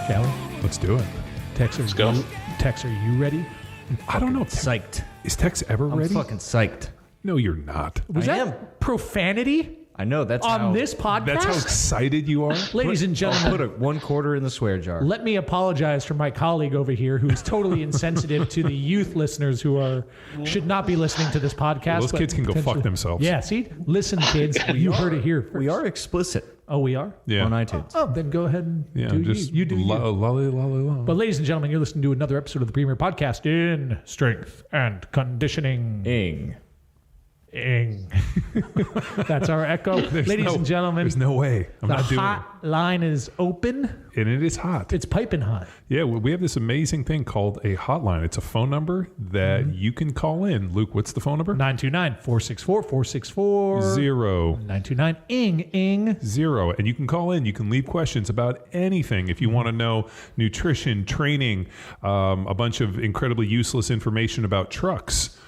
Shall we? Let's do it. Tex, are you ready? I don't know. Psyched. Is Tex ever ready? I'm fucking psyched. No, you're not. Was that profanity I know. That's on how, this podcast? That's how excited you are? Ladies and I'll gentlemen, put one quarter in the swear jar. let me apologize for my colleague over here who's totally insensitive to the youth listeners who should not be listening to this podcast. Well, those kids can go fuck themselves. Yeah, see? Listen, kids. You heard it here first. We are explicit Oh, we are? Yeah. on iTunes. Oh, then go ahead and do just you. You do you. lolly. But ladies and gentlemen, you're listening to another episode of the Premier Podcast in Strength and Conditioning. Ing. That's our echo. Ladies and gentlemen, There's no way. I'm the not doing it. hot line is open. And it is hot. It's piping hot. Yeah, we have this amazing thing called a hotline. It's a phone number that you can call in. Luke, what's the phone number? 929-464-464. 0. 929-ING. 0. And you can call in. You can leave questions about anything. If you want to know nutrition, training, a bunch of incredibly useless information about trucks,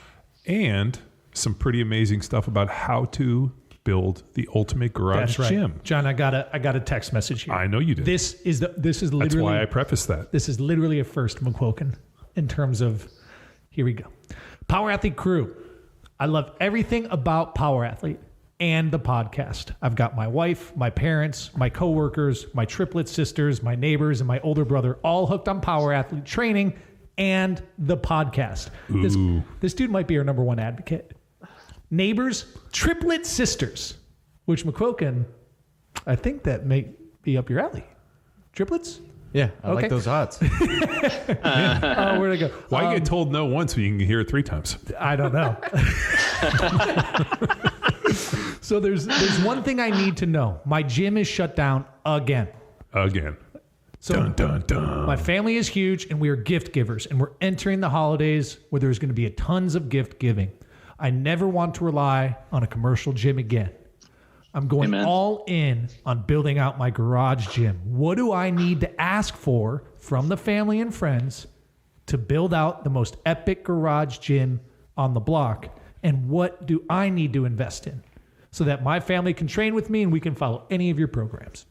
and some pretty amazing stuff about how to build the ultimate garage That's right. gym. John, I got a text message here. I know you did. This is literally That's why I prefaced that. This is literally a first, McQuilkin, in terms of, here we go. Power Athlete Crew. I love everything about Power Athlete and the podcast. I've got my wife, my parents, my coworkers, my triplet sisters, my neighbors, and my older brother all hooked on Power Athlete training and the podcast. This dude might be our number one advocate. Neighbors, triplet sisters, which McQuilkin, I think that may be up your alley. Triplets? Yeah, I like those odds. Oh, where'd it go? Why get told no once when you can hear it 3 times? I don't know. So there's one thing I need to know. My gym is shut down again. So Dun, dun, dun. my family is huge, and we are gift givers, and we're entering the holidays where there's going to be tons of gift giving. I never want to rely on a commercial gym again. I'm going all in on building out my garage gym. What do I need to ask for from the family and friends to build out the most epic garage gym on the block? And what do I need to invest in so that my family can train with me and we can follow any of your programs?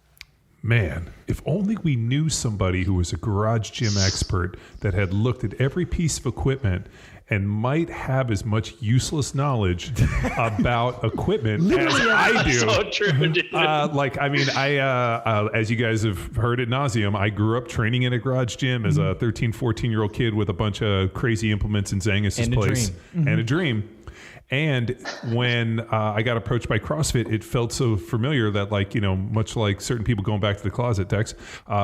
Man, if only we knew somebody who was a garage gym expert that had looked at every piece of equipment and might have as much useless knowledge about equipment as I do. So true, dude. As you guys have heard ad nauseum, I grew up training in a garage gym as a 13, 14-year-old kid with a bunch of crazy implements in Zangus's place. And a dream. And when I got approached by CrossFit, it felt so familiar that, much like certain people going back to the closet, Tex,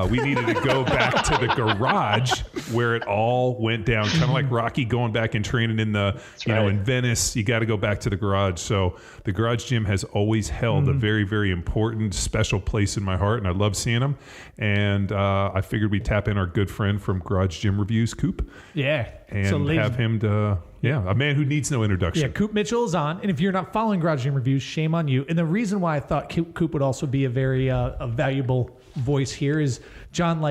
we needed to go back to the garage where it all went down. Kind of like Rocky going back and training in in Venice. You got to go back to the garage. So the garage gym has always held a very, very important, special place in my heart, and I love seeing them. And I figured we'd tap in our good friend from Garage Gym Reviews, Coop. Yeah. And have him a man who needs no introduction. Yeah, Coop Mitchell is on. And if you're not following Garage Gym Reviews, shame on you. And the reason why I thought Coop would also be a very a valuable voice here is, John,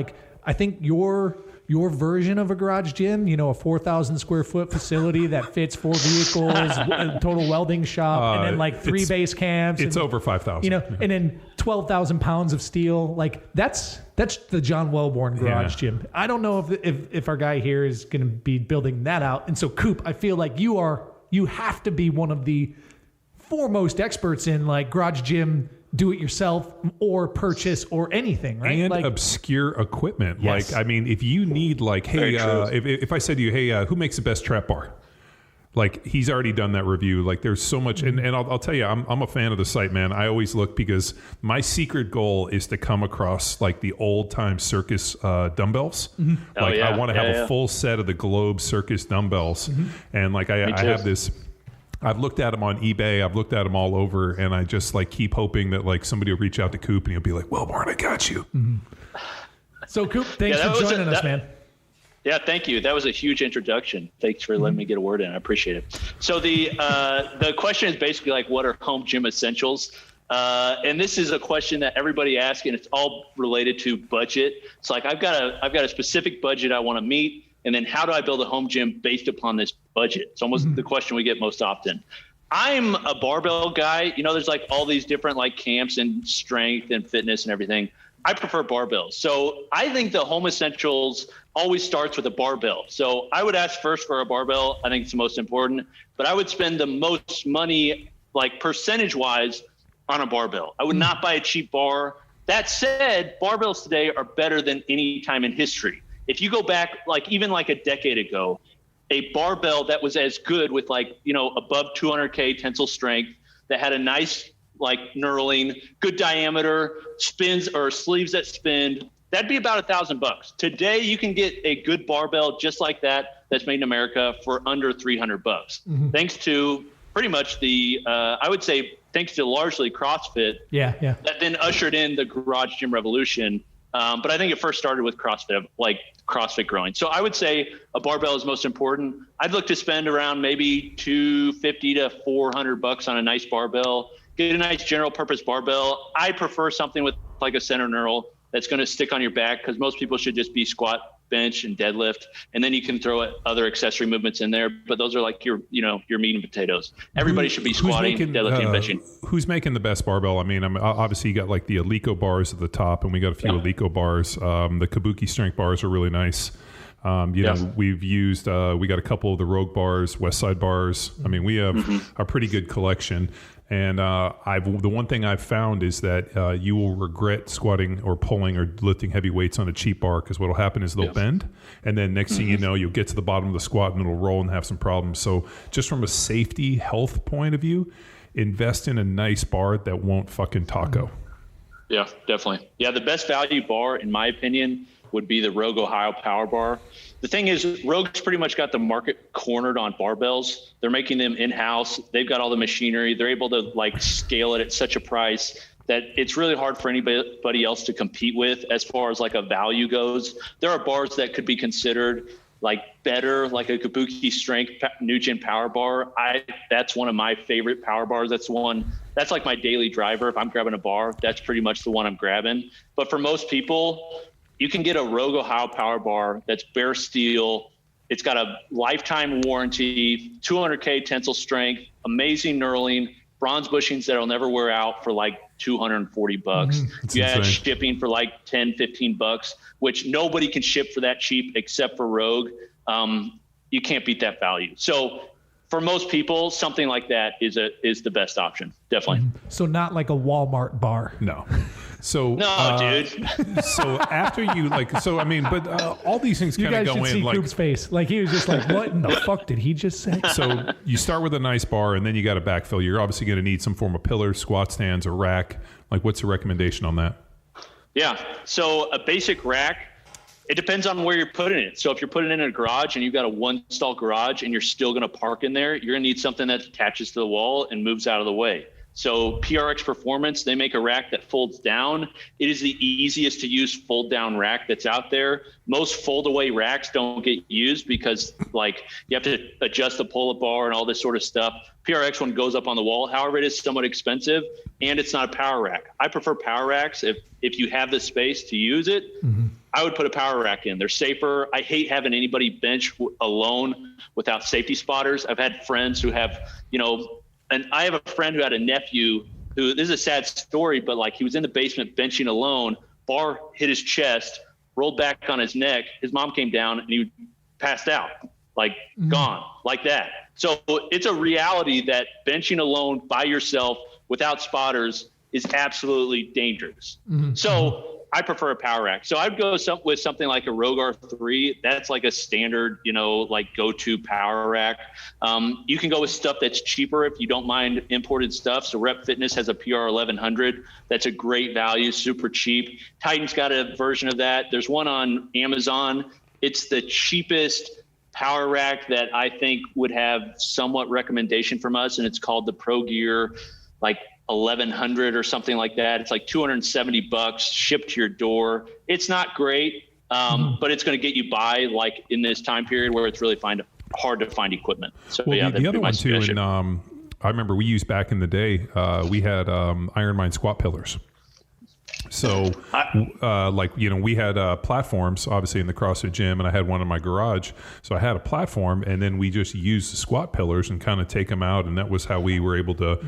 I think your version of a garage gym, a 4,000 square foot facility that fits 4 vehicles, a total welding shop, and then 3 base camps. It's over 5,000. And then 12,000 pounds of steel. That's the John Wellborn garage gym. I don't know if our guy here is going to be building that out. And so, Coop, I feel like you have to be one of the foremost experts in garage gym, do it yourself or purchase or anything, right? And obscure equipment. Yes. If you need if I said to you, hey, who makes the best trap bar? He's already done that review. There's so much. And I'll tell you, I'm a fan of the site, man. I always look because my secret goal is to come across the old time circus dumbbells. Mm-hmm. I want to have a full set of the Globe circus dumbbells. Mm-hmm. And I have this. I've looked at them on eBay. I've looked at them all over, and I just keep hoping that somebody will reach out to Coop and he'll be like, "Well, Barn, I got you." Mm-hmm. So, Coop, thanks for joining us, man. Yeah, thank you. That was a huge introduction. Thanks for letting me get a word in. I appreciate it. So the question is basically what are home gym essentials? And this is a question that everybody asks, and it's all related to budget. It's I've got a specific budget I want to meet. And then how do I build a home gym based upon this budget? It's almost the question we get most often. I'm a barbell guy. There's all these different camps and strength and fitness and everything. I prefer barbells. So I think the home essentials always starts with a barbell. So I would ask first for a barbell. I think it's the most important, but I would spend the most money, like percentage wise, on a barbell. I would not buy a cheap bar. That said, barbells today are better than any time in history. If you go back, like even like a decade ago, a barbell that was as good with like, you know, above 200K tensile strength, that had a nice like knurling, good diameter, spins or sleeves that spin, that'd be about $1,000. Today, you can get a good barbell just like that, that's made in America for under $300. Thanks to pretty much the, I would say, thanks to largely CrossFit. Yeah. That then ushered in the garage gym revolution. But I think it first started with CrossFit, like CrossFit growing. So I would say a barbell is most important. I'd look to spend around maybe $250 to $400 on a nice barbell. Get a nice general purpose barbell. I prefer something with like a center knurl that's going to stick on your back, because most people should just be squat, bench, and deadlift, and then you can throw other accessory movements in there. But those are like your meat and potatoes. Everybody should be squatting, deadlifting, and benching. Who's making the best barbell? I mean, obviously you got like the Alico bars at the top, and we got a few Alico bars. The Kabuki strength bars are really nice. Know, we've used, we got a couple of the Rogue bars, Westside bars. I mean, we have a pretty good collection. And the one thing I've found is that you will regret squatting or pulling or lifting heavy weights on a cheap bar, because what will happen is they'll bend, and then next thing you know, you'll get to the bottom of the squat and it'll roll and have some problems. So just from a safety health point of view, invest in a nice bar that won't fucking taco. Yeah, definitely. Yeah, the best value bar, in my opinion, would be the Rogue Ohio Power Bar. The thing is, Rogue's pretty much got the market cornered on barbells. They're making them in-house. They've got all the machinery. They're able to like scale it at such a price that it's really hard for anybody else to compete with as far as like a value goes. There are bars that could be considered like better, like a Kabuki strength new gen power bar. That's one of my favorite power bars. That's like my daily driver. If I'm grabbing a bar, that's pretty much the one I'm grabbing. But for most people, you can get a Rogue Ohio Power Bar that's bare steel. It's got a lifetime warranty, 200K tensile strength, amazing knurling, bronze bushings that'll never wear out for like $240. You add shipping for like $10, $15, which nobody can ship for that cheap except for Rogue. You can't beat that value. So for most people, something like that is the best option. Definitely. So not like a Walmart bar. No. So no, dude. So after you all these things kind of go in. You guys should see Coop's face. Like he was just like, "What in the fuck did he just say?" So you start with a nice bar, and then you got to backfill. You're obviously going to need some form of pillar, squat stands, or rack. Like, what's the recommendation on that? Yeah. So a basic rack. It depends on where you're putting it. So if you're putting it in a garage and you've got a one stall garage and you're still going to park in there, you're going to need something that attaches to the wall and moves out of the way. So PRX Performance, they make a rack that folds down. It is the easiest to use fold down rack that's out there. Most fold away racks don't get used because like you have to adjust the pull-up bar and all this sort of stuff. PRX one goes up on the wall. However, it is somewhat expensive and it's not a power rack. I prefer power racks if you have the space to use it. I would put a power rack in. They're safer. I hate having anybody bench alone without safety spotters. I've had friends who have, and I have a friend who had a nephew who, this is a sad story, but like he was in the basement benching alone, bar hit his chest, rolled back on his neck. His mom came down and he passed out, like gone like that. So it's a reality that benching alone by yourself without spotters is absolutely dangerous. So I prefer a power rack. So I'd go with something like a Rogue R3. That's like a standard, like go-to power rack. You can go with stuff that's cheaper if you don't mind imported stuff. So Rep Fitness has a PR 1100. That's a great value, super cheap. Titan's got a version of that. There's one on Amazon. It's the cheapest power rack that I think would have somewhat recommendation from us, and it's called the Pro Gear, like 1100 or something like that. It's like $270 shipped to your door. It's not great, but it's going to get you by like in this time period where it's really hard to find equipment. So the other one too, and I remember we used back in the day, we had Iron Mine squat pillars. So, we had platforms, obviously, in the CrossFit gym, and I had one in my garage. So I had a platform, and then we just used the squat pillars and kind of take them out, and that was how we were able to,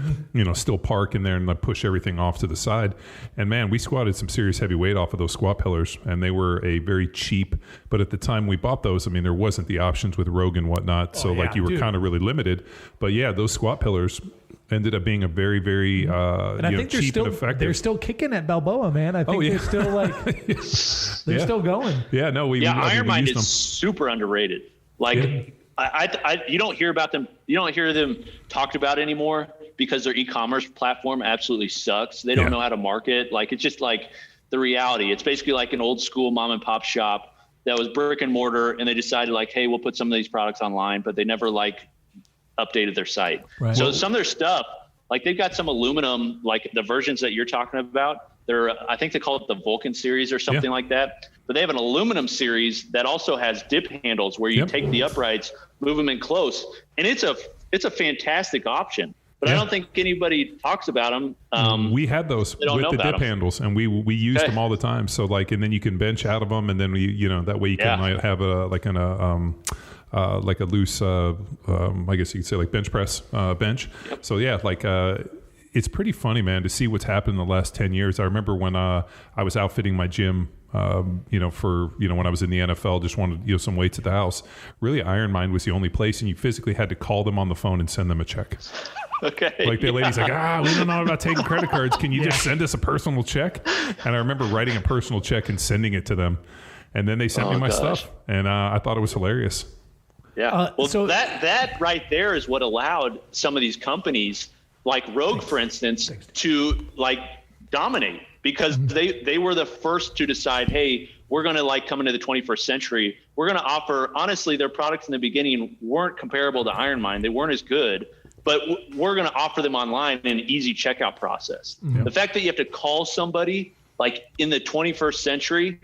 still park in there and push everything off to the side. And, man, we squatted some serious heavy weight off of those squat pillars, and they were a very cheap. But at the time we bought those, I mean, there wasn't the options with Rogue and whatnot, so, you were kind of really limited. But, yeah, those squat pillars ended up being a very, very and I think cheap and effective. They're still kicking at Balboa, man. I think they're still they're still going. Yeah, no, Ironmind is super underrated. You don't hear about them. You don't hear them talked about anymore because their e-commerce platform absolutely sucks. They don't know how to market. It's just like the reality. It's basically like an old school mom and pop shop that was brick and mortar, and they decided hey, we'll put some of these products online, but they never updated their site. Right. So some of their stuff, they've got some aluminum, the versions that you're talking about, I think they call it the Vulcan series or something like that. But they have an aluminum series that also has dip handles where you take the uprights, move them in close. And it's a fantastic option. But I don't think anybody talks about them. We had those with the dip handles, and we used them all the time. So and then you can bench out of them, and then that way you can have a loose, I guess you could say bench press bench. Yep. So it's pretty funny, man, to see what's happened in the last 10 years. I remember when I was outfitting my gym, when I was in the NFL, just wanted some weights at the house. Really, Ironmind was the only place, and you physically had to call them on the phone and send them a check. Okay. The lady's we don't know about taking credit cards. Can you just send us a personal check? And I remember writing a personal check and sending it to them, and then they sent me my stuff, and I thought it was hilarious. Yeah. So that right there is what allowed some of these companies like Rogue, for instance, to dominate because they were the first to decide, hey, we're going to come into the 21st century. We're going to offer, honestly, their products in the beginning weren't comparable to Ironmind. They weren't as good, but we're going to offer them online in an easy checkout process. Mm-hmm. The fact that you have to call somebody in the 21st century,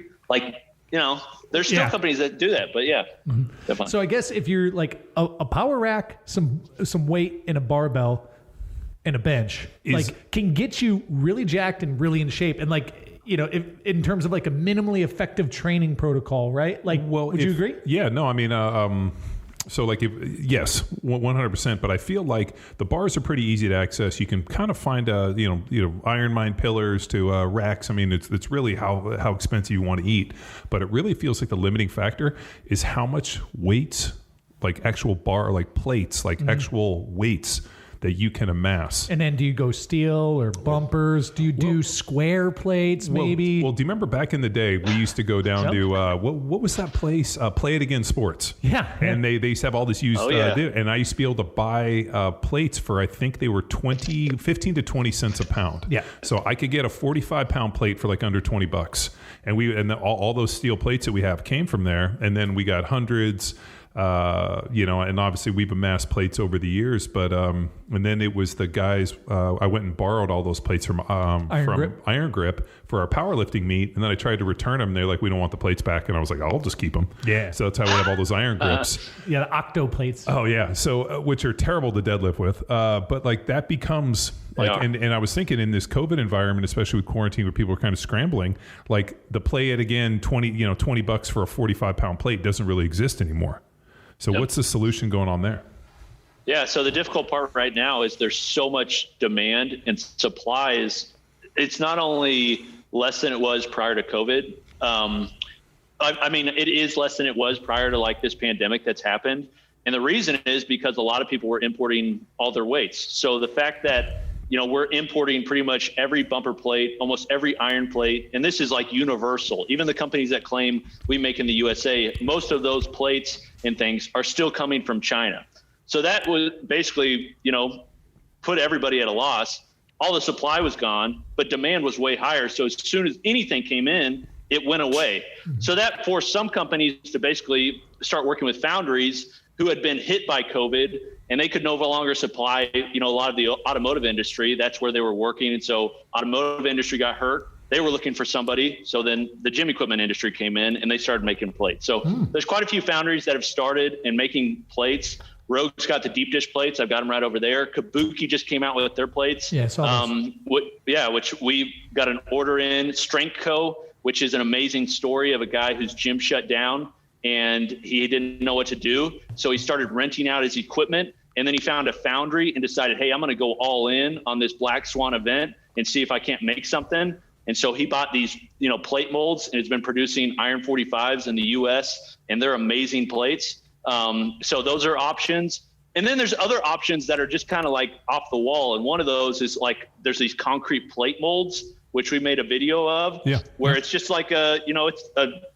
there's still companies that do that, but definitely. So I guess if you're a power rack, some weight and a barbell and a bench, can get you really jacked and really in shape, and if, in terms of a minimally effective training protocol, right? Would you agree? Yeah, no, I mean, yes, 100%. But I feel like the bars are pretty easy to access. You can kind of find Ironmind pillars to racks. I mean, it's really how expensive you want to eat. But it really feels like the limiting factor is how much weights, actual bar, plates, actual weights that you can amass. And then do you go steel or bumpers? Do you do square plates maybe? Well, do you remember back in the day, we used to go down to, what was that place? Play It Again Sports. Yeah. And they used to have all this used, and I used to be able to buy plates for, I think they were 15 to 20 cents a pound. Yeah. So I could get a 45-pound plate for under $20. And all those steel plates that we have came from there. And then we got hundreds, and obviously we've amassed plates over the years, but and then it was the guys. I went and borrowed all those plates from Iron Grip for our powerlifting meet, and then I tried to return them. They're like, "We don't want the plates back," and I was like, "I'll just keep them." Yeah. So that's how we have all those Iron Grips. The octo plates. Oh yeah. So which are terrible to deadlift with, but that becomes. And I was thinking in this COVID environment, especially with quarantine where people are kind of scrambling, the Play It Again $20 for a 45-pound plate doesn't really exist anymore. So what's the solution going on there? Yeah. So the difficult part right now is there's so much demand and supply it's not only less than it was prior to COVID. I mean, it is less than it was prior to this pandemic that's happened. And the reason is because a lot of people were importing all their weights. So the fact that, we're importing pretty much every bumper plate, almost every iron plate. And this is universal. Even the companies that claim we make in the USA, most of those plates and things are still coming from China. So that was basically, put everybody at a loss. All the supply was gone, but demand was way higher. So as soon as anything came in, it went away. So that forced some companies to basically start working with foundries who had been hit by COVID, and they could no longer supply, a lot of the automotive industry. That's where they were working. And so automotive industry got hurt. They were looking for somebody. So then the gym equipment industry came in and they started making plates. So there's quite a few foundries that have started in making plates. Rogue's got the deep dish plates. I've got them right over there. Kabuki just came out with their plates. Yeah, I saw those. which we got an order in. Strength Co., which is an amazing story of a guy whose gym shut down and he didn't know what to do. So he started renting out his equipment, and then he found a foundry and decided, hey, I'm going to go all in on this Black Swan event and see if I can't make something. And so he bought these, plate molds, and has been producing Iron 45s in the US, and they're amazing plates. So those are options. And then there's other options that are just kind of like off the wall. And one of those is like, there's these concrete plate molds, which we made a video of, where it's just like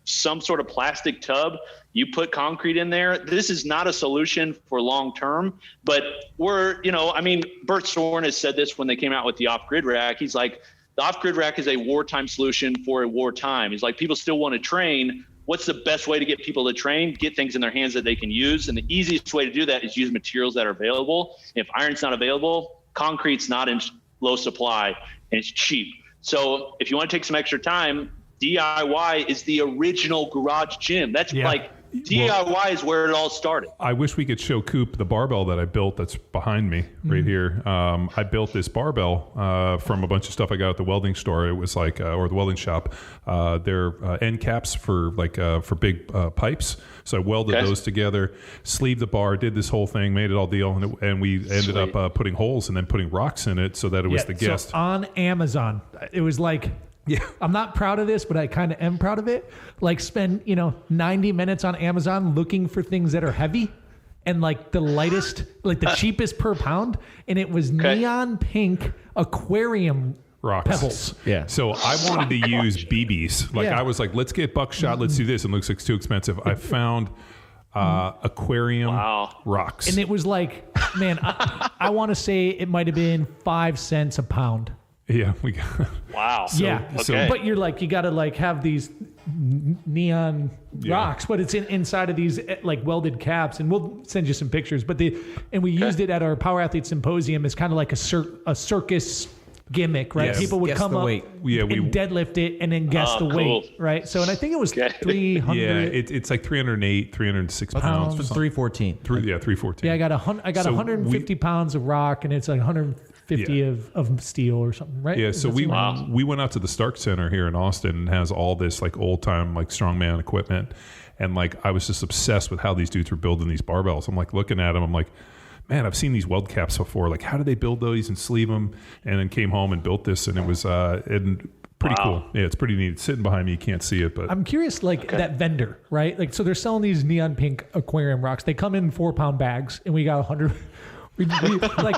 some sort of plastic tub. You put concrete in there. This is not a solution for long-term, but Bert Soren has said this when they came out with the off-grid rack. He's like, the off-grid rack is a wartime solution for a wartime. He's like, people still want to train. What's the best way to get people to train? Get things in their hands that they can use. And the easiest way to do that is use materials that are available. If iron's not available, concrete's not in low supply, and it's cheap. So if you want to take some extra time, DIY is the original garage gym. That's DIY is where it all started. I wish we could show Coop the barbell that I built that's behind me right here. I built this barbell from a bunch of stuff I got at the welding store. It was like, or the welding shop. They're end caps for big pipes. So I welded those together, sleeved the bar, did this whole thing, made it all deal, and we ended up putting holes and then putting rocks in it so that it was the guest. So on Amazon, it was like, I'm not proud of this, but I kind of am proud of it. Like spend, 90 minutes on Amazon looking for things that are heavy and like the lightest, like the cheapest per pound. And it was neon pink aquarium rocks. Pebbles. Yeah. So I wanted to use BBs. I was like, let's get buckshot. Let's do this. And it looks like it's too expensive. I found aquarium rocks. And it was like, man, I want to say it might have been 5 cents a pound. Yeah, we got. Wow. But you're like, you got to like have these neon rocks, but it's inside of these like welded caps, and we'll send you some pictures. But we used it at our Power Athlete Symposium as kind of like a circus gimmick, right? Yes. People would Guess come the up weight. and deadlift it and then guess the weight, right? So, and I think it was 300. Yeah, it's like 308, 306 pounds. 314. 314. Yeah, I got 150 pounds of rock, and it's like 150 of steel or something, right? Yeah, so we went out to the Stark Center here in Austin, and has all this like old time like strongman equipment, and like I was just obsessed with how these dudes were building these barbells. I'm like looking at them, I'm like, man, I've seen these weld caps before. Like, how do they build those and sleeve them? And then came home and built this, and it was pretty cool. Yeah, it's pretty neat. It's sitting behind me, you can't see it, but I'm curious, that vendor, right? Like, so they're selling these neon pink aquarium rocks. They come in 4-pound bags, and we got 100. We like,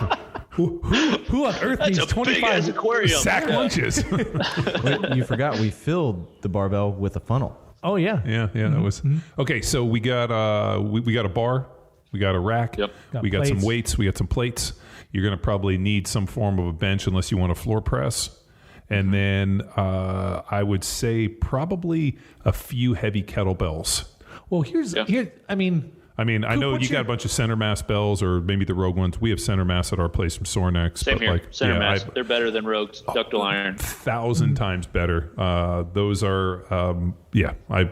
who on earth needs 25 aquarium sack lunches? You forgot we filled the barbell with a funnel. Oh yeah. Yeah. That was okay. So we got we got a bar, we got a rack, we got some weights, we got some plates. You're gonna probably need some form of a bench unless you want a floor press, and then I would say probably a few heavy kettlebells. Well, I know you got a bunch of center mass bells, or maybe the Rogue ones. We have center mass at our place from Sornex. Same here. Center mass. They're better than Rogue's ductile iron. 1,000 times better. Those are, I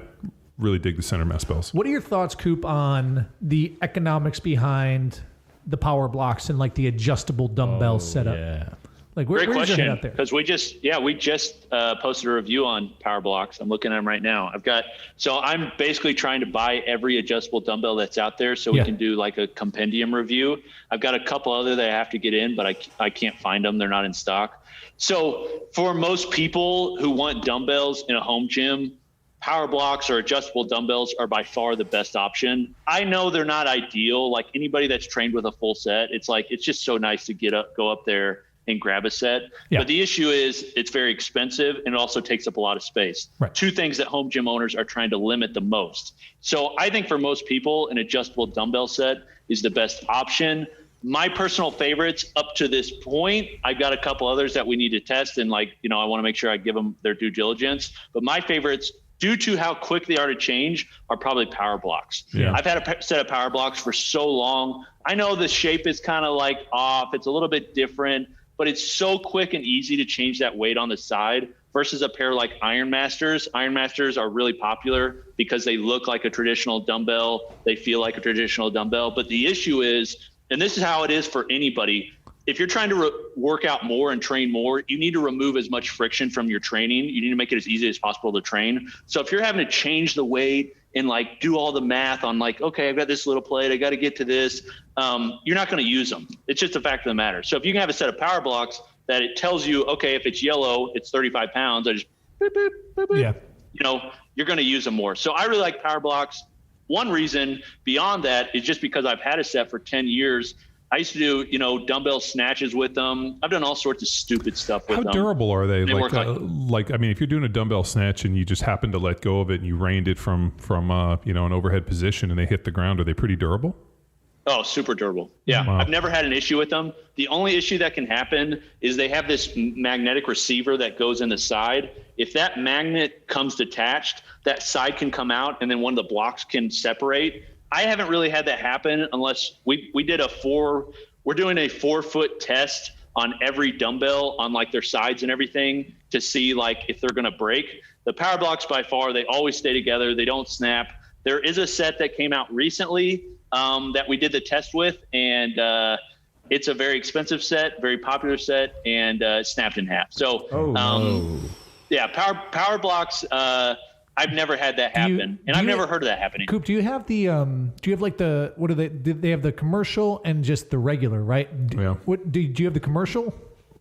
really dig the center mass bells. What are your thoughts, Coop, on the economics behind the power blocks and like the adjustable dumbbell setup? Yeah. Like, Great where's your question, head out there? because we just posted a review on power blocks. I'm looking at them right now. I'm basically trying to buy every adjustable dumbbell that's out there so we can do like a compendium review. I've got a couple other that I have to get in, but I can't find them. They're not in stock. So for most people who want dumbbells in a home gym, power blocks or adjustable dumbbells are by far the best option. I know they're not ideal. Like anybody that's trained with a full set, it's just so nice to go up there and grab a set. Yeah. But the issue is it's very expensive and it also takes up a lot of space. Right. Two things that home gym owners are trying to limit the most. So I think for most people, an adjustable dumbbell set is the best option. My personal favorites up to this point, I've got a couple others that we need to test, and I want to make sure I give them their due diligence. But my favorites, due to how quick they are to change, are probably power blocks. Yeah. I've had a set of power blocks for so long. I know the shape is kind of like off. It's a little bit different, but it's so quick and easy to change that weight on the side versus a pair like Iron Masters. Iron Masters are really popular because they look like a traditional dumbbell. They feel like a traditional dumbbell. But the issue is, and this is how it is for anybody, if you're trying to work out more and train more, you need to remove as much friction from your training. You need to make it as easy as possible to train. So if you're having to change the weight and like do all the math on like, okay, I've got this little plate, I got to get to this, you're not going to use them. It's just a fact of the matter. So if you can have a set of power blocks that it tells you, okay, if it's yellow, it's 35 pounds, I just, boop, boop, boop, boop, Yeah. you know, you're going to use them more. So I really like power blocks. One reason beyond that is just because I've had a set for 10 years. I used to do, you know, dumbbell snatches with them. I've done all sorts of stupid stuff with them. How durable are they? They work like, I mean, if you're doing a dumbbell snatch and you just happen to let go of it and you reined it from you know, an overhead position and they hit the ground, are they pretty durable? Oh, super durable. Yeah. Wow. I've never had an issue with them. The only issue that can happen is they have this magnetic receiver that goes in the side. If that magnet comes detached, that side can come out and then one of the blocks can separate. I haven't really had that happen unless we're doing a 4-foot test on every dumbbell on like their sides and everything to see like if they're going to break. The power blocks by far, they always stay together. They don't snap. There is a set that came out recently that we did the test with, and it's a very expensive set, very popular set, and it snapped in half. So, yeah, power blocks, I've never had that happen, and I've never heard of that happening. Coop, do you have the do you have like the what are they have the commercial and just the regular, right? Yeah. What do you have the commercial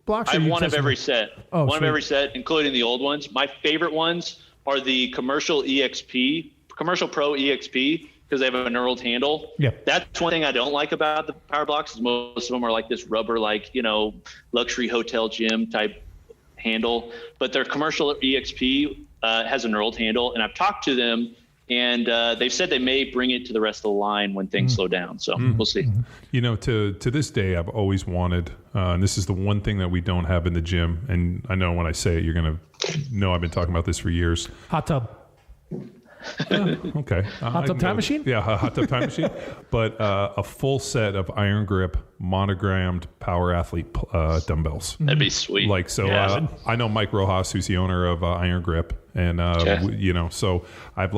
blocks? I have one of every set. Oh, one sweet. of every set, including the old ones. My favorite ones are the commercial Pro EXP, because they have a knurled handle. Yeah. That's one thing I don't like about the power blocks is most of them are like this rubber, like, you know, luxury hotel gym type handle, but their commercial EXP has a knurled handle, and I've talked to them, and they've said they may bring it to the rest of the line when things slow down. So we'll see. You know, to this day, I've always wanted, and this is the one thing that we don't have in the gym, and I know when I say it, you're going to know I've been talking about this for years. hot tub. Okay. Hot tub time machine? Yeah, a hot tub time machine. But a full set of iron grip, monogrammed Power Athlete dumbbells. That'd be sweet. Like, so I know Mike Rojas, who's the owner of Iron Grip. And, you know, so I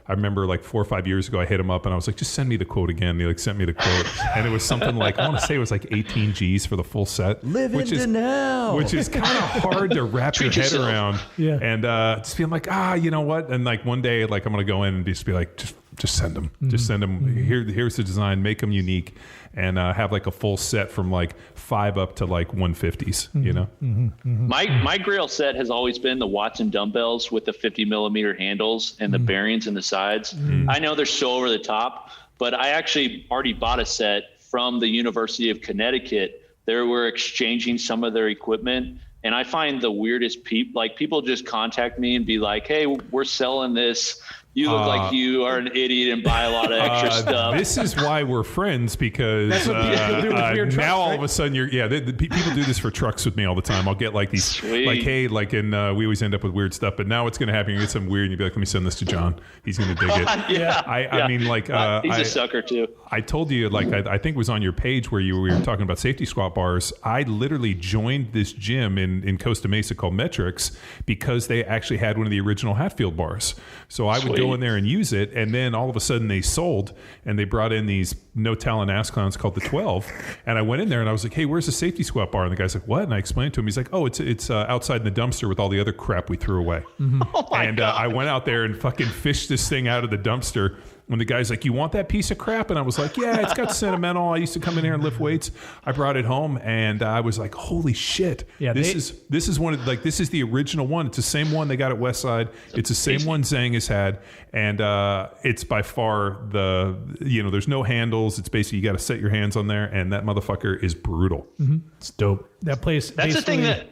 remember like 4 or 5 years ago, I hit him up and I was like, just send me the quote again. He like sent me the quote. And it was something like, I want to say it was like 18 G's for the full set. Which is kind of hard to wrap your head around. Yeah. And just be like, you know what? And like one day, like I'm going to go in and just be like, just send them. Just send them. Here's the design. Make them unique. And have like a full set from like 5 up to like 150s, you know? My grail set has always been the Watson dumbbells with the 50 millimeter handles and the bearings in the sides. I know they're so over the top, but I actually already bought a set from the University of Connecticut. They were exchanging some of their equipment, and I find the weirdest people just contact me and be like, hey, we're selling this. You look like you are an idiot and buy a lot of extra stuff. This is why we're friends, because That's what people do with weird trucks, now all right? of a sudden people do this for trucks with me all the time. I'll get like these, Sweet. like, hey, like, and we always end up with weird stuff. But now what's going to happen? You get something weird, and you be like, let me send this to John. He's going to dig it. I mean, like, he's a sucker too. I told you, like, I think it was on your page where we were talking about safety squat bars. I literally joined this gym in Costa Mesa called Metrics because they actually had one of the original Hatfield bars. So I would go in there and use it, and then all of a sudden they sold, and they brought in these no-talent ass clowns called the 12. And I went in there and I was like, hey, where's the safety squat bar? And the guy's like, what? And I explained to him. He's like, oh, it's outside in the dumpster with all the other crap we threw away. Oh my God. I went out there and fucking fished this thing out of the dumpster. When the guy's like, you want that piece of crap? And I was like, yeah, it's got sentimental. I used to come in here and lift weights. I brought it home, and I was like, holy shit. Yeah, this is one of, like, this is the original one. It's the same one they got at Westside. It's the same one Zhang has had. And it's by far there's no handles. It's basically, you got to set your hands on there, and that motherfucker is brutal. It's dope. That place. That's the thing that.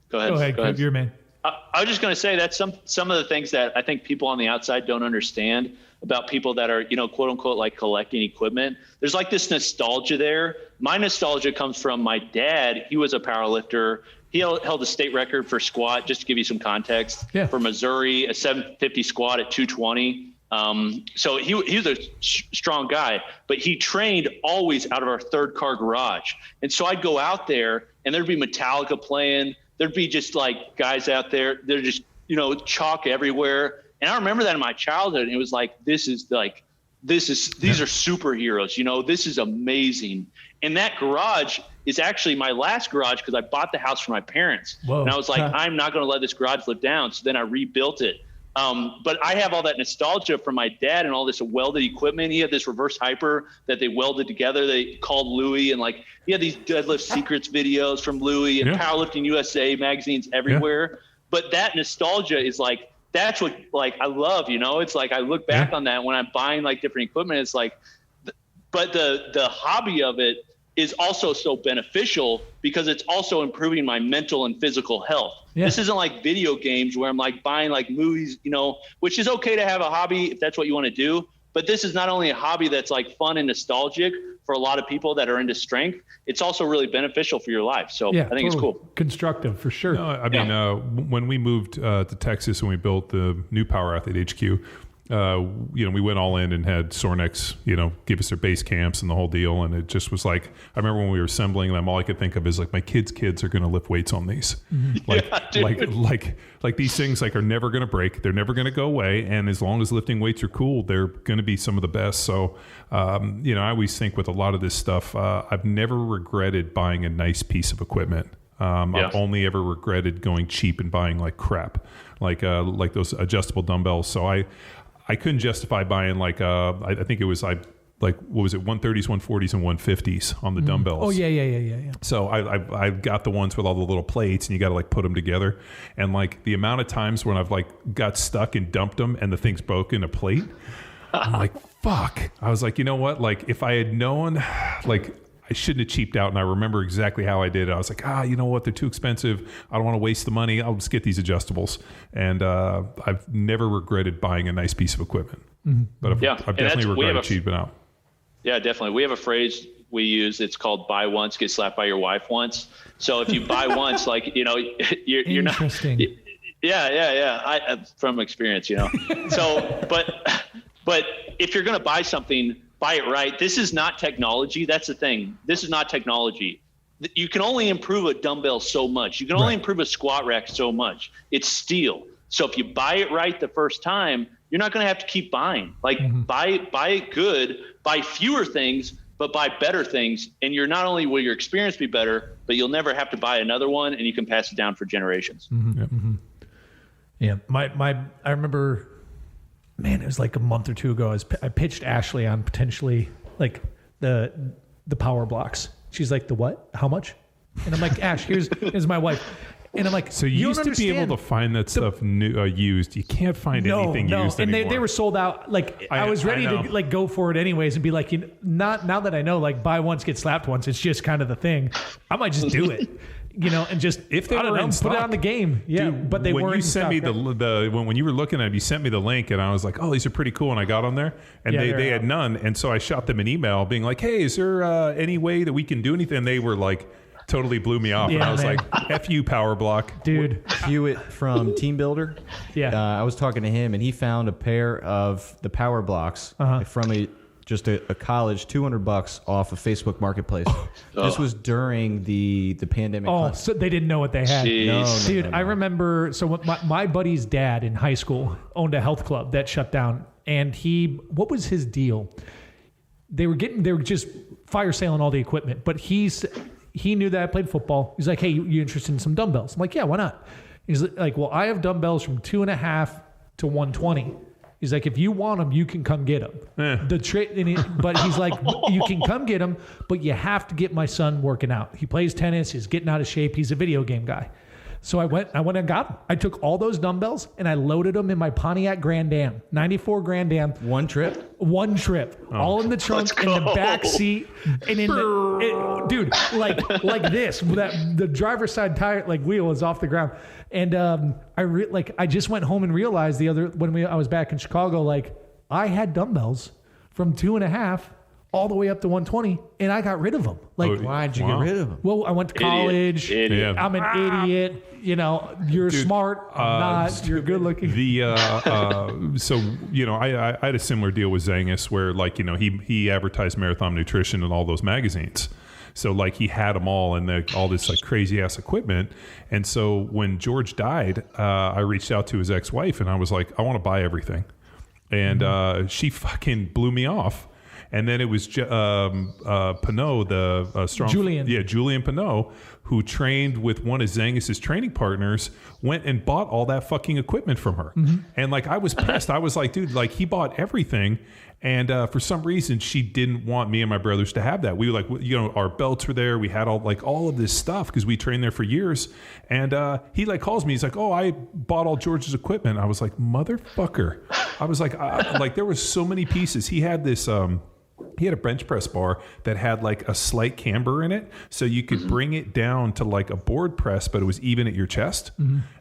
Go ahead. Go ahead. You're man. I was just going to say that's some of the things that I think people on the outside don't understand about people that are, quote unquote, like collecting equipment. There's like this nostalgia there. My nostalgia comes from my dad. He was a power lifter. He held a state record for squat, just to give you some context, for Missouri, a 750 squat at 220. So he was a strong guy, but he trained always out of our third car garage. And so I'd go out there and there'd be Metallica playing. There'd be just like guys out there. They're just, chalk everywhere. And I remember that in my childhood. And it was like, this is like these are superheroes, you know, this is amazing. And that garage is actually my last garage because I bought the house for my parents. Whoa. And I was like, I'm not going to let this garage live down. So then I rebuilt it. But I have all that nostalgia from my dad and all this welded equipment. He had this reverse hyper that they welded together. They called Louis, and like he had these deadlift secrets videos from Louis and Powerlifting USA magazines everywhere. Yeah. But that nostalgia is like, that's what like I love, you know. It's like I look back on that when I'm buying like different equipment. It's like, but the hobby of it is also so beneficial because it's also improving my mental and physical health. Yeah. This isn't like video games where I'm like buying like movies, you know, which is okay to have a hobby if that's what you want to do. But this is not only a hobby that's like fun and nostalgic for a lot of people that are into strength, it's also really beneficial for your life. So I think it's cool. Constructive for sure. No, I mean, when we moved to Texas and we built the new Power Athlete HQ, you know, we went all in and had Sornex, you know, give us their base camps and the whole deal. And it just was like, I remember when we were assembling them, all I could think of is like, my kids are going to lift weights on these. Like these things like are never going to break. They're never going to go away. And as long as lifting weights are cool, they're going to be some of the best. So, you know, I always think with a lot of this stuff, I've never regretted buying a nice piece of equipment. I've only ever regretted going cheap and buying like crap, like those adjustable dumbbells. So I couldn't justify buying like I think it was what was it, 130s, 140s, and 150s on the dumbbells. Oh yeah. So I got the ones with all the little plates, and you got to like put them together. And like the amount of times when I've like got stuck and dumped them, and the thing's broken a plate, I'm like, fuck. I was like, you know what? Like if I had known, like I shouldn't have cheaped out. And I remember exactly how I did it. I was like, you know what? They're too expensive. I don't want to waste the money. I'll just get these adjustables. And I've never regretted buying a nice piece of equipment. Mm-hmm. But I've definitely regretted cheaping out. Yeah, definitely. We have a phrase we use. It's called buy once, get slapped by your wife once. So if you buy once, like, you know, you're not. Interesting. Yeah. I from experience, you know. So, but if you're going to buy something, buy it right. This is not technology. That's the thing. This is not technology. You can only improve a dumbbell so much. You can only improve a squat rack so much. It's steel. So if you buy it right the first time, you're not going to have to keep buying. Like buy it good, buy fewer things, but buy better things. And you're not only will your experience be better, but you'll never have to buy another one, and you can pass it down for generations. Mm-hmm. Yep. Mm-hmm. Yeah. I remember, man, it was like a month or two ago. I pitched Ashley on potentially like the power blocks. She's like, the what? How much? And I'm like, Ash, here's my wife. And I'm like, so you used to be able to find that stuff new, used. You can't find anything used anymore. And they were sold out. Like I was ready to like go for it anyways and be like, you know, not now that I know, like buy once, get slapped once. It's just kind of the thing. I might just do it. You know, and just if they were in stock, put it on the game. Yeah, dude, but they weren't. When you sent me when you were looking at them, you sent me the link, and I was like, oh, these are pretty cool. And I got on there, and they had none, and so I shot them an email, being like, hey, is there any way that we can do anything? And they were like, totally blew me off, and I was like, F you, Power Block, dude. Hewitt from Team Builder. Yeah, I was talking to him, and he found a pair of the Power Blocks from just a college, $200 off of Facebook Marketplace. This was during the pandemic. Oh, so they didn't know what they had. No, dude, I remember. So my buddy's dad in high school owned a health club that shut down, and what was his deal? They were just fire sailing all the equipment, but he knew that I played football. He's like, hey, you interested in some dumbbells? I'm like, yeah, why not? He's like, well, I have dumbbells from 2.5 to 120. He's like, if you want them, you can come get them. But he's like, you can come get them, but you have to get my son working out. He plays tennis. He's getting out of shape. He's a video game guy. So I went and got them. I took all those dumbbells and I loaded them in my Pontiac Grand Am, 94 Grand Am. One trip, all in the trunk, in the back seat, and in dude, like this. The driver's side tire, like wheel, is off the ground. And I just went home and realized I was back in Chicago, like I had dumbbells from 2.5 all the way up to 120, and I got rid of them. Like, why'd you get rid of them? Well, I went to college. Idiot. I'm an idiot. You know, you're smart. I'm not. You're good looking. So, you know, I had a similar deal with Zangus where, like, you know, he advertised Marathon Nutrition in all those magazines. So, like, he had them all and all this, like, crazy-ass equipment. And so when George died, I reached out to his ex-wife, and I was like, I want to buy everything. and she fucking blew me off. And then it was Pinot, the strong Julian Pinot, who trained with one of Zangus's training partners, went and bought all that fucking equipment from her. And like, I was pissed. I was like, dude, like, he bought everything. And for some reason, she didn't want me and my brothers to have that. We were like, you know, our belts were there. We had all of this stuff because we trained there for years. And he like calls me. He's like, oh, I bought all George's equipment. I was like, motherfucker. I was like, like, there was so many pieces. He had this. He had a bench press bar that had like a slight camber in it, so you could bring it down to like a board press, but it was even at your chest.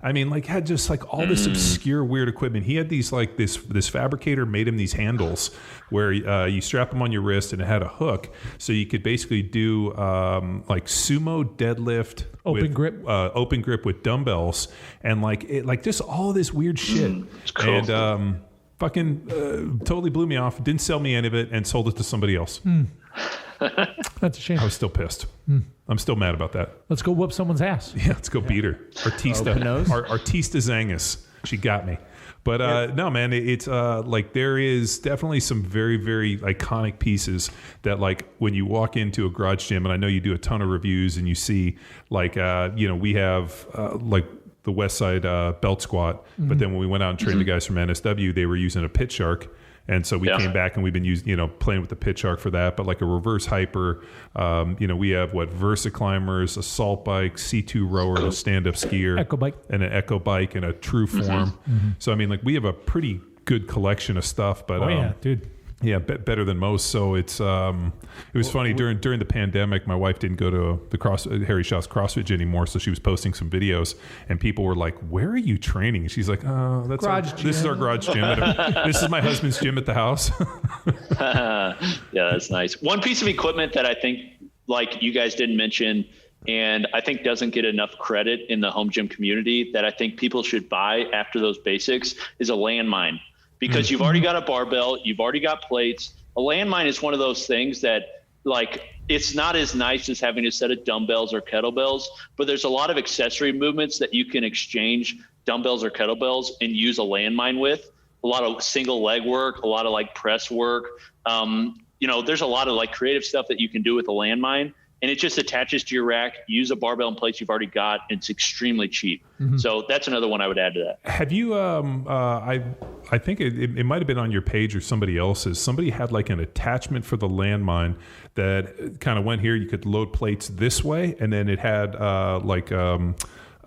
I mean, like, had just like all this obscure weird equipment. He had these like this fabricator made him these handles where you strap them on your wrist, and it had a hook, so you could basically do like sumo deadlift, open grip with dumbbells, and like just all of this weird shit. It's cool. And fucking totally blew me off. Didn't sell me any of it, and sold it to somebody else. That's a shame. I was still pissed. I'm still mad about that. Let's go whoop someone's ass. Yeah, let's go beat her. Artista Zangus. She got me. But no, man, it's like, there is definitely some very, very iconic pieces that, like, when you walk into a garage gym, and I know you do a ton of reviews, and you see like, you know, we have like the West Side belt squat, but then when we went out and trained the guys from NSW, they were using a pit shark. And so we came back, and we've been using, you know, playing with the pit shark for that. But like a reverse hyper, you know, we have Versa climbers, assault bike, C2 rower, a stand-up skier, Echo bike, and an Echo bike, and a true form. So I mean, like, we have a pretty good collection of stuff. But dude. Yeah, better than most. So it's it was funny during the pandemic. My wife didn't go to the Harry Shaw's CrossFit gym anymore, so she was posting some videos, and people were like, "Where are you training?" And she's like, "Oh, this is our garage gym. This is my husband's gym at the house." Yeah, that's nice. One piece of equipment that I think, like, you guys didn't mention, and I think doesn't get enough credit in the home gym community, that I think people should buy after those basics, is a landmine. Because you've already got a barbell, you've already got plates. A landmine is one of those things that, like, it's not as nice as having a set of dumbbells or kettlebells, but there's a lot of accessory movements that you can exchange dumbbells or kettlebells and use a landmine with. A lot of single leg work, a lot of like press work. You know, there's a lot of like creative stuff that you can do with a landmine. And it just attaches to your rack. Use a barbell and plates you've already got. And it's extremely cheap. So that's another one I would add to that. Have you? I think it might have been on your page or somebody else's. Somebody had like an attachment for the landmine that kind of went here. You could load plates this way, and then it had like you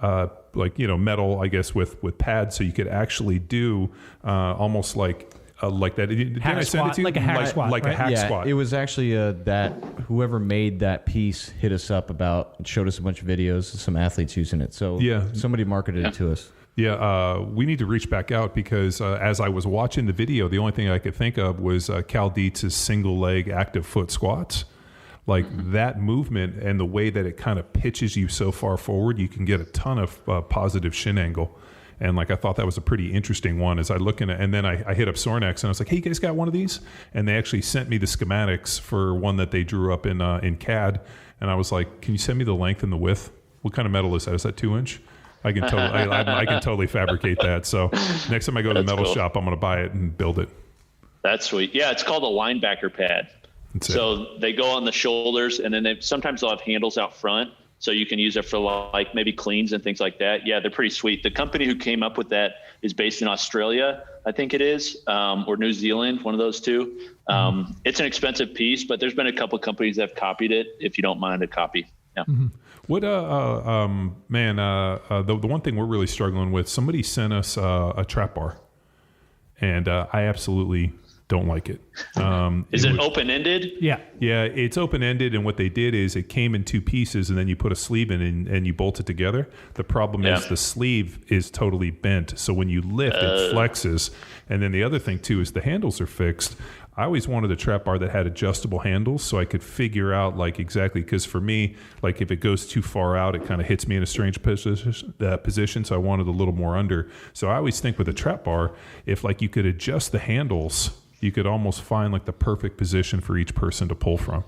know, metal, I guess, with pads, so you could actually do almost like that. Did I send it to you? Like a hack squat. Like a hack squat. It was actually that whoever made that piece hit us up showed us a bunch of videos of some athletes using it. So somebody marketed it to us. Yeah, we need to reach back out because as I was watching the video, the only thing I could think of was Cal Dietz's single leg active foot squats. Like that movement and the way that it kind of pitches you so far forward, you can get a ton of positive shin angle. And like, I thought that was a pretty interesting one as I look in it. And then I hit up Sornex and I was like, hey, you guys got one of these? And they actually sent me the schematics for one that they drew up in CAD. And I was like, can you send me the length and the width? What kind of metal is that? Is that 2-inch? I can totally, I can totally fabricate that. So next time I go to the metal shop, I'm going to buy it and build it. That's sweet. Yeah, it's called a Linebacker Pad. So they go on the shoulders, and then sometimes they'll have handles out front. So you can use it for like maybe cleans and things like that. Yeah, they're pretty sweet. The company who came up with that is based in Australia, I think it is, or New Zealand, one of those two. It's an expensive piece, but there's been a couple of companies that have copied it, if you don't mind a copy. Yeah. What, man, the one thing we're really struggling with, somebody sent us a trap bar, and I absolutely don't like it. Is it open-ended? Yeah. Yeah, it's open-ended, and what they did is it came in two pieces, and then you put a sleeve in and you bolt it together. The problem is the sleeve is totally bent, so when you lift, it flexes. And then the other thing, too, is the handles are fixed. I always wanted a trap bar that had adjustable handles so I could figure out like exactly, because for me, like if it goes too far out, it kind of hits me in a strange position. So I wanted a little more under. So I always think with a trap bar, if like you could adjust the handles, you could almost find like the perfect position for each person to pull from.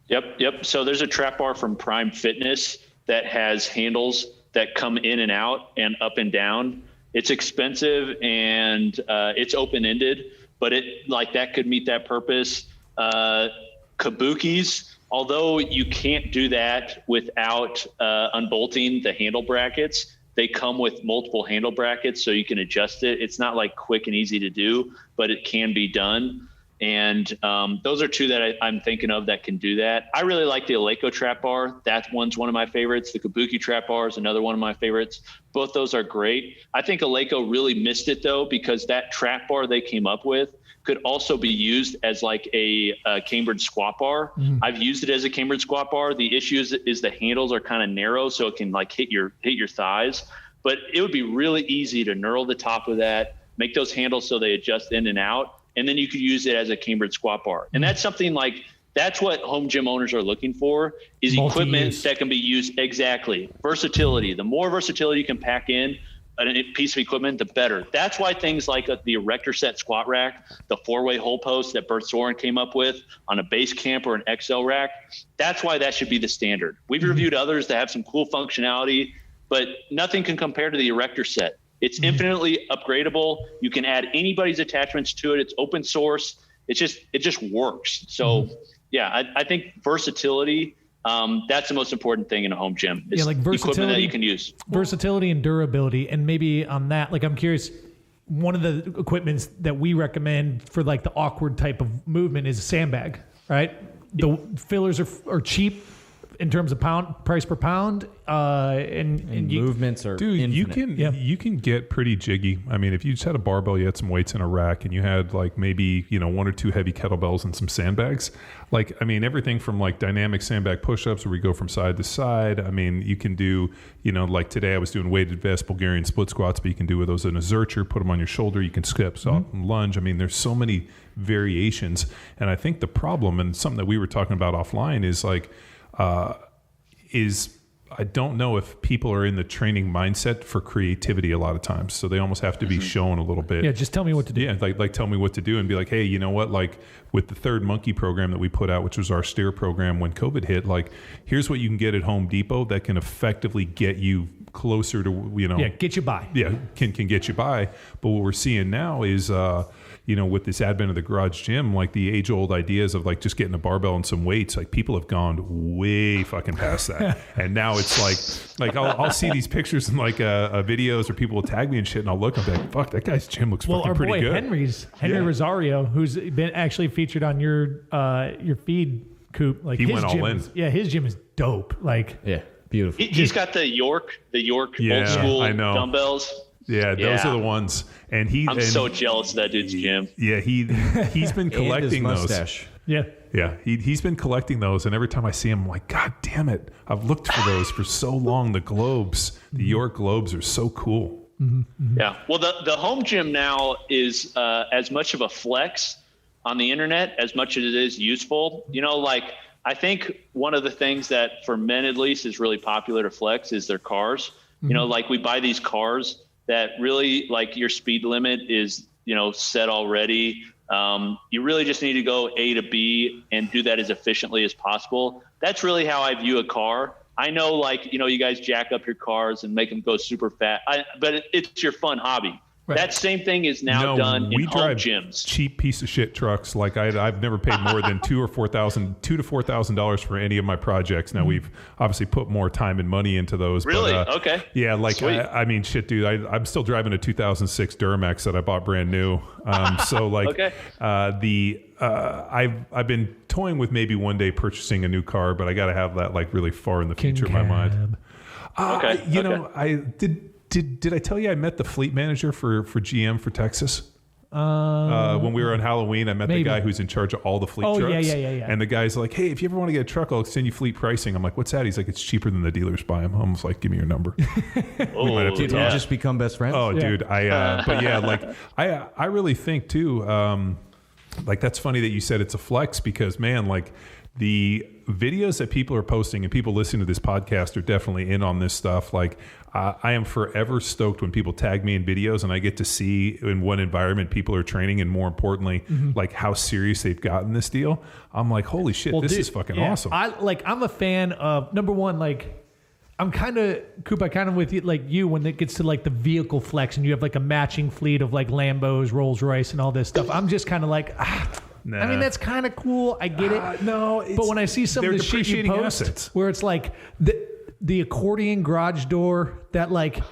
Yep. So there's a trap bar from Prime Fitness that has handles that come in and out and up and down. It's expensive and it's open-ended, but that could meet that purpose. Kabukis, although you can't do that without unbolting the handle brackets, they come with multiple handle brackets, so you can adjust it. It's not like quick and easy to do, but it can be done. And those are two that I'm thinking of that can do that. I really like the Eleiko trap bar. That one's one of my favorites. The Kabuki trap bar is another one of my favorites. Both those are great. I think Eleiko really missed it though, because that trap bar they came up with could also be used as like a cambered squat bar. I've used it as a cambered squat bar. The issue is the handles are kind of narrow, so it can like hit your thighs. But it would be really easy to knurl the top of that, make those handles so they adjust in and out, and then you could use it as a cambered squat bar. And that's something that's what home gym owners are looking for, is equipment that can be used. Exactly. Versatility. The more versatility you can pack in a piece of equipment, the better. That's why things like the Erector Set squat rack, the 4-way hole post that Bert Soren came up with on a base camp or an XL rack, that's why that should be the standard. We've reviewed others that have some cool functionality, but nothing can compare to the Erector Set. It's infinitely upgradable. You can add anybody's attachments to it. It's open source. It just works. So yeah, I think versatility, that's the most important thing in a home gym. It's like versatility, equipment that you can use. Versatility and durability. And maybe on that, I'm curious, one of the equipments that we recommend for the awkward type of movement is a sandbag, right? The fillers are cheap in terms of price per pound, and movements are infinite. You can get pretty jiggy. I mean, if you just had a barbell, you had some weights in a rack, and you had maybe 1 or 2 heavy kettlebells and some sandbags. Everything from dynamic sandbag push-ups where we go from side to side. I mean, you can do today I was doing weighted vest Bulgarian split squats, but you can do with those in a zercher, put them on your shoulder. You can skip, stop, and lunge. I mean, there's so many variations, and I think the problem, and something that we were talking about offline, is I don't know if people are in the training mindset for creativity a lot of times. So they almost have to be shown a little bit. Yeah, just tell me what to do. Yeah, tell me what to do and be like, hey, you know what? With the Third Monkey program that we put out, which was our steer program when COVID hit, here's what you can get at Home Depot that can effectively get you closer to, get you by. Yeah, can get you by. But what we're seeing now is, with this advent of the garage gym, the age-old ideas of just getting a barbell and some weights, people have gone way fucking past that. And now it's I'll see these pictures and videos, or people will tag me and shit, and I'll look and be like, fuck, that guy's gym looks fucking pretty good. Henry Rosario, who's been actually featured on your feed, Coop. He went all in. His gym is dope. Beautiful. He's got the York old school dumbbells. Yeah, those are the ones. And I'm so jealous of that dude's gym. Yeah, he's been collecting those. Yeah, he's been collecting those, and every time I see him, I'm like, God damn it! I've looked for those for so long. The globes, the York globes, are so cool. Yeah. Well, the home gym now is as much of a flex on the internet as much as it is useful. I think one of the things that for men at least is really popular to flex is their cars. We buy these cars that really your speed limit is, set already. You really just need to go A to B and do that as efficiently as possible. That's really how I view a car. I know you guys jack up your cars and make them go super fast, but it's your fun hobby. Right. That same thing is now done in home gyms. Cheap piece of shit trucks. I've never paid more than $2,000 to $4,000 for any of my projects. Now we've obviously put more time and money into those. Really? But, okay. Yeah, I mean, shit, dude. I'm still driving a 2006 Duramax that I bought brand new. Okay. I've been toying with maybe one day purchasing a new car, but I got to have that really far in the future in my mind. Did I tell you I met the fleet manager for GM for Texas? When we were on Halloween, I met the guy who's in charge of all the fleet trucks. Yeah. And the guy's like, hey, if you ever want to get a truck, I'll send you fleet pricing. I'm like, what's that? He's like, it's cheaper than the dealers buy them. I was like, give me your number. Did you just become best friends? Oh, dude. I really think too, that's funny that you said it's a flex because, man, the videos that people are posting and people listening to this podcast are definitely in on this stuff. I am forever stoked when people tag me in videos and I get to see in what environment people are training, and more importantly, how serious they've gotten this deal. I'm like, holy shit, this is fucking awesome. I'm a fan of, number one, I'm kind of, Coop, I kind of with you, like you, when it gets to like the vehicle flex and you have like a matching fleet of like Lambos, Rolls Royce, and all this stuff. I'm just kind of like, Nah. I mean, that's kind of cool. I get it. No, but when I see some of the shit you post, assets. where it's like the accordion garage door that like,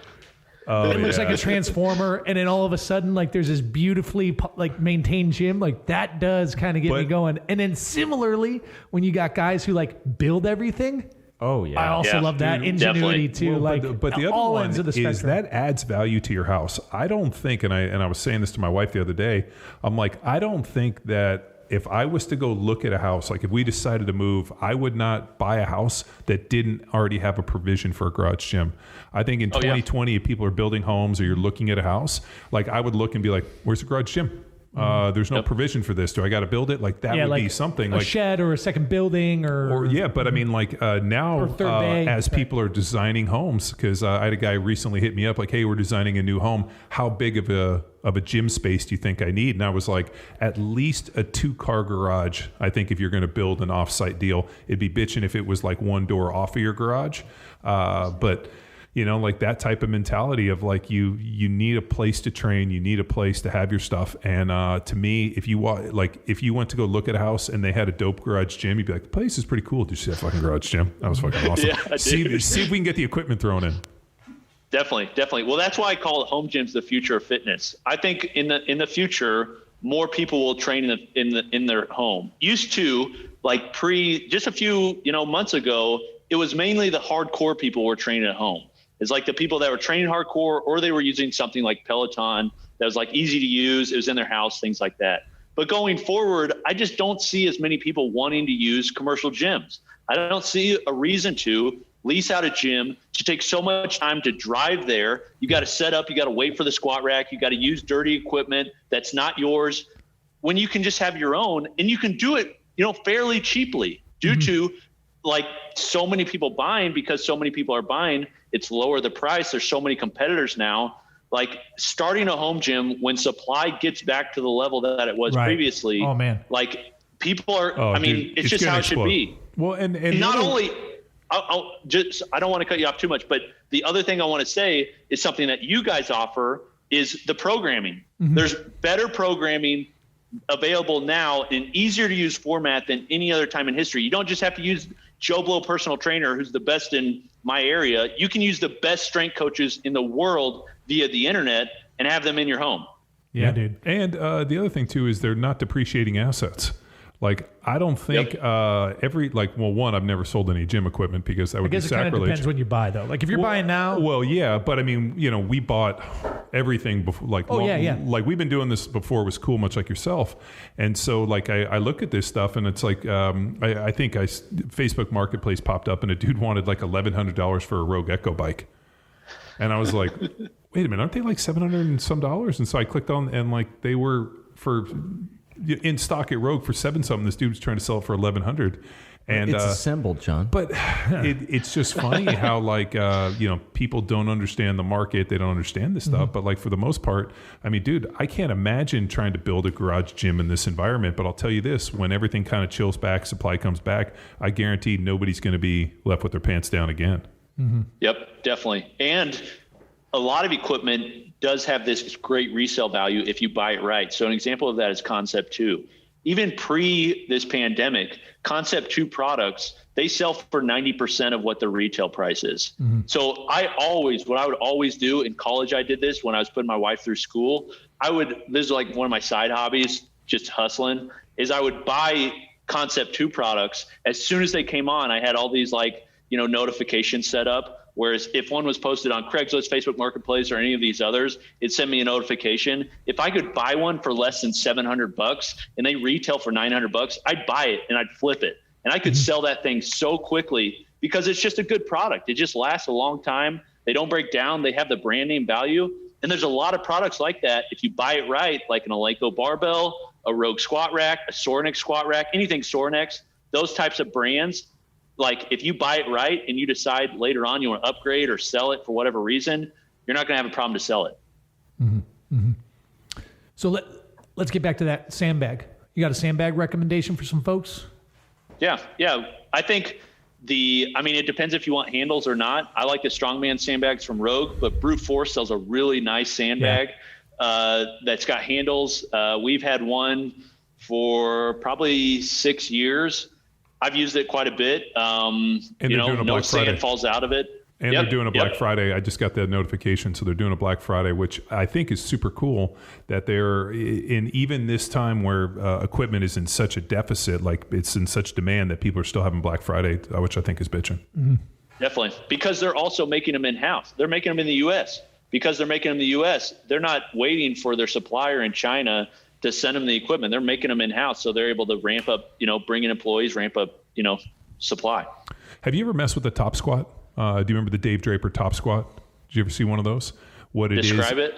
it looks like a transformer, and then all of a sudden, like there's this beautifully like maintained gym, like that does kind of get me going. And then similarly, when you got guys who like build everything. Oh yeah, I also love that ingenuity too. Well, like, but the other all one ends of the is spectrum. that adds value to your house. I don't think, and I was saying this to my wife the other day. I'm like, I don't think that if I was to go look at a house, like if we decided to move, I would not buy a house that didn't already have a provision for a garage gym. I think in 2020, if people are building homes or you're looking at a house, like I would look and be like, "Where's the garage gym? There's no provision for this. Do I got to build it?" Like that would like be something a like shed or a second building or yeah. But I mean, like now as people are designing homes, because I had a guy recently hit me up like, "Hey, we're designing a new home. How big of a gym space do you think I need?" And I was like, at least a 2-car garage. I think if you're going to build an off-site deal, it'd be bitching if it was like one door off of your garage. But you know, like that type of mentality of like you need a place to train, you need a place to have your stuff. And to me, if you went to go look at a house and they had a dope garage gym, you'd be like, "The place is pretty cool. Did you see that fucking garage gym? That was fucking awesome." Yeah, see if we can get the equipment thrown in. Definitely. Well, that's why I call home gyms the future of fitness. I think in the future, more people will train in their home. Used to, like just a few months ago, it was mainly the hardcore people were training at home. It's like the people that were training hardcore, or they were using something like Peloton that was like easy to use. It was in their house, things like that. But going forward, I just don't see as many people wanting to use commercial gyms. I don't see a reason to lease out a gym to take so much time to drive there. You got to set up, you got to wait for the squat rack, you got to use dirty equipment that's not yours, when you can just have your own, and you can do it, fairly cheaply due to like so many people buying. Because so many people are buying, it's lower the price. There's so many competitors now. Like starting a home gym when supply gets back to the level that it was previously. Oh man. Like people are, dude, it's just how it should be. Well, and not only, I don't want to cut you off too much, but the other thing I want to say is something that you guys offer is the programming. There's better programming available now in easier to use format than any other time in history. You don't just have to use Joe Blow personal trainer, who's the best in my area. You can use the best strength coaches in the world via the internet and have them in your home. Yeah, dude. And the other thing too is they're not depreciating assets. Like I don't think one, I've never sold any gym equipment because that would be sacrilege. I guess it kind of depends when you buy though. Like if you're buying now. Well, yeah, but I mean, we bought everything before. Like, like we've been doing this before. It was cool, much like yourself. And so, like, I look at this stuff, and it's like, I think Facebook Marketplace popped up, and a dude wanted like $1,100 for a Rogue Echo bike, and I was like, wait a minute, aren't they like $700 and some dollars? And so I clicked on, and like they were in stock at Rogue for $7-something. This dude was trying to sell it for $1,100. And it's assembled, John. But it's just funny how like people don't understand the market. They don't understand this stuff. But like for the most part, I mean, dude, I can't imagine trying to build a garage gym in this environment. But I'll tell you this: when everything kind of chills back, supply comes back, I guarantee nobody's going to be left with their pants down again. Yep, definitely. And a lot of equipment does have this great resale value if you buy it right. So an example of that is Concept 2. Even pre this pandemic, Concept 2 products, they sell for 90% of what the retail price is. So what I would always do in college, I did this when I was putting my wife through school. This is like one of my side hobbies, just hustling, is I would buy Concept 2 products. As soon as they came on, I had all these notifications set up. Whereas if one was posted on Craigslist, Facebook Marketplace, or any of these others, it'd send me a notification. If I could buy one for less than $700 and they retail for $900, I'd buy it and I'd flip it. And I could sell that thing so quickly because it's just a good product. It just lasts a long time. They don't break down. They have the brand name value. And there's a lot of products like that. If you buy it right, like an Eleiko barbell, a Rogue squat rack, a Sorinex squat rack, anything Sorinex, those types of brands, like if you buy it right and you decide later on you want to upgrade or sell it for whatever reason, you're not going to have a problem to sell it. So let's get back to that sandbag. You got a sandbag recommendation for some folks? Yeah. I think it depends if you want handles or not. I like the Strongman sandbags from Rogue, but Brute Force sells a really nice sandbag that's got handles. We've had one for probably 6 years. I've used it quite a bit. No sand falls out of it. And they're doing a Black Friday. I just got that notification. So they're doing a Black Friday, which I think is super cool that they're in even this time where equipment is in such a deficit, like it's in such demand that people are still having Black Friday, which I think is bitching. Mm-hmm. Definitely. Because they're also making them in-house. They're making them in the U.S. Because they're making them in the U.S., they're not waiting for their supplier in China to send them the equipment. They're making them in-house. So they're able to ramp up, bring in employees, ramp up, supply. Have you ever messed with the Top Squat? Do you remember the Dave Draper Top Squat? Did you ever see one of those? Describe it.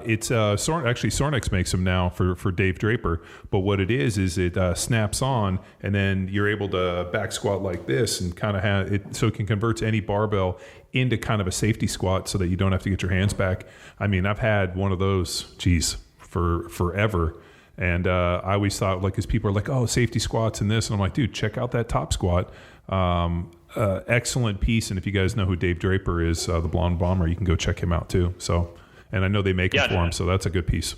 It's actually Sornex makes them now for Dave Draper. But what it is it snaps on, and then you're able to back squat like this, and kind of have it so it can convert any barbell into kind of a safety squat, so that you don't have to get your hands back. I mean, I've had one of those, for forever. And I always thought, like, because people are like, oh, safety squats and this, and I'm like, dude, check out that Top Squat. Excellent piece, and if you guys know who Dave Draper is, the Blonde Bomber, you can go check him out too. So, and I know they make it for him, so that's a good piece.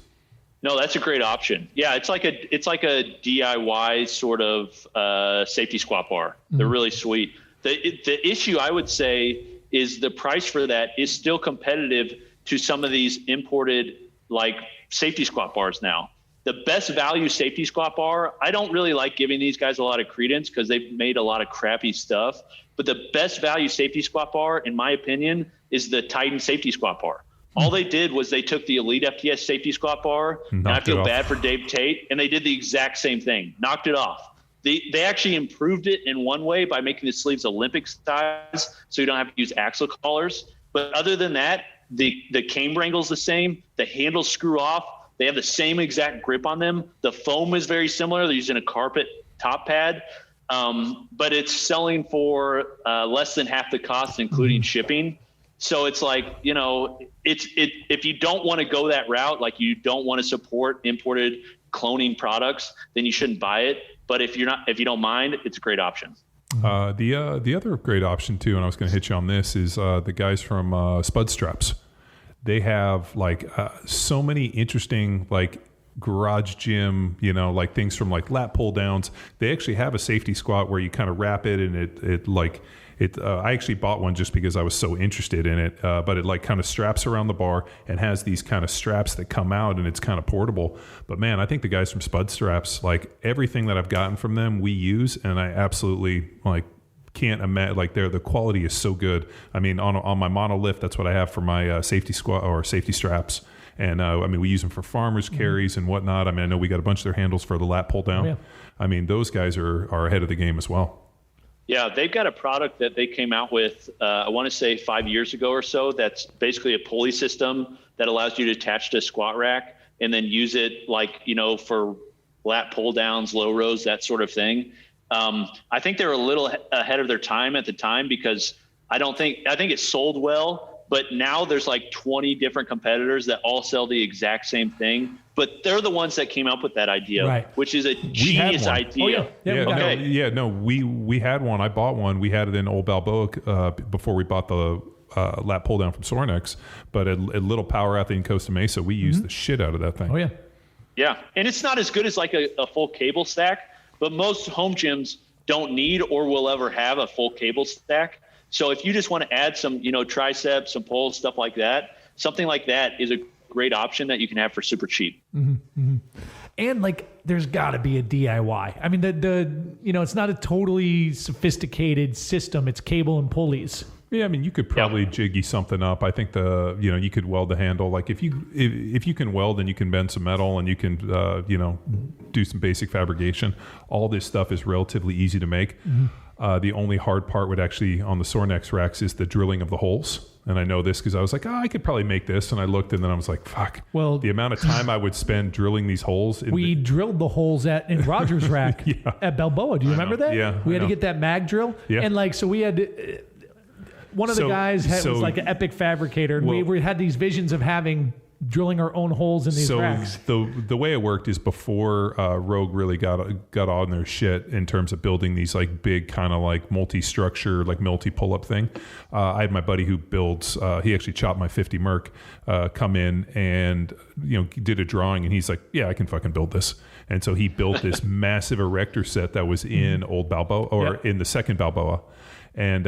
No, that's a great option. Yeah, it's like a DIY sort of safety squat bar. Mm-hmm. They're really sweet. The issue, I would say, is the price for that is still competitive to some of these imported like safety squat bars now. The best value safety squat bar, I don't really like giving these guys a lot of credence because they've made a lot of crappy stuff. But the best value safety squat bar, in my opinion, is the Titan safety squat bar. All they did was they took the Elite FTS safety squat bar, and I feel bad for Dave Tate, and they did the exact same thing, knocked it off. They actually improved it in one way by making the sleeves Olympic size, so you don't have to use axle collars. But other than that, the camber angle's the same, the handles screw off, they have the same exact grip on them. The foam is very similar. They're using a carpet top pad, but it's selling for less than half the cost, including shipping. So it's like, if you don't want to go that route, like you don't want to support imported cloning products, then you shouldn't buy it. But if you don't mind, it's a great option. The other great option too, and I was going to hit you on this, is the guys from Spud Straps. They have so many interesting garage gym, like things from like lat pull downs. They actually have a safety squat where you kind of wrap it, and I actually bought one just because I was so interested in it. But it kind of straps around the bar and has these kind of straps that come out, and it's kind of portable. But man, I think the guys from Spud Straps, everything that I've gotten from them, we use, and I absolutely can't imagine. The quality is so good. I mean, on my monolift, that's what I have for my safety squat or safety straps. And we use them for farmers carries and whatnot. I mean, I know we got a bunch of their handles for the lat pull down. Oh, yeah. I mean, those guys are ahead of the game as well. Yeah, they've got a product that they came out with, I want to say 5 years ago or so. That's basically a pulley system that allows you to attach to a squat rack and then use it for lat pull downs, low rows, that sort of thing. I think they were a little ahead of their time at the time because I think it sold well. But now there's 20 different competitors that all sell the exact same thing. But they're the ones that came up with that idea, right, which is a genius idea. We had one. I bought one. We had it in Old Balboa before we bought the lat pull down from Sornex. But at Little Power Athlete in Costa Mesa, we used the shit out of that thing. Oh, yeah. Yeah. And it's not as good as a full cable stack, but most home gyms don't need or will ever have a full cable stack. So if you just want to add some, triceps, some pulls, stuff like that, something like that is a great option that you can have for super cheap. Mm-hmm, mm-hmm. And there's got to be a DIY. I mean, it's not a totally sophisticated system. It's cable and pulleys. Yeah, I mean, you could probably jiggy something up. I think you could weld the handle. If you can weld and you can bend some metal and you can, do some basic fabrication, all this stuff is relatively easy to make. Mm-hmm. The only hard part would actually on the Sornex racks is the drilling of the holes. And I know this because I was like, I could probably make this. And I looked and then I was like, fuck. Well, the amount of time I would spend drilling these holes. We drilled the holes in Roger's rack at Balboa. Do you remember that? Yeah. We had to get that mag drill. Yeah. And so we had one of the guys was an epic fabricator. And we had these visions of having drilling our own holes in these racks. So the way it worked is before Rogue really got on their shit in terms of building these like big kind of like multi-structure, like multi-pull-up thing. I had my buddy who builds, he actually chopped my 50 Merc, come in and, did a drawing, and he's like, yeah, I can fucking build this. And so he built this massive erector set that was in old Balboa, or in the second Balboa. And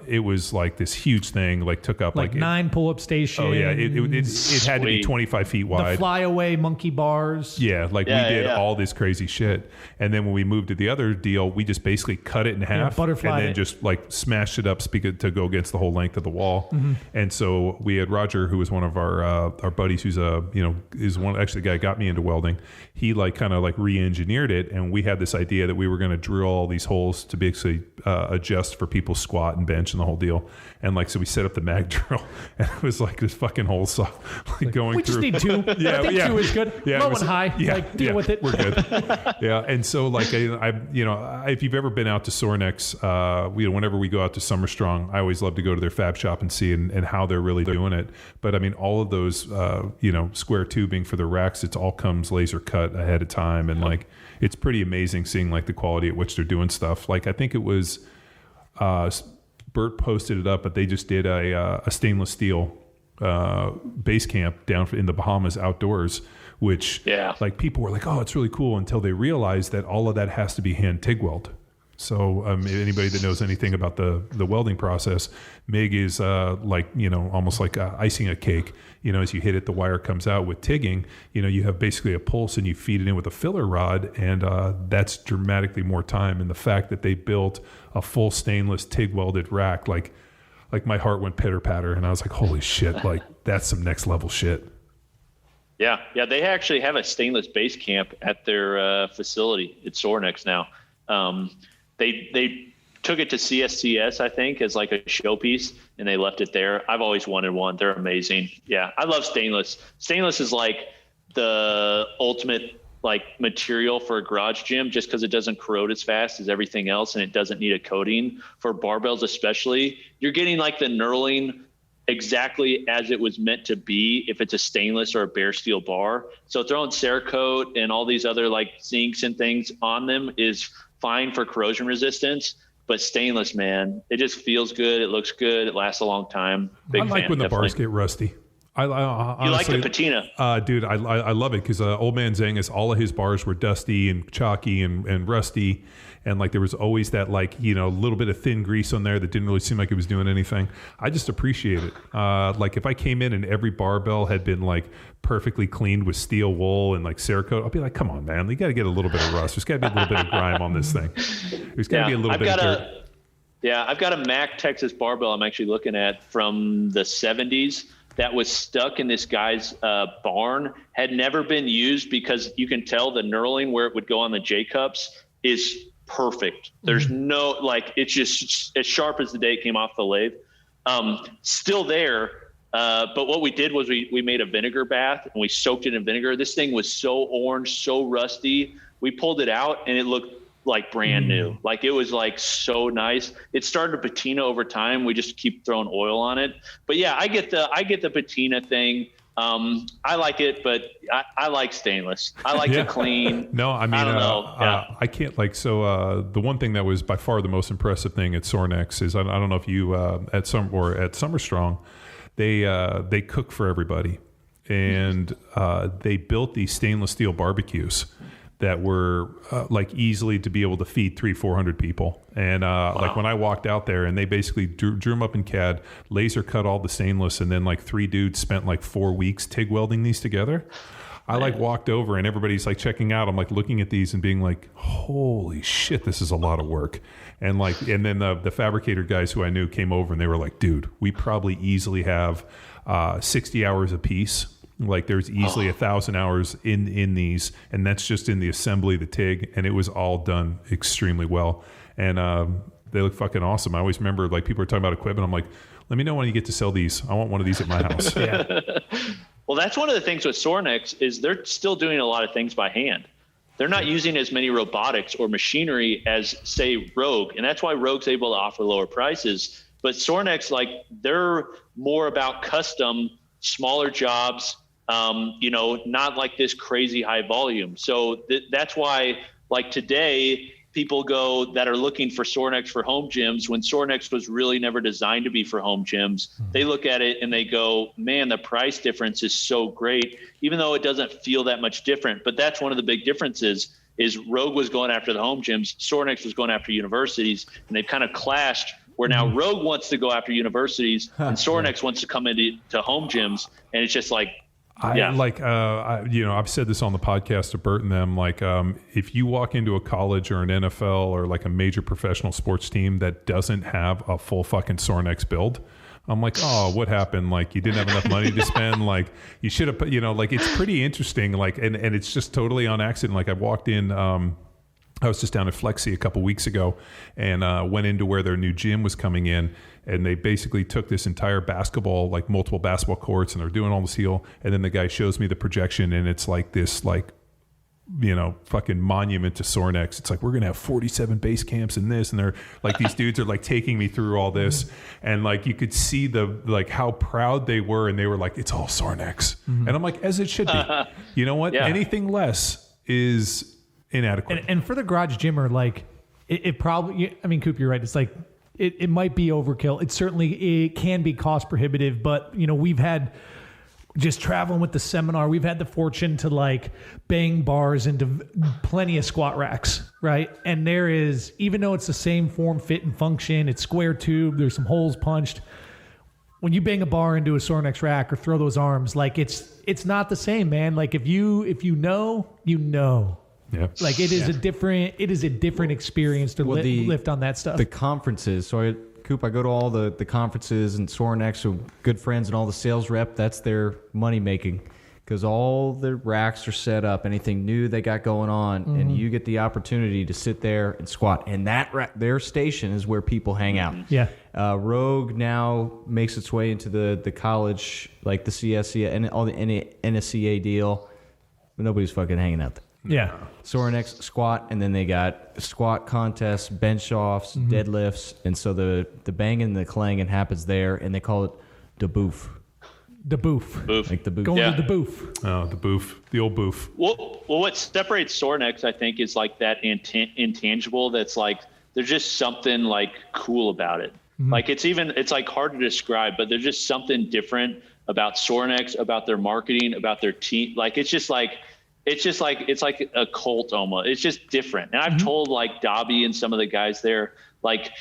it was like this huge thing, like took up like 9 pull-up stations. Oh yeah, it had to be 25 feet wide. The flyaway monkey bars. Yeah, we did all this crazy shit. And then when we moved to the other deal, we just basically cut it in half, and then just like smashed it up to go against the whole length of the wall. Mm-hmm. And so we had Roger, who was one of our buddies, who's actually the guy who got me into welding. He kind of re-engineered it, and we had this idea that we were going to drill all these holes to basically adjust for people squat and bench and the whole deal. And so we set up the mag drill, and it was like this fucking hole saw going we through. We just need 2. Yeah, I think 2 is good. Yeah, low and high. Deal with it. We're good. Yeah, and so if you've ever been out to Sornex, whenever we go out to Summer Strong, I always love to go to their fab shop and see and how they're really doing it. But I mean, all of those square tubing for the racks, it all comes laser cut ahead of time, and it's pretty amazing seeing the quality at which they're doing stuff. I think it was Bert posted it up, but they just did a stainless steel base camp down in the Bahamas outdoors, which people were like, oh, it's really cool, until they realized that all of that has to be hand TIG weld. So anybody that knows anything about the welding process, MIG is almost like icing a cake. As you hit it, the wire comes out. With TIGging, you have basically a pulse, and you feed it in with a filler rod, and that's dramatically more time. And the fact that they built a full stainless TIG welded rack, like my heart went pitter patter, and I was like, holy shit, that's some next level shit. Yeah, they actually have a stainless base camp at their facility at Sornex now. They took it to CSCS, I think, as a showpiece, and they left it there. I've always wanted one. They're amazing. Yeah, I love stainless. Stainless is the ultimate material for a garage gym, just because it doesn't corrode as fast as everything else, and it doesn't need a coating. For barbells especially, you're getting the knurling exactly as it was meant to be if it's a stainless or a bare steel bar. So throwing Cerakote and all these other zincs and things on them is fine for corrosion resistance, but stainless, man, it just feels good. It looks good. It lasts a long time. Big I like fan, when the definitely. bars get rusty. I honestly, you like the patina? Dude, I love it, because old man Zangus, all of his bars were dusty and chalky and rusty, and there was always that little bit of thin grease on there that didn't really seem like it was doing anything. I just appreciate it. If I came in and every barbell had been perfectly cleaned with steel wool and Cerakote, I'll be like, come on, man, you got to get a little bit of rust. There's got to be a little bit of grime on this thing. There's got to be a little bit of dirt. I've got a Mac Texas barbell I'm actually looking at from the 70s. That was stuck in this guy's barn, had never been used, because you can tell the knurling where it would go on the J-cups is perfect. There's no, it's just as sharp as the day it came off the lathe. Still there, but what we did was we made a vinegar bath, and we soaked it in vinegar. This thing was so orange, so rusty. We pulled it out, and it looked brand new. It was so nice. It started to patina over time. We just keep throwing oil on it. But yeah, I get the patina thing. I like it, but I like stainless. I like to clean. No, I mean, I don't know. I can't the one thing that was by far the most impressive thing at Sornex is, I don't know if you at Summer Strong, they cook for everybody, and they built these stainless steel barbecues that were easily to be able to feed 300-400 people. And when I walked out there, and they basically drew them up in CAD, laser cut all the stainless, and then 3 dudes spent 4 weeks TIG welding these together. I walked over, and everybody's checking out. I'm looking at these and being holy shit, this is a lot of work. And and then the fabricator guys who I knew came over, and they were like, dude, we probably easily have 60 hours a piece. There's easily 1,000 hours in these, and that's just in the assembly, the TIG, and it was all done extremely well. And they look fucking awesome. I always remember people are talking about equipment. I'm like, let me know when you get to sell these. I want one of these at my house. Yeah. Well, that's one of the things with Sornex is they're still doing a lot of things by hand. They're not using as many robotics or machinery as, say, Rogue, and that's why Rogue's able to offer lower prices. But Sornex, they're more about custom, smaller jobs, not like this crazy high volume. So that's why, like today, people that are looking for Sorinex for home gyms, when Sorinex was really never designed to be for home gyms. They look at it and they go, man, the price difference is so great, even though it doesn't feel that much different. But that's one of the big differences is Rogue was going after the home gyms, Sorinex was going after universities, and they've kind of clashed where now Rogue wants to go after universities and Sorinex wants to come into home gyms. And it's just like, I've said this on the podcast to Bert and them, like, if you walk into a college or an NFL or like a major professional sports team that doesn't have a full fucking Sorinex build, I'm like, oh, what happened? Like, you didn't have enough money to spend. Like, you should have, like, it's pretty interesting. Like, and it's just totally on accident. Like, I walked in, I was just down at Flexi a couple weeks ago and went into where their new gym was coming in. And they basically took this entire basketball, like multiple basketball courts, and they're doing all this heel. And then the guy shows me the projection, and it's like this, like, fucking monument to Sorinex. It's like, we're going to have 47 base camps in this. And they're like, these dudes are like taking me through all this. And like, you could see how proud they were. And they were like, it's all Sorinex. And I'm like, as it should be. You know what? Yeah. Anything less is inadequate. And for the garage gymmer, like it probably, I mean, Coop, you're right. It's like, it might be overkill. It can be cost prohibitive, but we've had, just traveling with the seminar, we've had the fortune to like bang bars into plenty of squat racks, right? And there is, even though it's the same form, fit, and function, it's square tube, there's some holes punched. When you bang a bar into a Sorinex rack or throw those arms, like it's not the same, man. Like if you know, you know. Yep. Like it is a different experience to lift on that stuff. The conferences, Coop, I go to all the conferences, and Sorinex are good friends, and all the sales rep, that's their money making, because all the racks are set up, anything new they got going on, and you get the opportunity to sit there and squat. And their station is where people hang out. Yeah. Rogue now makes its way into the college, like the CSCA and all the NSCA deal, but nobody's fucking hanging out there. Yeah. Sorinex squat, and then they got squat contests, bench offs, deadlifts, and so the banging and the clanging happens there, and they call it the boof. The boof. Like the boof. Going to the boof. Oh, the boof. The old boof. Well, what separates Sorinex, I think, is like that intangible that's like, there's just something like cool about it. Like it's like hard to describe, but there's just something different about Sorinex, about their marketing, about their team. Like, it's like a cult almost. It's just different. And I've told like Dobby and some of the guys there, like,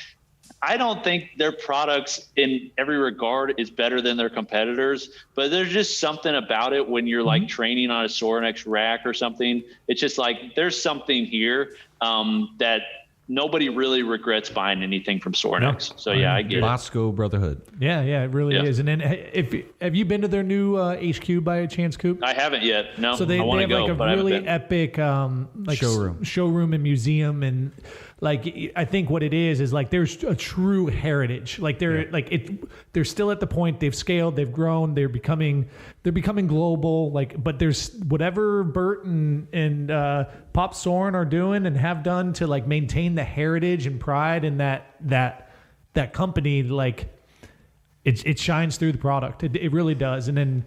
I don't think their products in every regard is better than their competitors, but there's just something about it when you're like training on a Sorinex rack or something. It's just like, there's something here that nobody really regrets buying anything from Sorinex. No. So yeah, I get Bosco Brotherhood. Yeah, it really is. And then have you been to their new HQ by chance, Coop? I haven't yet. No. So they have like a really epic like showroom and museum, and like I think what it is like there's a true heritage. Like they're still at the point they've scaled, they've grown, they're becoming global. Like, but there's whatever Bert and Pop Soren are doing and have done to like maintain the heritage and pride in that company. Like it shines through the product. It really does. And then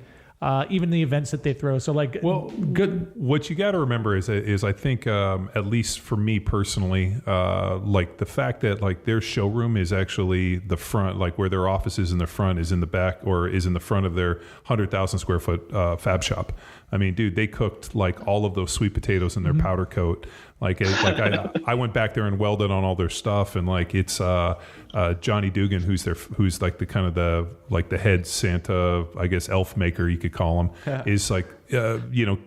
even the events that they throw. So like, good. What you got to remember is I think at least for me personally, like the fact that like their showroom is actually the front, like where their office is in the front is in the back or is in the front of their 100,000 square foot fab shop. I mean, dude, they cooked like all of those sweet potatoes in their powder coat. Like I went back there and welded on all their stuff, and like it's Johnny Dugan, who's like the kind of the head Santa, I guess, elf maker you could call him, is like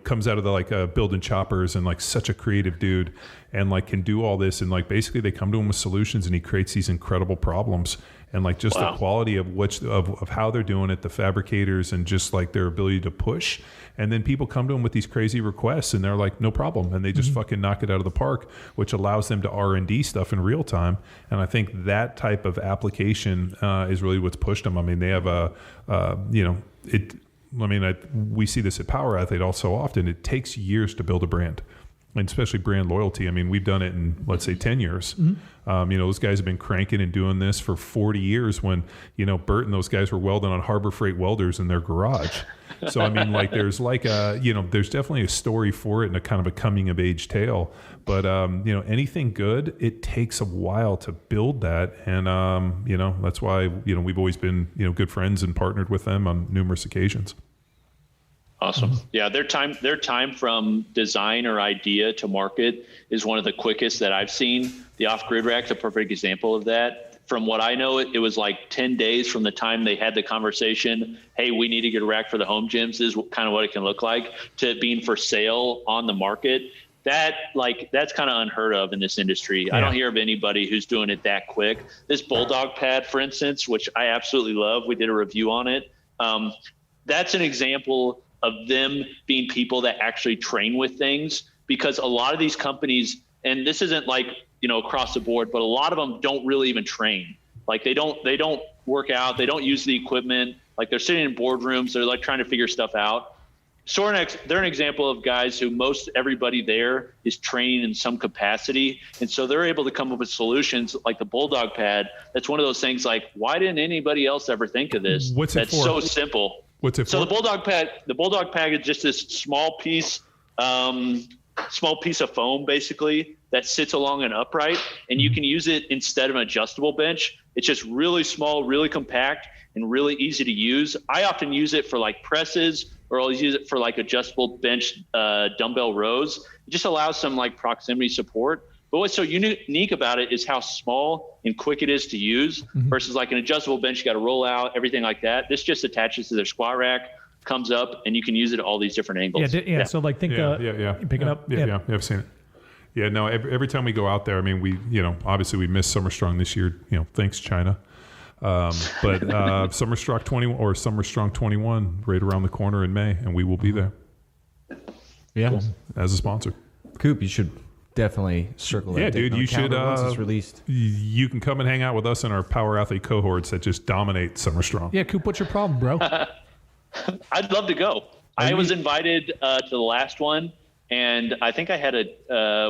comes out of the building choppers and like such a creative dude, and like can do all this, and like basically they come to him with solutions, and he creates these incredible problems. And like just the quality of how they're doing it, the fabricators, and just like their ability to push. And then people come to them with these crazy requests, and they're like, no problem. And they just fucking knock it out of the park, which allows them to R&D stuff in real time. And I think that type of application is really what's pushed them. I mean, they have we see this at Power Athlete all so often. It takes years to build a brand. and especially brand loyalty. I mean, we've done it in, let's say, 10 years. Those guys have been cranking and doing this for 40 years when, Bert and those guys were welding on Harbor Freight welders in their garage. So, I mean, like, there's there's definitely a story for it and a kind of a coming of age tale. But, anything good, it takes a while to build that. And, that's why, we've always been, good friends and partnered with them on numerous occasions. Awesome. Yeah, their time from design or idea to market is one of the quickest that I've seen. The off-grid rack's a perfect example of that. From what I know, it was like 10 days from the time they had the conversation, hey, we need to get a rack for the home gyms, this is kind of what it can look like, to it being for sale on the market. That's kind of unheard of in this industry. Yeah. I don't hear of anybody who's doing it that quick. This Bulldog Pad, for instance, which I absolutely love, we did a review on it. That's an example of them being people that actually train with things, because a lot of these companies, and this isn't like, across the board, but a lot of them don't really even train. Like they don't work out. They don't use the equipment. Like they're sitting in boardrooms. They're like trying to figure stuff out. Sorinex, they're an example of guys who most everybody there is training in some capacity. And so they're able to come up with solutions like the Bulldog Pad. That's one of those things like, why didn't anybody else ever think of this? What's it for? That's so simple. What's it for? So the Bulldog Pad is just this small piece of foam basically that sits along an upright, and you can use it instead of an adjustable bench. It's just really small, really compact, and really easy to use. I often use it for like presses, or I'll use it for like adjustable bench dumbbell rows. It just allows some like proximity support. But what's so unique about it is how small and quick it is to use versus like an adjustable bench, you got to roll out, everything like that. This just attaches to their squat rack, comes up, and you can use it at all these different angles. Yeah. So like think, you pick it up. Yeah, I've seen it. Yeah, no, every time we go out there, I mean, we, obviously we missed Summer Strong this year, thanks China. But Summer Strong 20 or Summer Strong 21 right around the corner in May, and we will be there. Yeah. Cool. As a sponsor. Coop, you should definitely circle that. Yeah, dude, you should. Once it's released. You can come and hang out with us and our power athlete cohorts that just dominate Summer Strong. Yeah, Coop, what's your problem, bro? I'd love to go. I was invited to the last one, and I think I had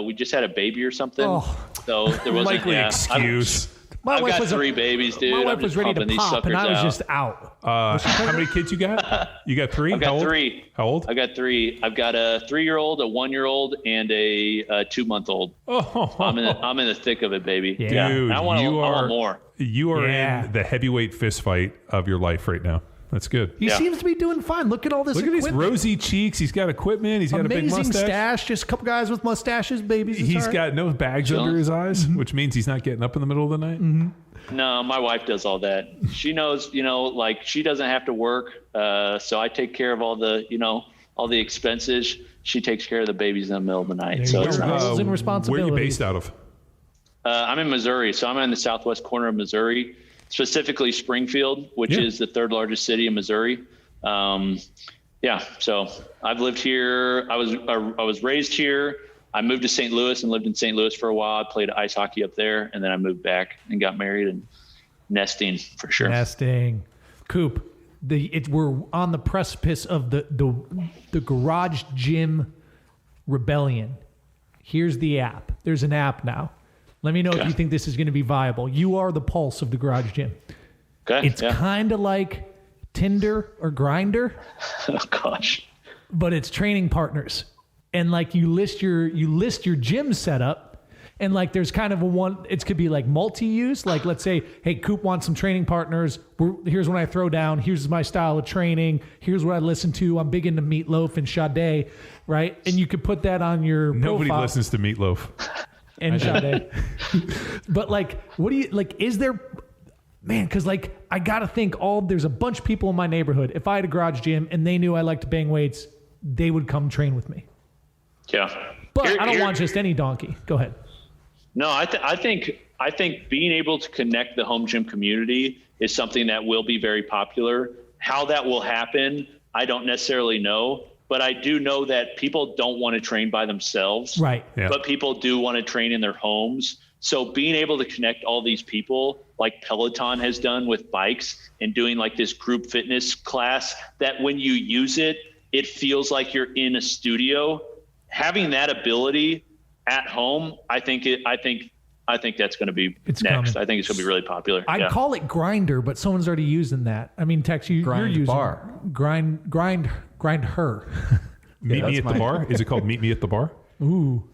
we just had a baby or something. Oh. So there wasn't likely excuse. I've got 3 babies, dude. My wife was ready to pop, and I was just out. How many kids you got? You got 3? I've got 3. How old? I got 3. I've got a 3-year-old, a 1-year-old, and a 2-month-old. Oh, I'm in the thick of it, baby. Yeah. Dude, I want more. You are in the heavyweight fist fight of your life right now. That's good. He seems to be doing fine. Look at all this equipment. Look at these rosy cheeks. He's got equipment. He's got a big mustache. Amazing stash. Just a couple guys with mustaches, babies. He's got no bags under his eyes, which means he's not getting up in the middle of the night. No, my wife does all that. She knows, like she doesn't have to work. So I take care of all the expenses. She takes care of the babies in the middle of the night. So it's nice. Roles and responsibilities. Where are you based out of? I'm in Missouri. So I'm in the southwest corner of Missouri, specifically Springfield, which is the 3rd largest city in Missouri. So I've lived here. I was raised here. I moved to St. Louis and lived in St. Louis for a while. I played ice hockey up there, and then I moved back and got married and nesting for sure. Nesting. Coop, we're on the precipice of the garage gym rebellion. Here's the app. There's an app now. Let me know if you think this is going to be viable. You are the pulse of the garage gym. Okay. It's kind of like Tinder or Grindr. Oh gosh. But it's training partners. And like you list your gym setup, and like there's kind of it could be like multi-use. Like let's say, hey, Coop wants some training partners. Here's what I throw down. Here's my style of training. Here's what I listen to. I'm big into Meatloaf and Sade, right? And you could put that on your Nobody profile. listens to Meatloaf. And Sade. But like, what do you like? Is there, man? Because like, I gotta think. There's a bunch of people in my neighborhood. If I had a garage gym and they knew I liked to bang weights, they would come train with me. Yeah. But I don't want just any donkey. Go ahead. No, I think being able to connect the home gym community is something that will be very popular. How that will happen, I don't necessarily know. But I do know that people don't want to train by themselves. Right. Yeah. But people do want to train in their homes. So being able to connect all these people like Peloton has done with bikes and doing like this group fitness class that when you use it, it feels like you're in a studio, having that ability at home, I think that's going to be next. Coming. I think it's going to be really popular. I'd call it grinder, but someone's already using that. I mean, Tex, you're using bar. Grind her. Meet me at the bar. Is it called Meet Me at the Bar? Ooh.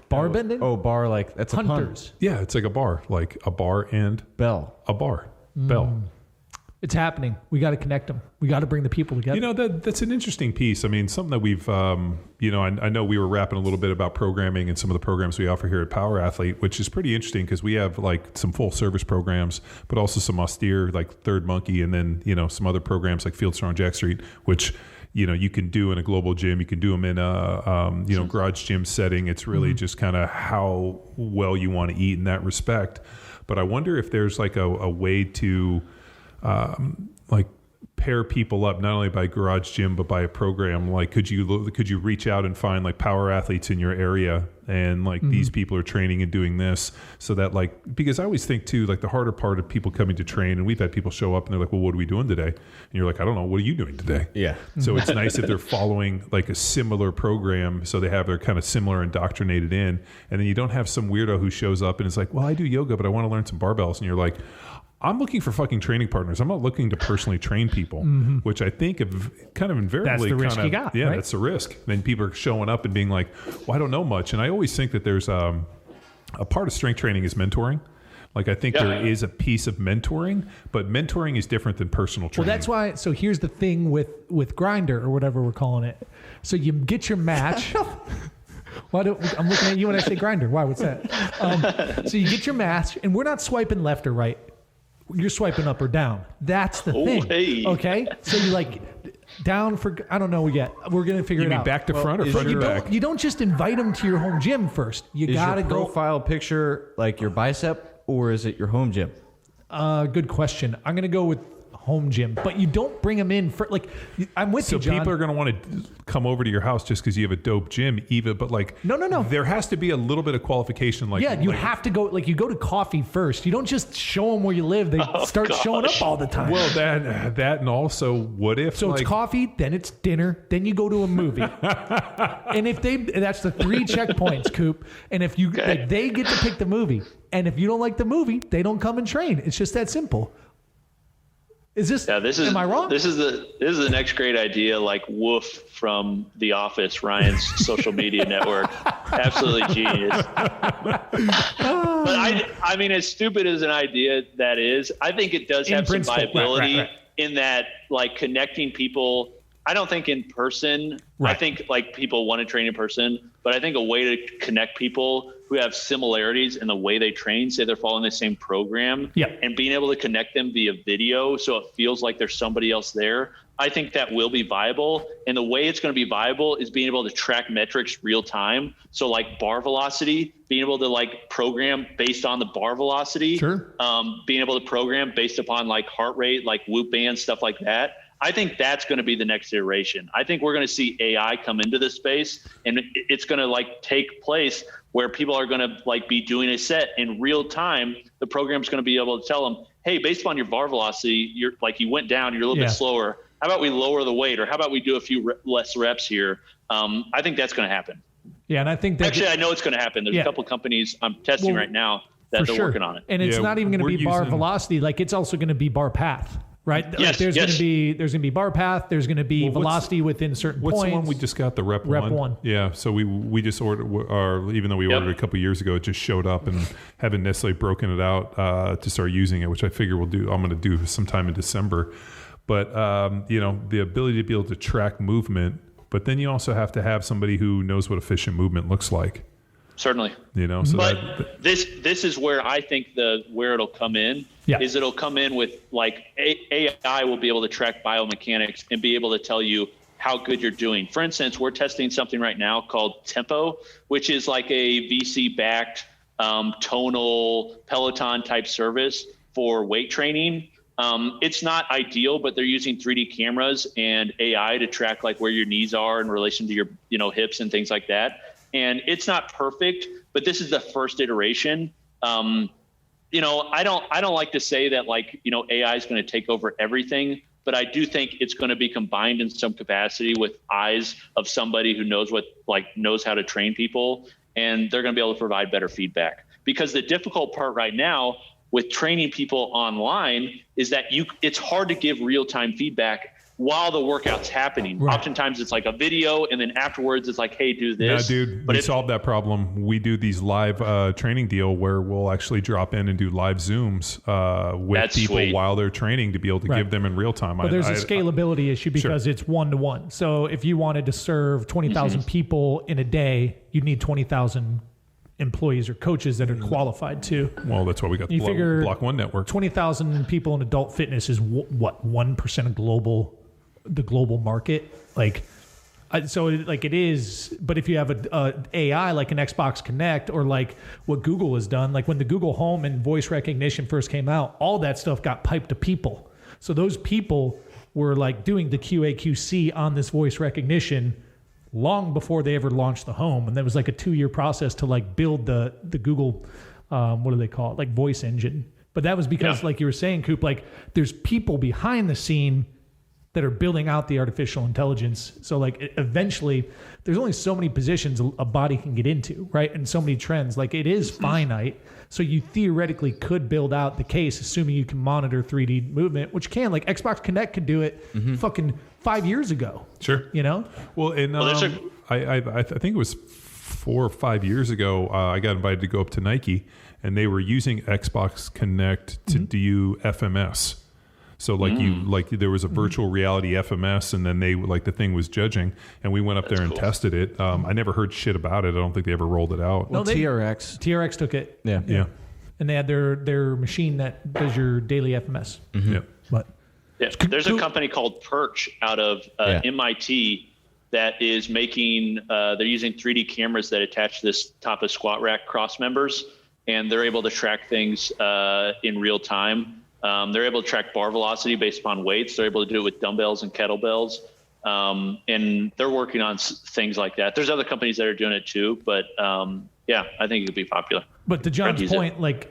Bar bending? Oh, bar, like that's Hunters. a pun. Yeah, it's like a bar and Bell. a bar. Bell. It's happening. We got to connect them. We got to bring the people together. You know, that's an interesting piece. I mean, something that we've, I know we were rapping a little bit about programming and some of the programs we offer here at Power Athlete, which is pretty interesting because we have like some full service programs, but also some austere like Third Monkey, and then, some other programs like Field Strong Jack Street, which, you can do in a global gym. You can do them in a, garage gym setting. It's really just kind of how well you want to eat in that respect. But I wonder if there's like a way to, like pair people up not only by garage gym but by a program. Like could you reach out and find like power athletes in your area and like these people are training and doing this, so that like, because I always think too, like the harder part of people coming to train, and we've had people show up and they're like, well, what are we doing today? And you're like, I don't know, what are you doing today? Yeah. So it's nice if they're following like a similar program, so they have their kind of similar indoctrinated in, and then you don't have some weirdo who shows up and is like, well, I do yoga but I want to learn some barbells, and you're like, I'm looking for fucking training partners. I'm not looking to personally train people, which I think of kind of invariably. That's the risk you got. Yeah, right? That's the risk. Then people are showing up and being like, well, I don't know much. And I always think that there's a part of strength training is mentoring. Like I think there is a piece of mentoring, but mentoring is different than personal training. Well, that's why. So here's the thing with grinder or whatever we're calling it. So you get your match. I'm looking at you when I say grinder. Why? What's that? So you get your match, and we're not swiping left or right. You're swiping up or down. That's the thing. Hey. Okay? So you like down for, I don't know yet. We're going to figure You it mean out. back to front or front to back? You don't just invite them to your home gym first. You got to Is your go. profile picture like your bicep, or is it your home gym? Good question. I'm going to go with home gym, but you don't bring them in for like, I'm with you, John. So people are going to want to come over to your house just because you have a dope gym, even, but like, No. There has to be a little bit of qualification. Like, yeah, you have to go, like you go to coffee first. You don't just show them where you live. They start showing up all the time. Well, that and also, what if? So it's coffee, then it's dinner, then you go to a movie. And if that's the 3 checkpoints, Coop. And if you, like, they get to pick the movie. And if you don't like the movie, they don't come and train. It's just that simple. Is this? Yeah, am I wrong? This is the next great idea, like Woof from The Office, Ryan's social media network. Absolutely genius. But I mean, as stupid as an idea that is, I think it does have some viability right. in that, like, connecting people. I don't think in person. Right. I think like people want to train in person, but I think a way to connect people who have similarities in the way they train, say they're following the same program, and being able to connect them via video so it feels like there's somebody else there. I think that will be viable. And the way it's going to be viable is being able to track metrics real time. So like bar velocity, being able to like program based on the bar velocity, being able to program based upon like heart rate, like Whoop band, stuff like that. I think that's going to be the next iteration. I think we're going to see AI come into this space, and it's going to like take place where people are going to like be doing a set in real time. The program's going to be able to tell them, hey, based upon your bar velocity, you're like, you went down, you're a little bit slower. How about we lower the weight, or how about we do a few less reps here? I think that's going to happen. Yeah. And I think that actually, I know it's going to happen. There's a couple companies I'm testing right now that they're working on it. And it's not even going to be bar velocity. Like it's also going to be bar path. Right. Yes, like there's going to be bar path. There's going to be velocity within certain points. What's the one we just got? The rep one. Yeah. So we just ordered, even though we ordered it a couple of years ago, it just showed up and haven't necessarily broken it out to start using it, which I figure I'm going to do sometime in December. But the ability to be able to track movement, but then you also have to have somebody who knows what efficient movement looks like. Certainly. So but this is where I think where it'll come in is it'll come in with like AI will be able to track biomechanics and be able to tell you how good you're doing. For instance, we're testing something right now called Tempo, which is like a VC backed tonal Peloton type service for weight training. It's not ideal, but they're using 3D cameras and AI to track like where your knees are in relation to your hips and things like that. And it's not perfect, but this is the first iteration. I don't like to say that like, AI is going to take over everything, but I do think it's going to be combined in some capacity with eyes of somebody who knows how to train people, and they're going to be able to provide better feedback. Because the difficult part right now with training people online is that it's hard to give real-time feedback while the workout's happening. Right. Oftentimes it's like a video, and then afterwards it's like, hey, do this. No, dude, we solved that problem. We do these live training deal where we'll actually drop in and do live Zooms with people sweet. While they're training to be able to give them in real time. But there's a scalability issue because it's one-to-one. So if you wanted to serve 20,000 people in a day, you'd need 20,000 employees or coaches that are qualified to. Well, that's why we got the Block One network. 20,000 people in adult fitness is what 1% of the global market. It is. But if you have a AI like an Xbox Connect or like what Google has done, like when the Google Home and voice recognition first came out, all that stuff got piped to people. So those people were like doing the QA/QC on this voice recognition long before they ever launched the home. And that was like a 2-year process to like build the Google, what do they call it? Like voice engine. But that was because like you were saying, Coop, like there's people behind the scene that are building out the artificial intelligence. So like eventually there's only so many positions a body can get into, right? And so many trends, like it is finite. So you theoretically could build out the case, assuming you can monitor 3D movement, which can, like Xbox Connect could do it fucking 5 years ago. Sure. You know? Well, and I think it was 4 or 5 years ago, I got invited to go up to Nike, and they were using Xbox Connect to do FMS. So there was a virtual reality FMS, and then the thing was judging, and we went up there and tested it. I never heard shit about it. I don't think they ever rolled it out. Well, TRX took it. Yeah. And they had their machine that does your daily FMS. Yeah. But there's a company called Perch out of MIT that is making. They're using 3D cameras that attach to this top of squat rack cross members, and they're able to track things in real time. They're able to track bar velocity based upon weights. They're able to do it with dumbbells and kettlebells. And they're working on things like that. There's other companies that are doing it too, but I think it could be popular. But to John's point, like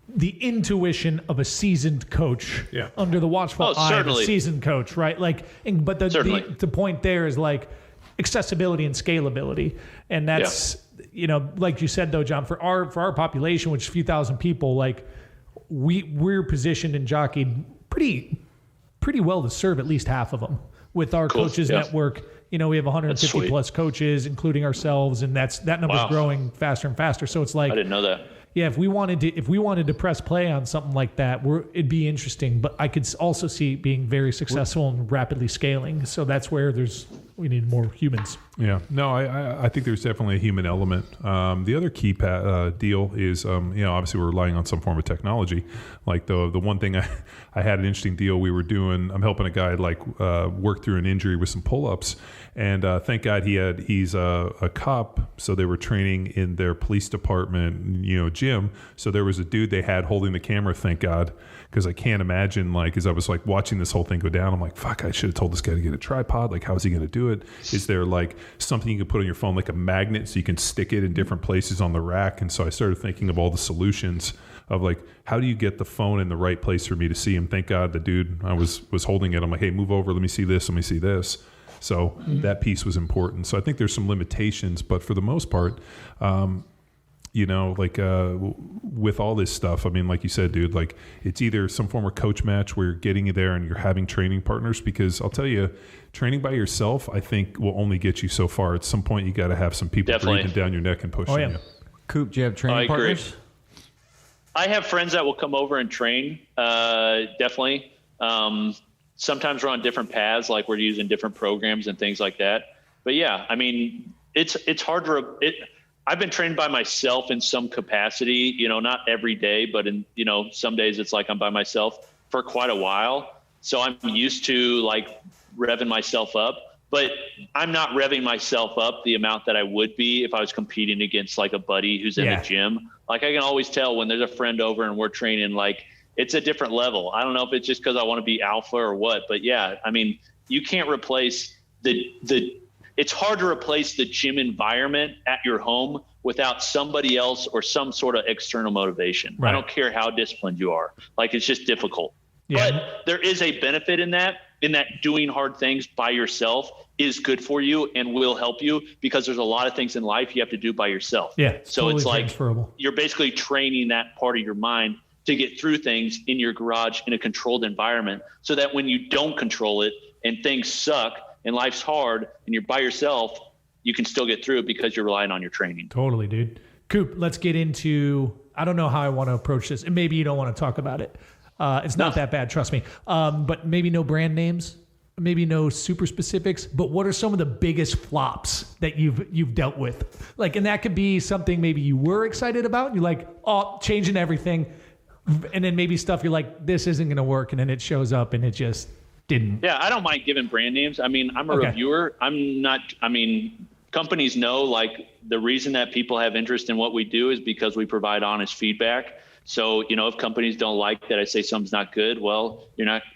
the intuition of a seasoned coach under the watchful eye of a seasoned coach, right? Like, but the point there is like accessibility and scalability. And that's, like you said though, John, for our population, which is a few thousand people, like, we're positioned and jockeyed pretty well to serve at least half of them with our coaches network. We have 150 plus coaches, including ourselves, and that number's growing faster and faster. So it's like, I didn't know that. Yeah, if we wanted to press play on something like that, it'd be interesting. But I could also see it being very successful and rapidly scaling. So that's where we need more humans. Yeah, no, I think there's definitely a human element. The other key deal is, obviously we're relying on some form of technology. Like the one thing I had an interesting deal we were doing. I'm helping a guy work through an injury with some pull-ups, and thank God he's a cop, so they were training in their police department, gym. So there was a dude they had holding the camera. Thank God. Because I can't imagine, as I was watching this whole thing go down, I'm like, fuck, I should have told this guy to get a tripod. Like, how is he going to do it? Is there something you can put on your phone, like a magnet, so you can stick it in different places on the rack? And so I started thinking of all the solutions of how do you get the phone in the right place for me to see him? Thank God the dude I was holding it. I'm like, hey, move over. Let me see this. Let me see this. So that piece was important. So I think there's some limitations, but for the most part, with all this stuff, I mean, like you said, dude, it's either some form of coach match where you're getting you there and you're having training partners, because I'll tell you, training by yourself, I think will only get you so far. At some point, you got to have some people breathing down your neck and pushing you. Coop, do you have training partners? I have friends that will come over and train. Definitely. Sometimes we're on different paths, like we're using different programs and things like that. But yeah, I mean, it's hard to, I've been trained by myself in some capacity, not every day, but in, some days it's like I'm by myself for quite a while. So I'm used to revving myself up, but I'm not revving myself up the amount that I would be if I was competing against a buddy who's in the gym. I can always tell when there's a friend over and we're training, it's a different level. I don't know if it's just because I want to be alpha or what, but yeah, I mean, you can't replace it's hard to replace the gym environment at your home without somebody else or some sort of external motivation. Right. I don't care how disciplined you are. It's just difficult. But there is a benefit in that doing hard things by yourself is good for you and will help you, because there's a lot of things in life you have to do by yourself. Yeah. So totally it's like transferable. you're basically training that part of your mind to get through things in your garage in a controlled environment, so that when you don't control it and things suck and life's hard and you're by yourself, you can still get through it because you're relying on your training. Totally, dude. Coop, let's get into, I don't know how I want to approach this, and maybe you don't want to talk about it. It's not that bad, trust me. But maybe no brand names, maybe no super specifics, but what are some of the biggest flops that you've dealt with? Like, and that could be something maybe you were excited about, and you're like, oh, changing everything. And then maybe stuff you're like, this isn't going to work. And then it shows up and it just didn't. Yeah, I don't mind giving brand names. I mean, I'm a reviewer. Companies know, like, the reason that people have interest in what we do is because we provide honest feedback. So, if companies don't like that I say something's not good, well,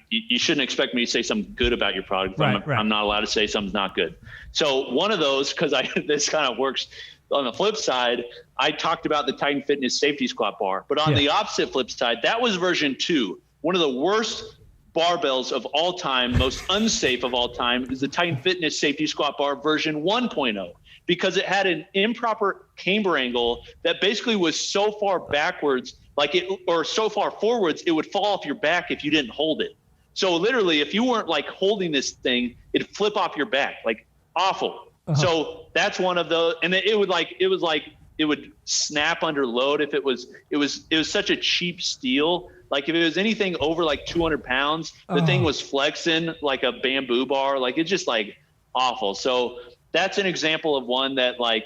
you shouldn't expect me to say something good about your product. Right. I'm not allowed to say something's not good. So one of those, because this kind of works on the flip side, I talked about the Titan Fitness Safety Squat bar. But on the opposite flip side, that was version 2. One of the worst barbells of all time, most unsafe of all time, is the Titan Fitness Safety Squat bar version 1.0, because it had an improper camber angle that basically was so far backwards, or so far forwards, it would fall off your back if you didn't hold it. So literally, if you weren't like holding this thing, it'd flip off your back, like awful. Uh-huh. So that's one of those, and it would snap under load if it was such a cheap steel. Like if it was anything over like 200 pounds, the thing was flexing like a bamboo bar. Like it's just like awful. So that's an example of one that I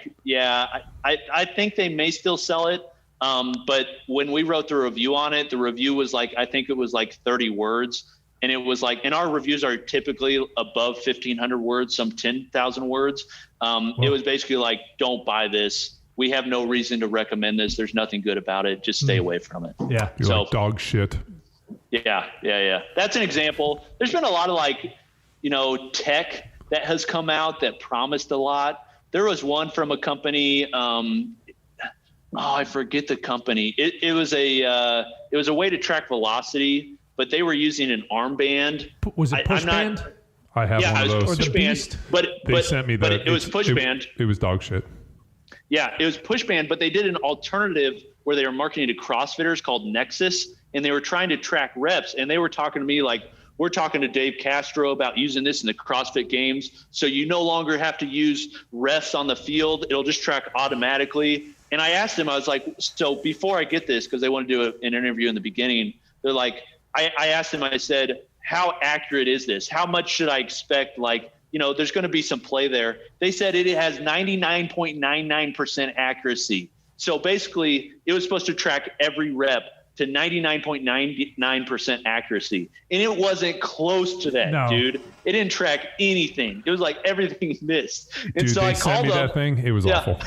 think they may still sell it. But when we wrote the review on it, the review was like, I think it was like 30 words. And it was like, and our reviews are typically above 1,500 words, some 10,000 words. It was basically like, don't buy this. We have no reason to recommend this. There's nothing good about it. Just stay away from it. Yeah. You're like dog shit. Yeah. That's an example. There's been a lot of tech that has come out that promised a lot. There was one from a company. I forget the company. It was a way to track velocity, but they were using an armband. Was it push band? I have one of those. Or push band, but they sent me that. But it was push band. It was dog shit. Yeah, it was push band, but they did an alternative where they were marketing to CrossFitters called Nexus, and they were trying to track reps. And they were talking to me like, we're talking to Dave Castro about using this in the CrossFit games. So you no longer have to use refs on the field. It'll just track automatically. And I asked them, I was like, so before I get this, because they want to do an interview in the beginning, they're like, I asked them, I said, how accurate is this? How much should I expect? Like, there's going to be some play there. They said it has 99.99% accuracy. So basically, it was supposed to track every rep to 99.99% accuracy. And it wasn't close to that, dude. It didn't track anything. It was like everything missed. And dude, so I called them. That thing. It was awful.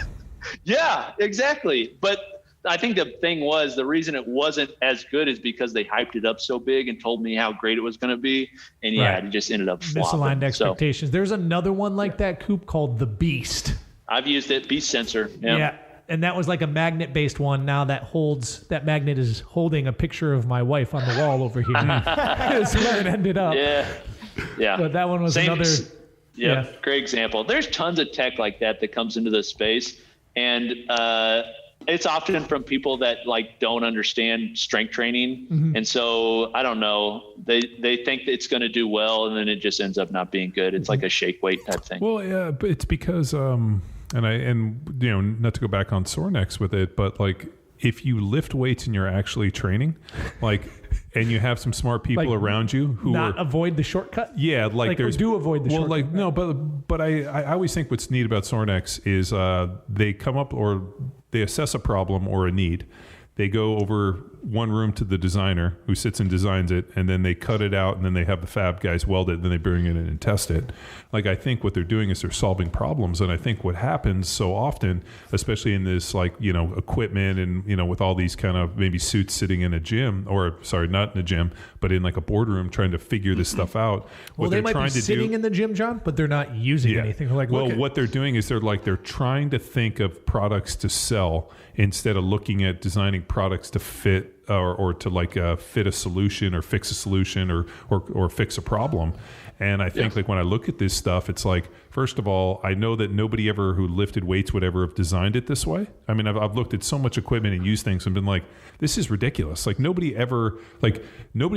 Yeah, exactly. But I think the thing was, the reason it wasn't as good is because they hyped it up so big and told me how great it was going to be. And it just ended up flopping. Misaligned expectations. There's another one like that, Coop, called the Beast. I've used it, Beast Sensor. Yeah. And that was like a magnet-based one. Now that magnet is holding a picture of my wife on the wall over here. That's where it ended up. Yeah. But that one was another. Great example. There's tons of tech like that comes into this space. And it's often from people that don't understand strength training. Mm-hmm. And so I don't know, they think it's going to do well, and then it just ends up not being good. It's like a shake weight type thing. Well, yeah, but it's because, not to go back on sore necks with it, but if you lift weights and you're actually training, and you have some smart people around you who avoid the shortcut. Yeah, there's avoid the shortcut. No, but I always think what's neat about sore necks is they come up or they assess a problem or a need. They go over one room to the designer who sits and designs it, and then they cut it out, and then they have the fab guys weld it, and then they bring it in and test it. I think what they're doing is they're solving problems, and I think what happens so often, especially in this equipment and with all these kind of maybe suits sitting in a gym, or sorry, not in a gym, but in a boardroom trying to figure this stuff out. Well, they might be sitting in the gym, John, but they're not using anything. They're what they're doing is they're trying to think of products to sell instead of looking at designing products to fit or to like fit a solution or fix a solution or fix a problem. And I think like when I look at this stuff, it's like, first of all, I know that nobody ever who lifted weights would ever have designed it this way. I mean, I've looked at so much equipment and used things and been like, this is ridiculous. Like nobody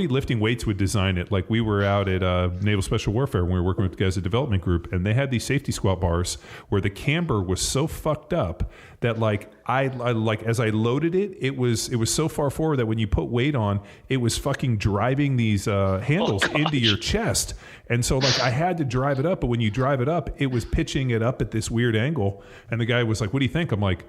lifting weights would design it. Like we were out at Naval Special Warfare when we were working with the guys at Development Group, and they had these safety squat bars where the camber was so fucked up that like I like as I loaded it, it was so far forward that when you put weight on, it was fucking driving these handles into your chest. And so like I had to drive it up, but when you drive it up, it was pitching it up at this weird angle. And the guy was like, "What do you think?" I'm like,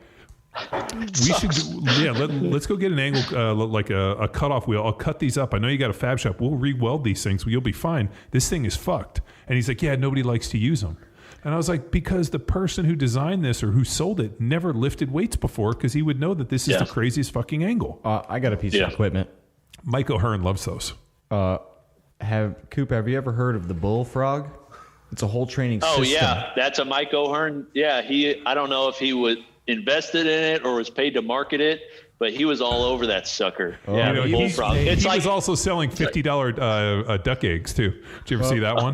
let's go get an angle, like a cutoff wheel. I'll cut these up. I know you got a fab shop. We'll re-weld these things. You'll be fine. This thing is fucked. And he's like, yeah, nobody likes to use them. And I was like, because the person who designed this or who sold it never lifted weights before, because he would know that this is the craziest fucking angle. I got a piece of equipment. Mike O'Hearn loves those. Coop, have you ever heard of the bullfrog? It's a whole training system. Oh, yeah. That's a Mike O'Hearn. Yeah, I don't know if he was invested in it or was paid to market it, but he was all over that sucker. Oh, yeah, the bullfrog. He was also selling $50 duck eggs too. Did you ever see that one?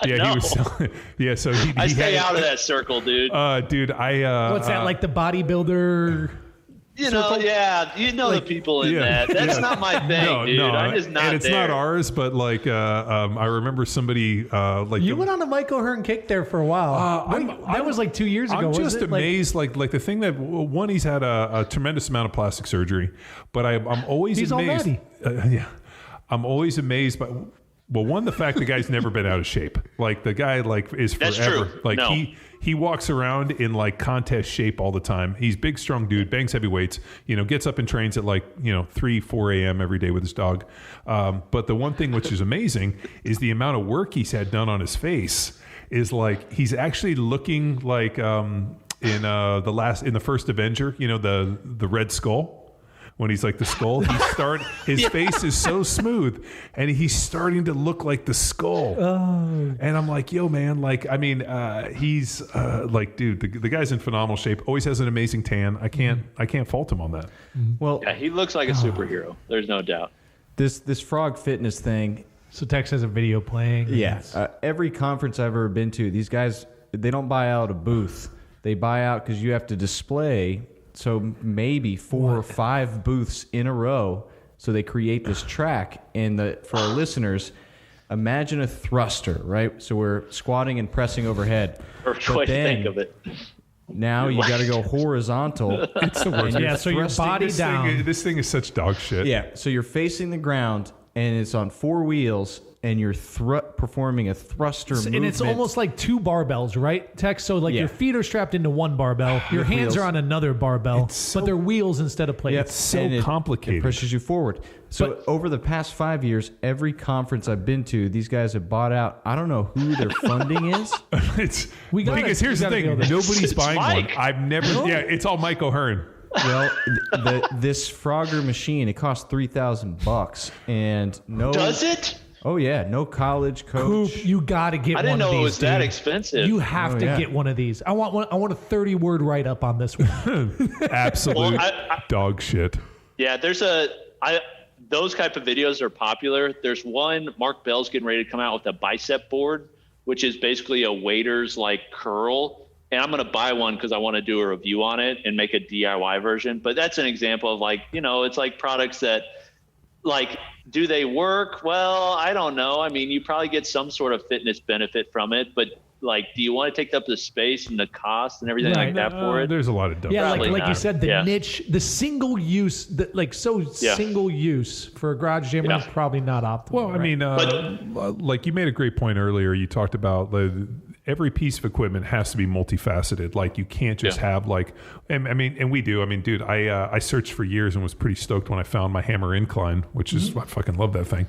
Yeah, no. He was selling. Yeah, so I stay out of that circle, dude. Dude, What's that, like the bodybuilder? You know, the people in that. That's not my thing, dude. I'm just not and it's there. not ours, but like I remember somebody like You went on a Mike O'Hearn kick there for a while. That was like 2 years ago. I'm was just it? amazed, like the thing that one, he's had a tremendous amount of plastic surgery, but I'm always He's amazed. already. I'm always amazed by. Well, one, the fact the guy's never been out of shape. Like the guy like is forever. That's true. Like No. he walks around in like contest shape all the time. He's big, strong dude, bangs heavy weights, gets up and trains at like, 3, 4 a.m. every day with his dog. But the one thing which is amazing is the amount of work he's had done on his face is like, he's actually looking like in the first Avenger, the Red Skull. When he's like the skull, his face is so smooth, and he's starting to look like the skull. Oh. And I'm like, yo, man, like, I mean, he's like, dude, the guy's in phenomenal shape. Always has an amazing tan. I can't fault him on that. Well, Yeah, he looks like a superhero. There's no doubt. this frog fitness thing. So Tex has a video playing. Yeah. Every conference I've ever been to, these guys, they don't buy out a booth. They buy out because you have to display. So maybe 4 or 5 booths in a row. So they create this track. And for our listeners, imagine a thruster, right? So we're squatting and pressing overhead. Perfect way to think of it. Now you got to go horizontal. It's the worst. Yeah, so your body down. This thing is such dog shit. Yeah, so you're facing the ground, and it's on 4 wheels, and you're performing a thruster movement. And it's almost like 2 barbells, right, Tex? So like your feet are strapped into one barbell, your hands wheels. are on another barbell, so- but they're wheels instead of plates. Yeah, It's so and complicated. It pushes you forward. So over the past 5 years, every conference I've been to, these guys have bought out. I don't know who their funding is. Because here's the thing: nobody's It's buying Mike. one. I've never. Yeah, it's all Mike O'Hearn. Well, this Frogger machine, it costs $3,000, and no. Does it? Oh yeah, no college coach. Coop, you got to get I one didn't of know these. it was that dude. expensive. You have to yeah. get one of these. I want one. I want a 30-word write-up on this one. Absolute Well, dog shit. Yeah, those type of videos are popular. There's one, Mark Bell's getting ready to come out with a bicep board, which is basically a waiter's like curl. And I'm going to buy one because I want to do a review on it and make a DIY version. But that's an example of like, it's like products that like, do they work? Well, I don't know. I mean, you probably get some sort of fitness benefit from it, but like, do you want to take up the space and the cost and everything like that for it? There's a lot of dumb. Yeah, Probably like you not. said, the Yeah. niche, the single use, single use for a garage gym is probably not optimal. Well, I right? mean, like you made a great point earlier. You talked about every piece of equipment has to be multifaceted. Like you can't just have like, and we do. I mean, dude, I searched for years and was pretty stoked when I found my hammer incline, which is I fucking love that thing.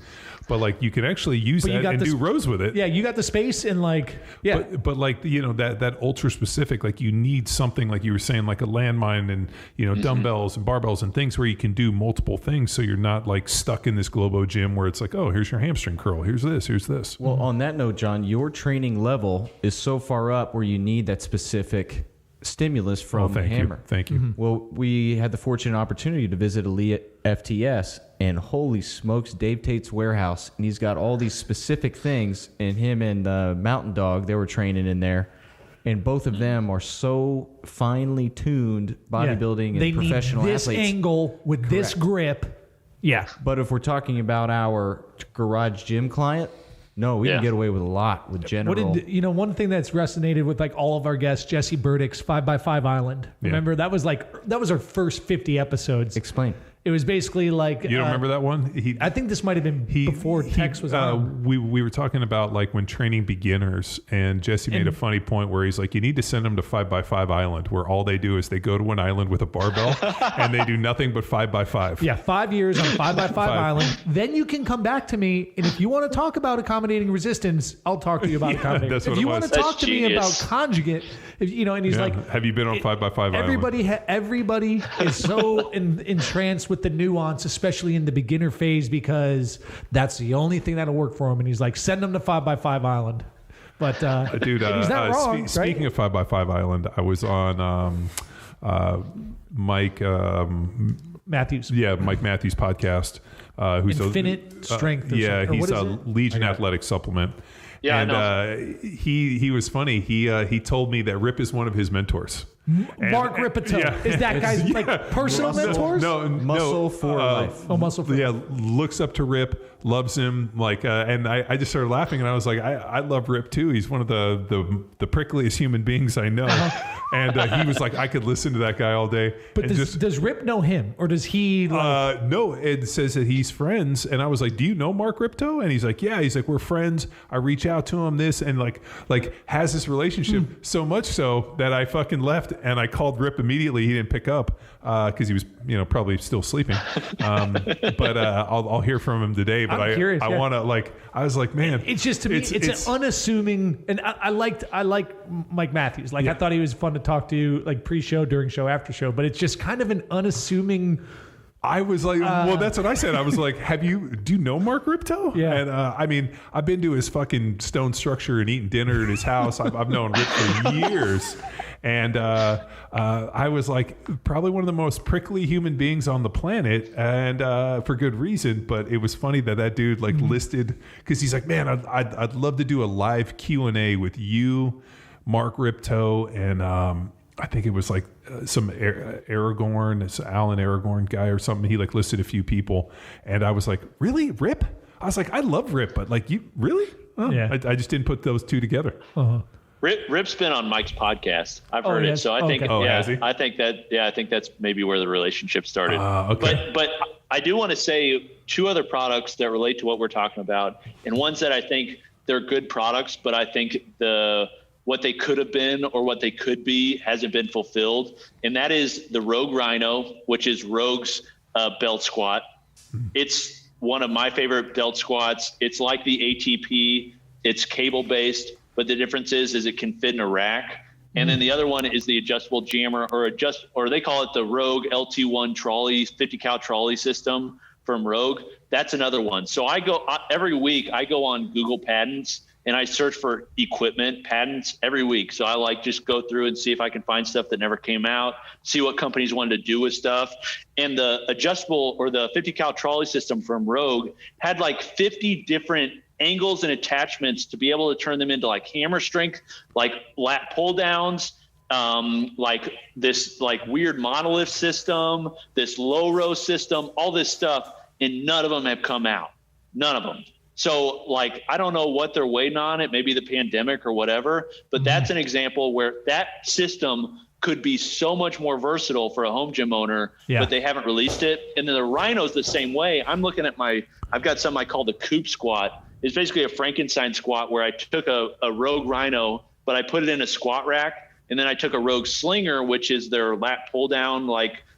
But like you can actually use that and do rows with it. Yeah, you got the space and like But like that ultra specific, like you need something like you were saying, like a landmine and dumbbells and barbells and things where you can do multiple things, so you're not like stuck in this Globo gym where it's like, oh, here's your hamstring curl, here's this. Well, on that note, John, your training level is so far up where you need that specific stimulus from the thank hammer. you. Thank you. Well, we had the fortunate opportunity to visit Elite FTS, and holy smokes, Dave Tate's warehouse, and he's got all these specific things, and him and Mountain Dog, they were training in there, and both of them are so finely tuned bodybuilding and professional need this athletes. angle with this grip. Yeah. But if we're talking about our garage gym client, no, we can get away with a lot with general. One thing that's resonated with like all of our guests, Jesse Burdick's 5x5 Island. Remember, that was our first 50 episodes. Explain. It was basically like You don't remember that one? I think this might have been before Tex was on. We were talking about like when training beginners, and Jesse made a funny point where he's like, you need to send them to 5x5 Island, where all they do is they go to an island with a barbell and they do nothing but 5x5. Yeah, 5 years on 5x5 Island. Then you can come back to me, and if you want to talk about accommodating resistance, I'll talk to you about accommodating. That's what if you it want was. to talk That's to me genius. about conjugate, and he's like, have you been on 5x5 Island? Everybody is so entranced with the nuance, especially in the beginner phase, because that's the only thing that'll work for him. And he's like, send them to 5x5 Island. But dude, he's not wrong. Right? Speaking of 5x5 Island, I was on Mike Matthews. Yeah, Mike Matthews' podcast. Who's Infinite Strength. He's a Legion Athletic Supplement. Yeah, and I know. He was funny. He told me that Rip is one of his mentors. Mark Ripito. Is that guy's like personal mentors? Muscle for life. Oh, muscle for Yeah, looks up to Rip, loves him. And I just started laughing, and I was like, I love Rip too. He's one of the prickliest human beings I know. And he was like, I could listen to that guy all day. But does Rip know him, or does he? No, it says that he's friends, and I was like, do you know Mark Ripto? And he's like, yeah. He's like, we're friends. I reach out to him, and like has this relationship so much so that I fucking left, and I called Rip immediately. He didn't pick up because he was probably still sleeping. But I'll hear from him today. But I'm curious, I want to I was like, man, it's just to me, it's an unassuming, and I like Mike Matthews. I thought he was fun to talk to, like pre-show, during show, after show. But it's just kind of an unassuming. I was like, well, that's what I said. I was like, do you know Mark Ripto? Yeah. And I've been to his fucking stone structure and eating dinner at his house. I've known Rip for years. And I was like, probably one of the most prickly human beings on the planet, and for good reason. But it was funny that dude listed, because he's like, man, I'd love to do a live Q&A with you, Mark Ripto, and I think it was some Aragorn, it's Alan Aragorn guy or something. He listed a few people, and I was like, really, Rip? I was like, I love Rip, but you really? Oh, yeah. I just didn't put those two together. Uh-huh. Rip's been on Mike's podcast. I've heard it, so I think, has he? I think that's maybe where the relationship started. Okay. But I do want to say two other products that relate to what we're talking about, and ones that I think they're good products, but I think what they could have been or what they could be hasn't been fulfilled, and that is the Rogue Rhino, which is Rogue's belt squat. It's one of my favorite belt squats. It's like the ATP. It's cable based. But the difference is it can fit in a rack. And then the other one is the adjustable jammer, or they call it the Rogue LT1 trolley, 50 cal trolley system from Rogue. That's another one. So every week I go on Google Patents and I search for equipment patents every week. So I just go through and see if I can find stuff that never came out, see what companies wanted to do with stuff. And the adjustable or the 50 cal trolley system from Rogue had 50 different angles and attachments to be able to turn them into hammer strength, lat pull downs, this weird monolith system, this low row system, all this stuff, and none of them have come out. None of them. So I don't know what they're waiting on. It may be the pandemic or whatever, but that's an example where that system could be so much more versatile for a home gym owner, but they haven't released it. And then the Rhino's the same way. I'm looking at I've got something I call the Coupe Squat. It's basically a Frankenstein squat where I took a Rogue Rhino, but I put it in a squat rack. And then I took a Rogue Slinger, which is their lat pull down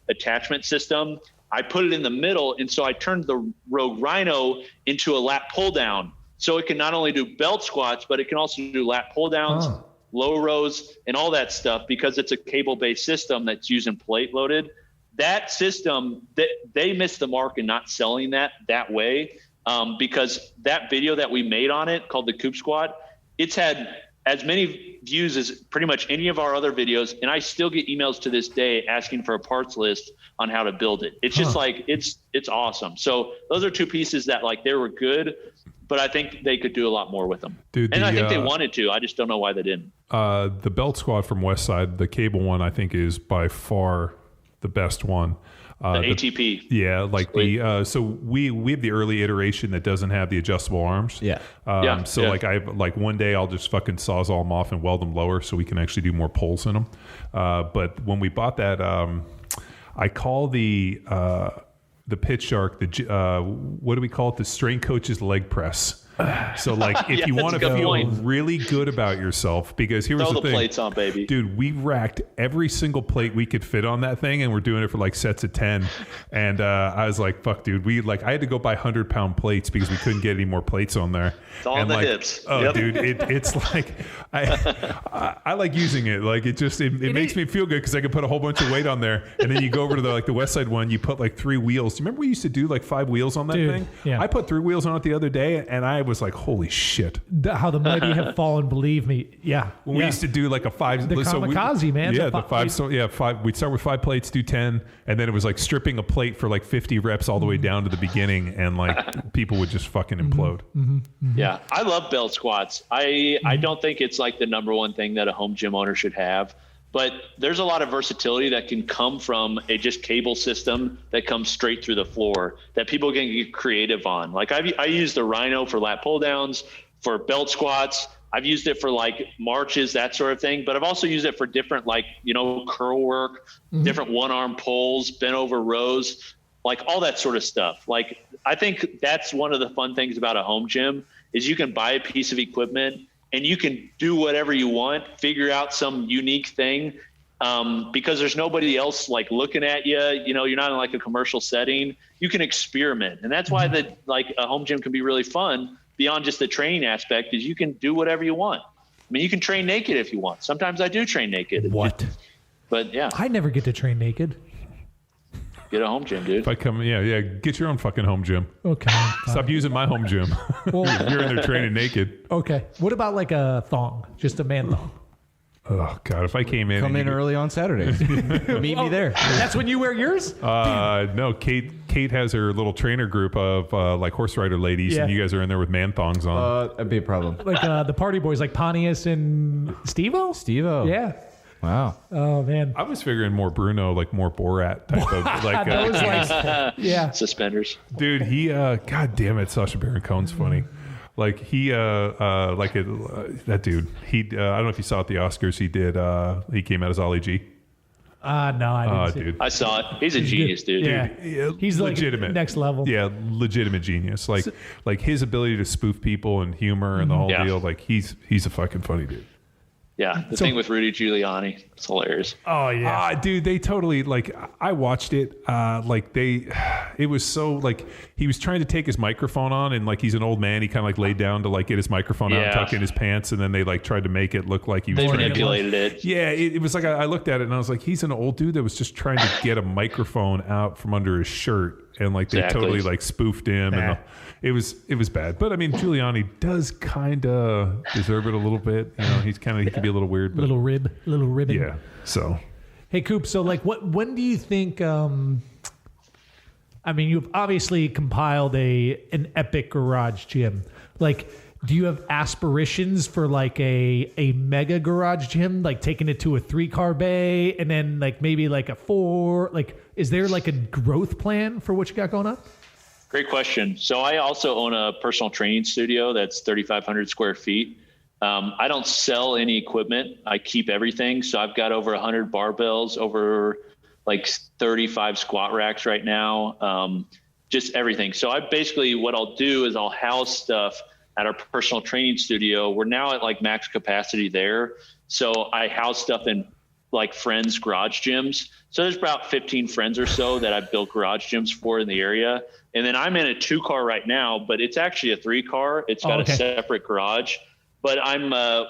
attachment system. I put it in the middle. And so I turned the Rogue Rhino into a lat pull down. So it can not only do belt squats, but it can also do lat pull downs, low rows, and all that stuff, because it's a cable based system that's using plate loaded. That system, they missed the mark in not selling that way. Because that video that we made on it called the Coupe Squat, it's had as many views as pretty much any of our other videos, and I still get emails to this day asking for a parts list on how to build it. It's just like it's awesome. So those are two pieces that like they were good, but I think they could do a lot more with them. Dude, and I think they wanted to. I just don't know why they didn't. The belt squat from Westside, the cable one, I think is by far the best one. The ATP. Yeah, like Sweet. So we have the early iteration that doesn't have the adjustable arms. Yeah. Like one day I'll just fucking sawzall them off and weld them lower so we can actually do more pulls in them. But when we bought that, I call the Pit Shark what do we call it? The Strain Coach's leg press. So like if you want to feel really good about yourself, because here was the thing. Throw the plates on, baby. Dude, we racked every single plate we could fit on that thing, and we're doing it for like sets of 10. And I was like, fuck, dude. I had to go buy 100-pound plates because we couldn't get any more plates on there. It's all the hips. Oh, dude, it's like I like using it. Like it makes me feel good because I can put a whole bunch of weight on there. And then you go over to the West Side one, you put like 3 wheels. Do you remember we used to do like 5 wheels on that thing? Yeah. I put 3 wheels on it the other day, and I was like, holy shit. How the mighty have fallen, believe me. Yeah. When we used to do like a 5. The kamikaze, man. Yeah, the 5. So yeah, 5. We'd start with 5 plates, do 10, and then it was like stripping a plate for like 50 reps all the way down to the beginning, and like people would just fucking implode. Yeah, I love belt squats. I don't think it's like the number one thing that a home gym owner should have. But there's a lot of versatility that can come from a just cable system that comes straight through the floor that people can get creative on. Like I use the Rhino for lat pull downs, for belt squats. I've used it for like marches, that sort of thing. But I've also used it for different curl work, different one arm pulls, bent over rows, like all that sort of stuff. Like I think that's one of the fun things about a home gym is you can buy a piece of equipment and you can do whatever you want, figure out some unique thing, because there's nobody else like looking at you. You know, you're not in like a commercial setting. You can experiment, and that's why a home gym can be really fun beyond just the training aspect. Is you can do whatever you want. I mean, you can train naked if you want. Sometimes I do train naked. What? But yeah, I never get to train naked. Get a home gym, dude. If I come, get your own fucking home gym. Okay. Stop using my home gym. Well, you're in there training naked. Okay. What about like a thong? Just a man thong? Oh God! If I came in, early on Saturdays. Meet me there. That's when you wear yours? No, Kate has her little trainer group of like horse rider ladies, and you guys are in there with man thongs on. That'd be a problem. Like the party boys, like Pontius and Steve-O? Steve-O. Yeah. Wow. Oh man. I was figuring more Bruno, like more Borat type of like. Yeah. Suspenders. Dude, he. God damn it, Sacha Baron Cohen's funny. Like he, that dude. He. I don't know if you saw at the Oscars. He did. He came out as Ollie G. No, I didn't see dude. it. I saw it. He's a genius, dude. Yeah. He's legitimate. Like next level. Yeah, legitimate genius. Like his ability to spoof people and humor and the whole deal. Like he's a fucking funny dude. Yeah, the thing with Rudy Giuliani, it's hilarious. Oh yeah, dude, they totally like. I watched it. It was so like he was trying to take his microphone on, and like he's an old man. He kind of like laid down to like get his microphone out, and tuck in his pants, and then they like tried to make it look like he was. They manipulated it. Yeah, it was like I looked at it and I was like, he's an old dude that was just trying to get a microphone out from under his shirt, and like they totally like spoofed him, and it was bad. But I mean, Giuliani does kind of deserve it a little bit. You know, he can be a little weird, but little ribbon. Yeah. So, hey, Coupe. So, like, when do you think? I mean, you've obviously compiled an epic garage gym. Like, do you have aspirations for like a mega garage gym, like taking it to a 3-car bay, and then like maybe like a 4? Like, is there like a growth plan for what you got going on? Great question. So I also own a personal training studio that's 3,500 square feet. I don't sell any equipment. I keep everything. So I've got over 100 barbells, over like 35 squat racks right now, just everything. So what I'll do is I'll house stuff at our personal training studio. We're now at like max capacity there. So I house stuff in like friends' garage gyms. So there's about 15 friends or so that I've built garage gyms for in the area. And then I'm in a 2-car right now, but it's actually a 3-car. It's got a separate garage. But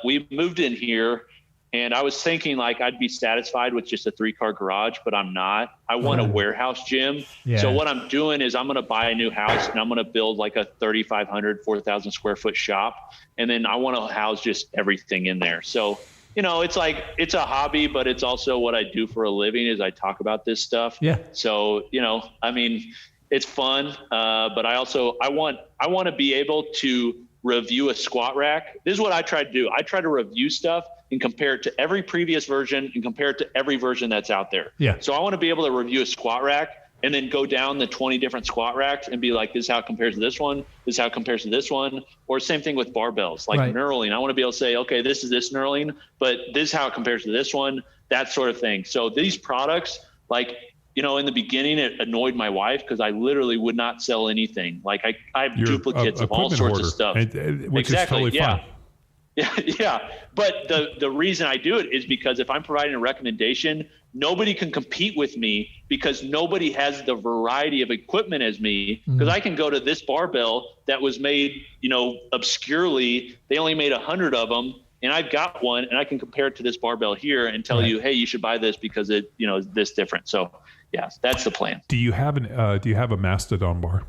we moved in here And I was thinking like I'd be satisfied with just a 3-car garage, but I'm not. I want a warehouse gym. Yeah. So what I'm doing is I'm going to buy a new house and I'm going to build like a 3,500, 4,000 square foot shop. And then I want to house just everything in there. So, you know, it's like, it's a hobby, but it's also what I do for a living is I talk about this stuff. Yeah. So, you know, I mean, it's fun. But I want to be able to review a squat rack. This is what I try to do. I try to review stuff and compare it to every previous version and compare it to every version that's out there. Yeah. So I want to be able to review a squat rack and then go down the 20 different squat racks and be like, this is how it compares to this one. This is how it compares to this one. Or same thing with barbells, like knurling. I want to be able to say, okay, this is this knurling, but this is how it compares to this one, that sort of thing. So these products, like, you know, in the beginning, it annoyed my wife because I literally would not sell anything. Like I have duplicates of all sorts of stuff. Which is totally fine. Yeah. But the reason I do it is because if I'm providing a recommendation, nobody can compete with me because nobody has the variety of equipment as me. Because I can go to this barbell that was made, you know, obscurely. They only made 100 of them. And I've got one and I can compare it to this barbell here and tell you, hey, you should buy this because it, you know, is this different. So yeah, that's the plan. Do you have a Mastodon bar?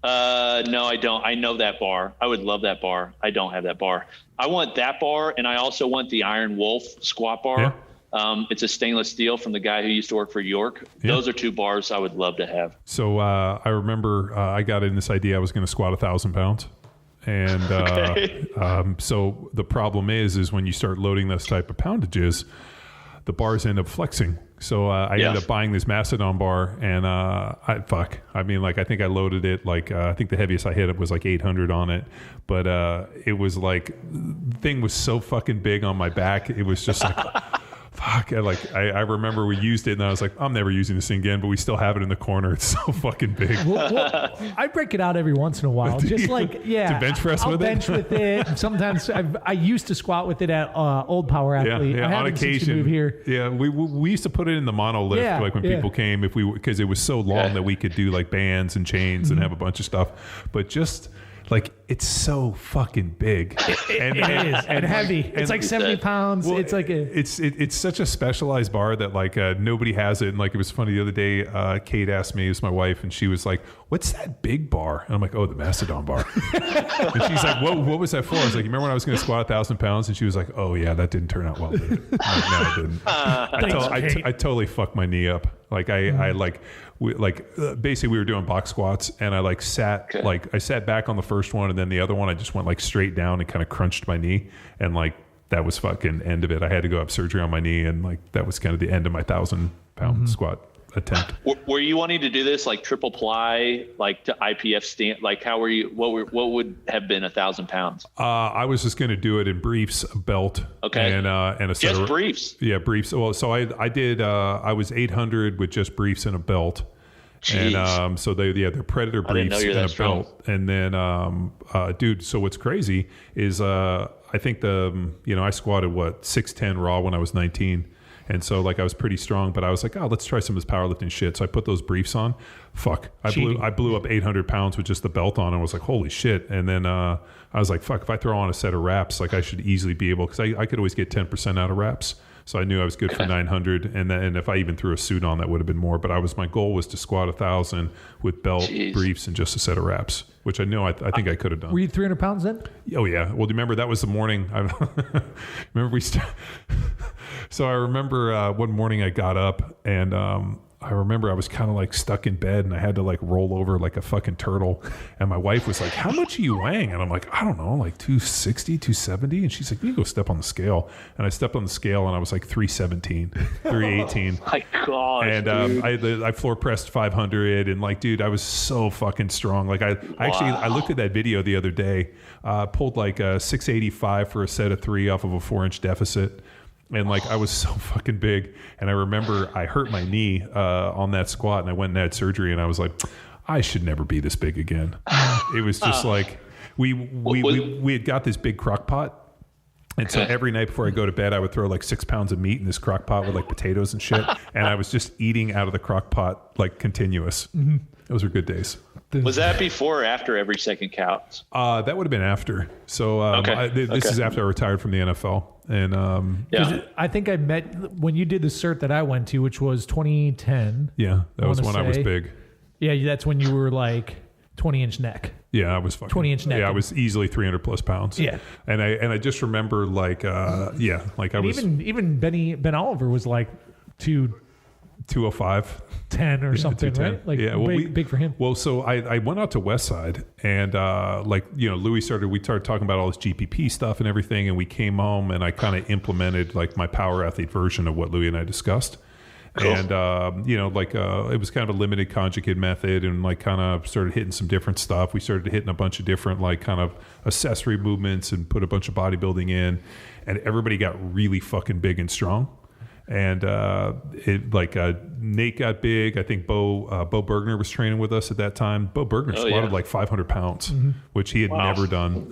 No, I don't. I know that bar. I would love that bar. I don't have that bar. I want that bar, and I also want the Iron Wolf squat bar. Yeah. It's a stainless steel from the guy who used to work for York. Yeah. Those are 2 bars I would love to have. So I remember I got in this idea I was going to squat 1,000 pounds. And so the problem is when you start loading this type of poundages, the bars end up flexing. So I ended up buying this Mastodon bar, and I think I loaded it like I think the heaviest I hit it was like 800 on it, but it was like the thing was so fucking big on my back. It was just like. Fuck, I remember we used it and I was like, I'm never using this thing again, but we still have it in the corner. It's so fucking big. Well, I break it out every once in a while. Just like, to bench press I'll with bench with it. Sometimes I used to squat with it at Old Power Athlete. Yeah, on occasion. Move here. Yeah, we used to put it in the monolift like when people came, because it was so long that we could do like bands and chains and have a bunch of stuff. But just like it's so fucking big and heavy. It's like 70 pounds. Well, it's like it's such a specialized bar that like nobody has it. And like it was funny the other day, Kate asked me, it's my wife, and she was like, "What's that big bar?" And I'm like, "Oh, the Mastodon bar." And she's like, "What was that for?" I was like, "You remember when I was going to squat 1,000 pounds?" And she was like, "Oh yeah, that didn't turn out well, did it?" I'm like, no, it didn't. I totally fucked my knee up. Like basically we were doing box squats, and I like sat I sat back on the first one, and then the other one I just went like straight down and kind of crunched my knee, and like that was fucking end of it. I had to go have surgery on my knee, and like that was kind of the end of my 1,000-pound squat attempt. Were you wanting to do this like triple ply, like to IPF stand? Like how were you? What would have been 1,000 pounds? I was just going to do it in briefs, a belt, and a set of briefs. Yeah, briefs. Well, so I did. I was 800 with just briefs and a belt. Jeez. And so they're Predator briefs and a belt. And then, dude, so what's crazy is I think I squatted 610 raw when I was 19. And so like I was pretty strong, but I was like, oh, let's try some of this powerlifting shit. So I put those briefs on. Fuck. I blew up 800 pounds with just the belt on. And I was like, holy shit. And then I was like, fuck, if I throw on a set of wraps, like I should easily be able, because I could always get 10% out of wraps. So I knew I was good for 900, and if I even threw a suit on, that would have been more. But my goal was to squat 1,000 with belt, briefs, and just a set of wraps, which I know I think I could have done. Were you 300 pounds then? Oh yeah. Well, do you remember that was the morning? So I remember one morning I got up, and I remember I was kind of like stuck in bed, and I had to like roll over like a fucking turtle. And my wife was like, "How much are you weighing?" And I'm like, "I don't know, like 260, 270." And she's like, "You go step on the scale." And I stepped on the scale, and I was like 317, 318. Oh my God. And I floor pressed 500, and like, dude, I was so fucking strong. Like I looked at that video the other day, pulled like a 685 for a set of 3 off of a 4-inch deficit. And like I was so fucking big, and I remember I hurt my knee on that squat, and I went and had surgery, and I was like, I should never be this big again. It was just like we had got this big crock pot, and so every night before I go to bed, I would throw like 6 pounds of meat in this crock pot with like potatoes and shit, and I was just eating out of the crock pot like continuous. Mm-hmm. Those were good days. Was that before or after every second counts? That would have been after. So this is after I retired from the NFL. And I think I met when you did the cert that I went to, which was 2010. Yeah, that was when I was big. Yeah, that's when you were like 20-inch neck. Yeah, I was fucking 20-inch neck. Yeah, I was easily 300 plus pounds. Yeah, and I just remember like I was even Ben Oliver was like 205. 10 or something, right? Like big for him. Well, so I went out to Westside and we started talking about all this GPP stuff and everything, and we came home and I kind of implemented like my power athlete version of what Louis and I discussed. Cool. And it was kind of a limited conjugate method, and like kind of started hitting some different stuff. We started hitting a bunch of different like kind of accessory movements and put a bunch of bodybuilding in, and everybody got really fucking big and strong. And Nate got big. I think Bo Bergner was training with us at that time. Bo Bergner squatted like 500 pounds, which he had never done.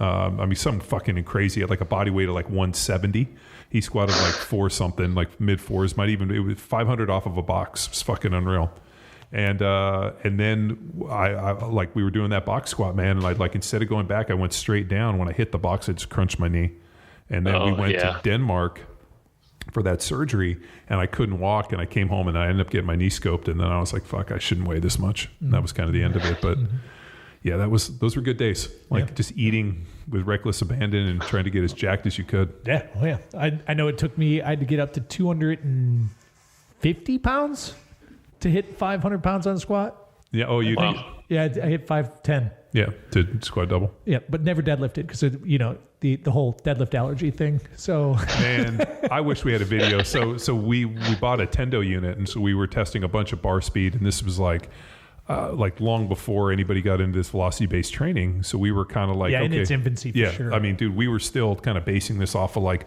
Something fucking crazy. He had like a body weight of like 170. He squatted like 4 something, like mid 4s. It was 500 off of a box. It's fucking unreal. And then we were doing that box squat, man. And instead of going back, I went straight down. When I hit the box, I just crunched my knee. And then we went to Denmark for that surgery, and I couldn't walk, and I came home and I ended up getting my knee scoped, and then I was like, fuck, I shouldn't weigh this much. And that was kind of the end of it. But yeah, those were good days. Just eating with reckless abandon and trying to get as jacked as you could. Yeah. Oh yeah. I know it took me, I had to get up to 250 pounds to hit 500 pounds on squat. Yeah. Oh, you did? Yeah. I hit 510. Yeah. To squat double. Yeah. But never deadlifted because, the whole deadlift allergy thing. So, man, I wish we had a video. So we bought a Tendo unit, and so we were testing a bunch of bar speed, and this was like long before anybody got into this velocity based training. So we were kind of like, in its infancy for sure. I mean, dude, we were still kind of basing this off of like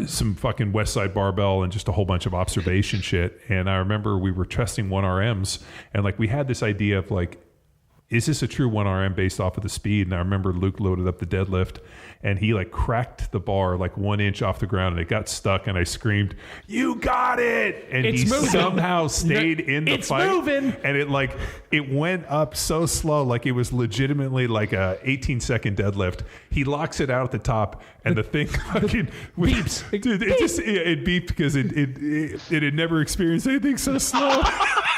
some fucking Westside barbell and just a whole bunch of observation shit. And I remember we were testing 1RMs, and like we had this idea of like, is this a true 1RM based off of the speed? And I remember Luke loaded up the deadlift, and he like cracked the bar like 1 inch off the ground, and it got stuck, and I screamed, "You got it!" And he somehow stayed in the fight. It's moving. And it went up so slow, like it was legitimately like a 18-second deadlift. He locks it out at the top, and the thing fucking beeps. Dude, it beeped because it had never experienced anything so slow.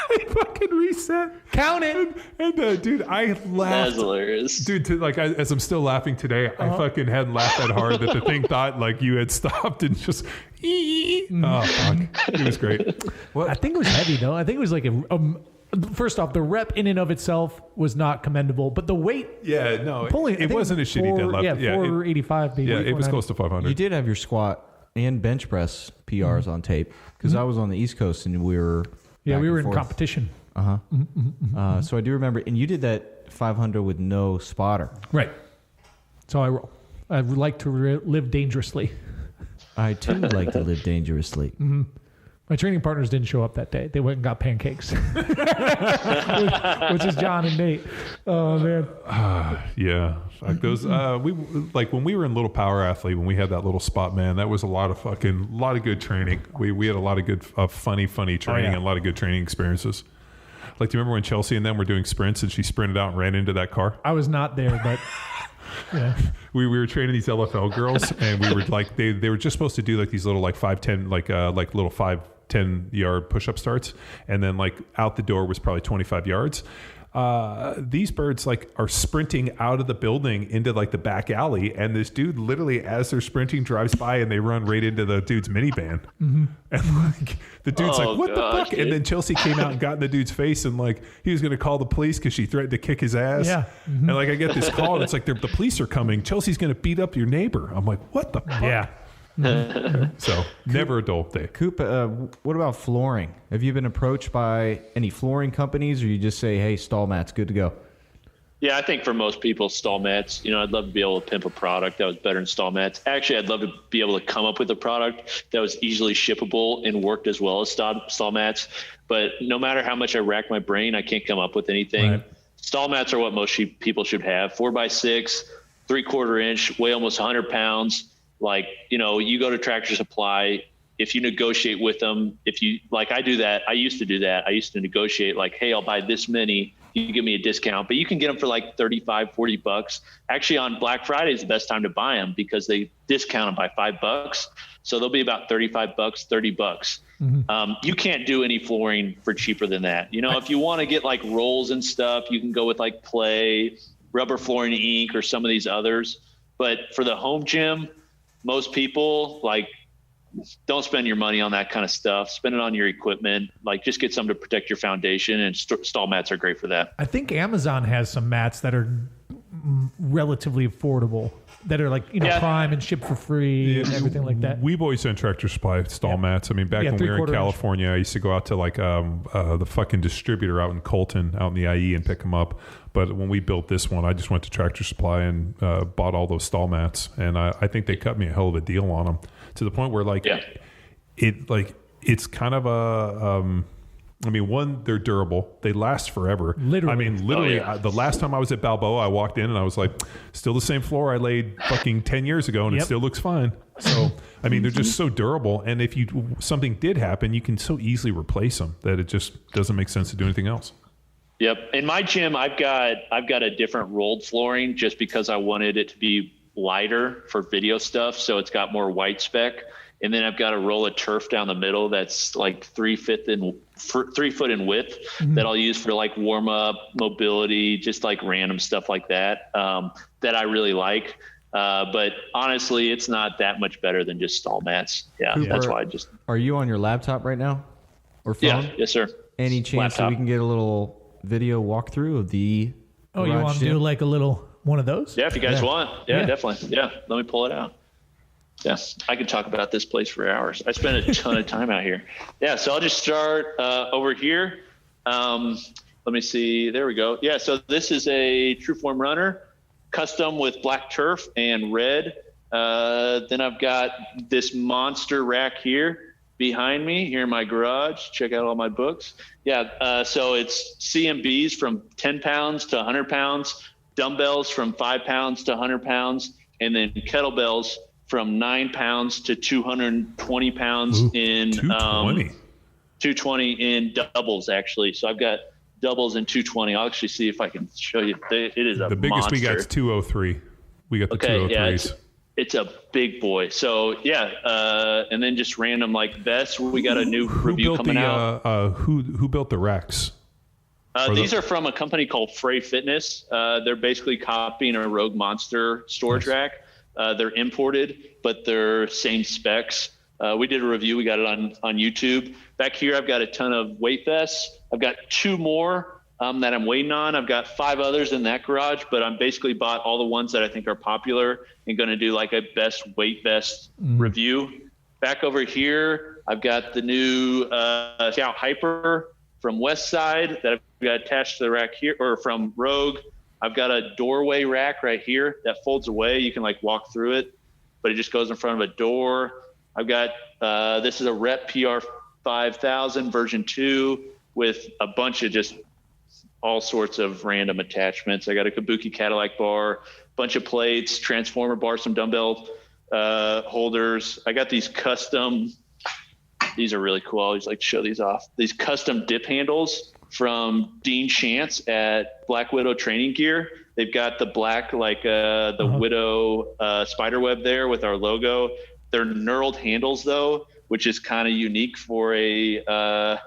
It fucking reset. Count it. And dude, I laughed. That's hilarious. Dude, as I'm still laughing today, I fucking hadn't laughed that hard that the thing thought like you had stopped and just oh fuck. It was great. Well, I think it was heavy though. I think it was like first off, the rep in and of itself was not commendable, but the weight. Yeah, no, it wasn't a shitty deadlift. Yeah, 485 maybe. Yeah, it was close to 500. You did have your squat and bench press PRs on tape, because I was on the East Coast and we were in competition. So I do remember, and you did that 500 with no spotter. Right. So I roll. I would like to live dangerously. I too like to live dangerously. My training partners didn't show up that day. They went and got pancakes, which is John and Nate. Oh man. Yeah, like those. We when we were in Little Power Athlete, when we had that little spot, man, that was a lot of good training. We had a lot of good, funny training and a lot of good training experiences. Like, do you remember when Chelsea and them were doing sprints and she sprinted out and ran into that car? I was not there, but yeah. We were training these LFL girls, and we were like, they were just supposed to do like these little like 5-10 like little 5-10 yard push-up starts, and then like out the door was probably 25 yards. These birds like are sprinting out of the building into like the back alley, and this dude literally, as they're sprinting, drives by and they run right into the dude's minivan. And like the dude's like, what the fuck? Dude. And then Chelsea came out and got in the dude's face, and like he was going to call the police because she threatened to kick his ass. Yeah. And like I get this call, and it's like the police are coming. Chelsea's going to beat up your neighbor. I'm like, what the fuck? Yeah. So never a dull day. Coop, what about flooring? Have you been approached by any flooring companies, or you just say, hey, stall mats, good to go? Yeah, I think for most people, stall mats, I'd love to be able to pimp a product that was better than stall mats. Actually, I'd love to be able to come up with a product that was easily shippable and worked as well as stall mats. But no matter how much I rack my brain, I can't come up with anything. Right. Stall mats are what most people should have. 4x6, 3/4 inch, weigh almost 100 pounds. Like, you go to Tractor Supply, if you negotiate with them, if you, like I do that, I used to do that. I used to negotiate like, hey, I'll buy this many you give me a discount, but you can get them for like $35-$40. Actually, on Black Friday is the best time to buy them because they discount them by $5. So they'll be about $35, $30. You can't do any flooring for cheaper than that. You know, if you want to get like rolls and stuff, you can go with like Play, Rubber Flooring Inc., or some of these others. But for the home gym, most people like don't spend your money on that kind of stuff. Spend it on your equipment. Like just get something to protect your foundation, and stall mats are great for that. I think Amazon has some mats that are relatively affordable, that are like, prime and shipped for free and everything like that. We've always done Tractor Supply stall mats. I mean, back when we were in California, I used to go out to like the fucking distributor out in Colton, out in the IE, and pick them up. But when we built this one, I just went to Tractor Supply and bought all those stall mats, and I think they cut me a hell of a deal on them, to the point where it's kind of a one, they're durable. They last forever. Literally. The last time I was at Balboa, I walked in and I was like, still the same floor I laid fucking 10 years ago, and it still looks fine. So, I mean, they're just so durable. And if something did happen, you can so easily replace them that it just doesn't make sense to do anything else. Yep. In my gym, I've got a different rolled flooring just because I wanted it to be lighter for video stuff. So it's got more white spec. And then I've got a roll of turf down the middle that's like 3 foot in width that I'll use for like warm up, mobility, just like random stuff like that, that I really like. But honestly, it's not that much better than just stall mats. That's why I just. Are you on your laptop right now or phone? Yeah, yes, sir. Any chance that we can get a little video walkthrough of the? Oh, you want to do like a little one of those? Yeah, if you guys want. Yeah, definitely. Yeah, let me pull it out. Yes, I could talk about this place for hours. I spend a ton of time out here. Yeah, so I'll just start over here. Let me see. There we go. Yeah, so this is a Trueform runner, custom with black turf and red. Then I've got this monster rack here behind me here in my garage. Check out all my books. Yeah, so it's CMBs from 10 pounds to 100 pounds, dumbbells from 5 pounds to 100 pounds, and then kettlebells from 9 pounds to 220 pounds. Ooh, in 220 in doubles, actually. So I've got doubles in 220. I'll actually see if I can show you. It is a the biggest monster. We got is 203. We got the 203s. Yeah, it's a big boy. So and then just random like vests. We got a new review coming out. Who built the racks? These are from a company called Frey Fitness. They're basically copying a Rogue Monster storage rack. They're imported, but they're same specs. We did a review. We got it on YouTube. Back here, I've got a ton of weight vests. I've got 2 more that I'm waiting on. I've got 5 others in that garage, but I'm basically bought all the ones that I think are popular and going to do like a best weight vest review. Back over here, I've got the new Scout Hyper from Westside that I've got attached to the rack here, or from Rogue. I've got a doorway rack right here that folds away. You can like walk through it, but it just goes in front of a door. I've got, this is a Rep PR 5000 version 2 with a bunch of just all sorts of random attachments. I got a Kabuki Cadillac bar, bunch of plates, transformer bar, some dumbbell holders. I got these custom, these are really cool. I always like to show these off. These custom dip handles from Dean Shantz at Black Widow Training Gear. They've got the black, like the Widow spider web there with our logo. They're knurled handles though, which is kind of unique for a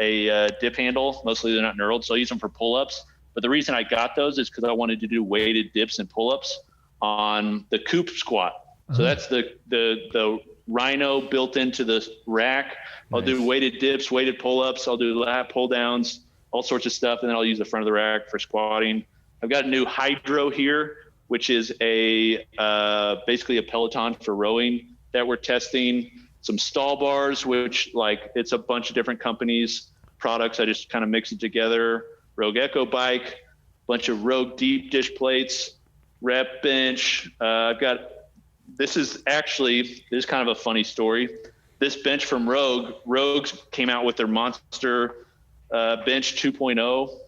dip handle. Mostly they're not knurled, so I use them for pull-ups. But the reason I got those is because I wanted to do weighted dips and pull-ups on the Coupe Squat. So that's the Rhino built into the rack. I'll do weighted dips, weighted pull-ups. I'll do lat pull-downs, all sorts of stuff. And then I'll use the front of the rack for squatting. I've got a new Hydro here, which is basically a Peloton for rowing that we're testing. Some stall bars, which like it's a bunch of different companies' products. I just kind of mix it together. Rogue Echo Bike, bunch of Rogue deep dish plates, rep bench. I've got, this is kind of a funny story. This bench from Rogues came out with their Monster Bench 2.0.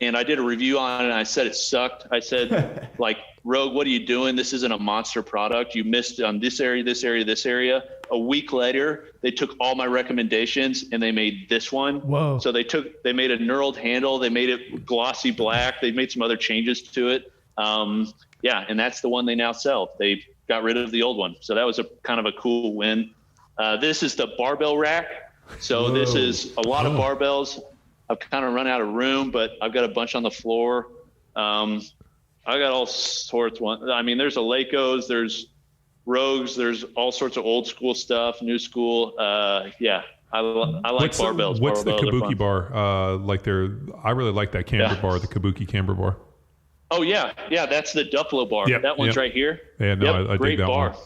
And I did a review on it and I said it sucked. I said, like, Rogue, what are you doing? This isn't a monster product. You missed on this area, this area, this area. A week later, they took all my recommendations and they made this one. Whoa. So they made a knurled handle. They made it glossy black. They made some other changes to it. Yeah. And that's the one they now sell. They got rid of the old one. So that was a kind of a cool win. This is the barbell rack. So This is a lot of barbells. I've kind of run out of room, but I've got a bunch on the floor. I got all sorts. I mean, there's Alekos, there's Rogues, there's all sorts of old school stuff, new school. Yeah, I like barbells. What's the Barbells Kabuki bar? I really like that camber bar, the Kabuki camber bar. Oh yeah, that's the Duffalo bar. Yep, that one's right here. Yeah, no, I great dig that bar. one.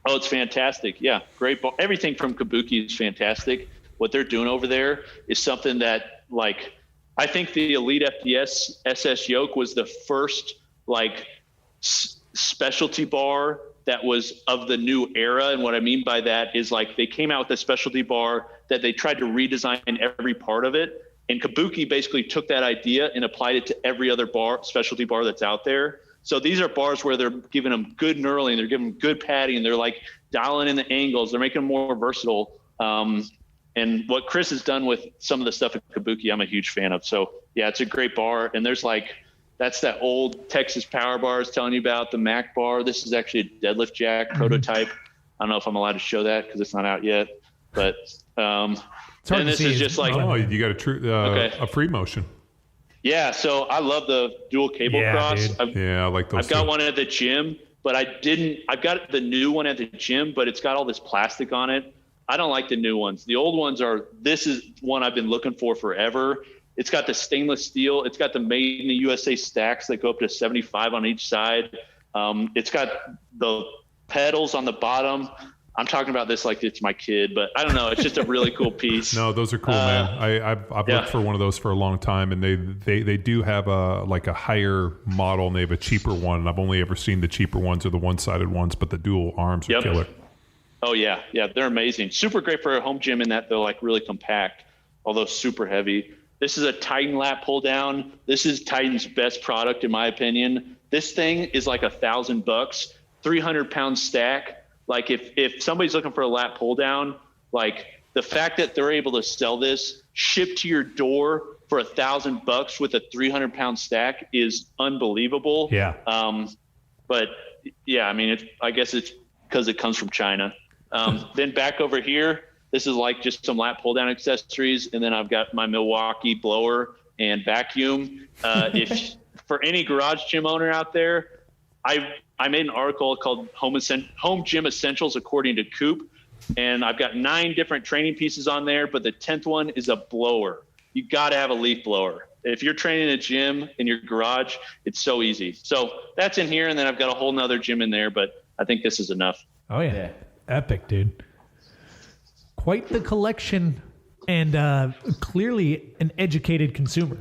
Oh, it's fantastic. Yeah, great bar. Everything from Kabuki is fantastic. What they're doing over there is something that, like, I think the Elite FDS SS yoke was the first specialty bar that was of the new era. And what I mean by that is, like, they came out with a specialty bar that they tried to redesign every part of it. And Kabuki basically took that idea and applied it to every other specialty bar that's out there. So these are bars where they're giving them good knurling, they're giving them good padding, they're like dialing in the angles, they're making them more versatile. And what Chris has done with some of the stuff at Kabuki, I'm a huge fan of. So yeah, it's a great bar. And there's that's that old Texas power bar I was telling you about, the Mac bar. This is actually a deadlift jack prototype. I don't know if I'm allowed to show that because it's not out yet, but and this is just like, oh, you got a free motion. Yeah. So I love the dual cable cross. I like those. I've got one at the gym, but I've got the new one at the gym, but it's got all this plastic on it. I don't like the new ones. The old ones this is one I've been looking for forever. It's got the stainless steel. It's got the made in the USA stacks that go up to 75 on each side. It's got the pedals on the bottom. I'm talking about this like it's my kid, but I don't know. It's just a really cool piece. No, those are cool, man. I've looked for one of those for a long time, and they do have a higher model, and they have a cheaper one. And I've only ever seen the cheaper ones or the one-sided ones, but the dual arms are killer. Oh yeah, they're amazing. Super great for a home gym in that they're like really compact, although super heavy. This is a Titan lat pull down. This is Titan's best product in my opinion. This thing is like $1,000, 300-pound stack. Like if somebody's looking for a lat pull down, like the fact that they're able to sell this, ship to your door for $1,000 with a 300-pound stack is unbelievable. Yeah. But yeah, I mean, I guess it's because it comes from China. Then back over here, this is like just some lat pull down accessories. And then I've got my Milwaukee blower and vacuum. If for any garage gym owner out there, I made an article called Home Gym Essentials according to Coop. And I've got 9 different training pieces on there, but the 10th one is a blower. You got to have a leaf blower. If you're training in a gym in your garage, it's so easy. So that's in here. And then I've got a whole nother gym in there, but I think this is enough. Oh yeah. Epic, dude. Quite the collection, and clearly an educated consumer,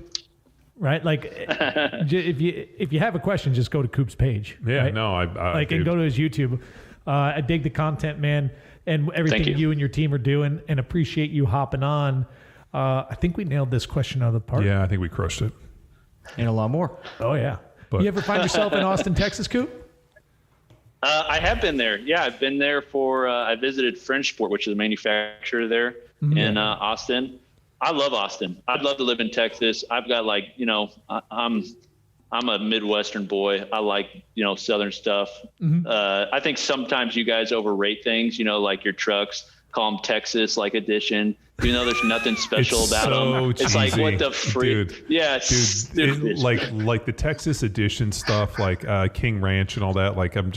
right? Like, if you have a question, just go to Coop's page. Yeah, right? no, and go to his YouTube. I dig the content, man, and everything you and your team are doing, and appreciate you hopping on. I think we nailed this question out of the park. Yeah, I think we crushed it, and a lot more. Oh yeah. You ever find yourself in Austin, Texas, Coop? I have been there. Yeah, I've been there I visited French Sport, which is a manufacturer there in Austin. I love Austin. I'd love to live in Texas. I've got I'm a Midwestern boy. I like, Southern stuff. I think sometimes you guys overrate things, like your trucks, call them Texas edition, even though there's nothing special about them. It's like, what the freak? Dude, yeah, dude, like the Texas edition stuff, like King Ranch and all that. Like I'm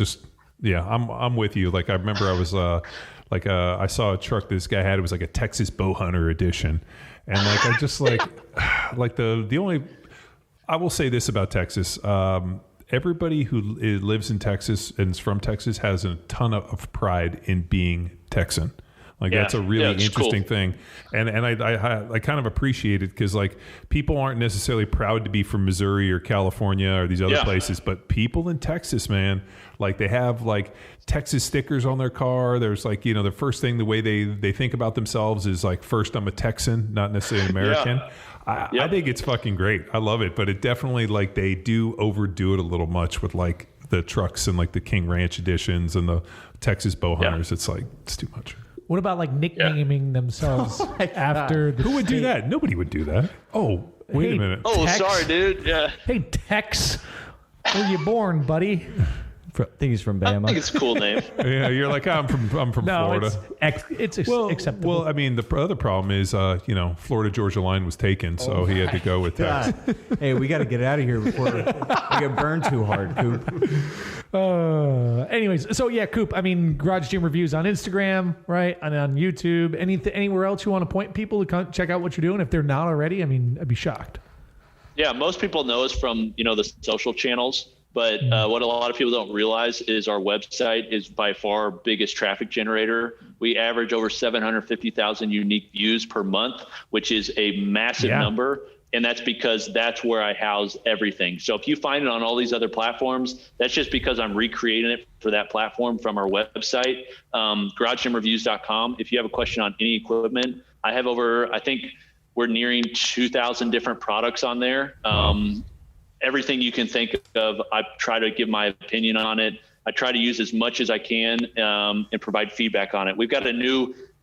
with you. Like I remember I was I saw a truck this guy had. It was like a Texas Bow Hunter edition, and I just the only. I will say this about Texas. Everybody who lives in Texas and is from Texas has a ton of pride in being Texan. That's a really interesting thing. And I kind of appreciate it because people aren't necessarily proud to be from Missouri or California or these other places, but people in Texas, man, they have Texas stickers on their car. There's the first thing, the way they think about themselves is first I'm a Texan, not necessarily American. I think it's fucking great. I love it, but it definitely they do overdo it a little much with the trucks and like the King Ranch editions and the Texas bow hunters. It's like, it's too much. What about like nicknaming themselves after the Who would do that? Nobody would do that. Oh, wait Hey. a minute. Oh, Tex. sorry, dude. Yeah. Hey, Tex, where you born, buddy? I think he's from I Bama. think it's a cool name. Yeah, you're like, I'm from No, Florida. it's acceptable. Well, I mean, the other problem is, Florida Georgia line was taken, so he had to go with Texas. God. Hey, we got to get out of here before we get burned too hard, Coop. Anyways, so yeah, Coop. I mean, Garage Gym Reviews on Instagram, right, and on YouTube. Anywhere else you want to point people to check out what you're doing if they're not already? I mean, I'd be shocked. Yeah, most people know us from the social channels, but what a lot of people don't realize is our website is by far our biggest traffic generator. We average over 750,000 unique views per month, which is a massive number. And that's because that's where I house everything. So if you find it on all these other platforms, that's just because I'm recreating it for that platform from our website, GarageGymReviews.com. If you have a question on any equipment, I have I think we're nearing 2,000 different products on there. Everything you can think of, I try to give my opinion on it. I try to use as much as I can and provide feedback on it. We've got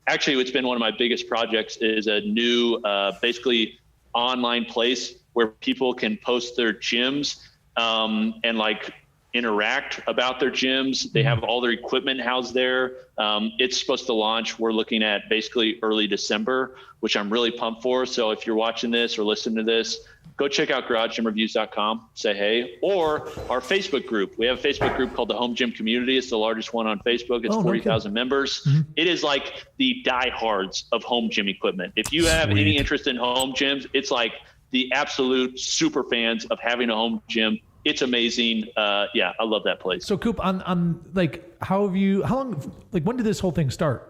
actually, it's been one of my biggest projects is a new, basically online place where people can post their gyms and like interact about their gyms. They have all their equipment housed there. It's supposed to launch. We're looking at basically early December, which I'm really pumped for. So if you're watching this or listening to this, go check out GarageGymReviews.com, say hey, or our Facebook group. We have a Facebook group called the Home Gym Community. It's the largest one on Facebook. It's 40,000 members. It is like the diehards of home gym equipment. If you have any interest in home gyms, it's like the absolute super fans of having a home gym. It's amazing. I love that place. So Coop, on like, how long, like when did this whole thing start?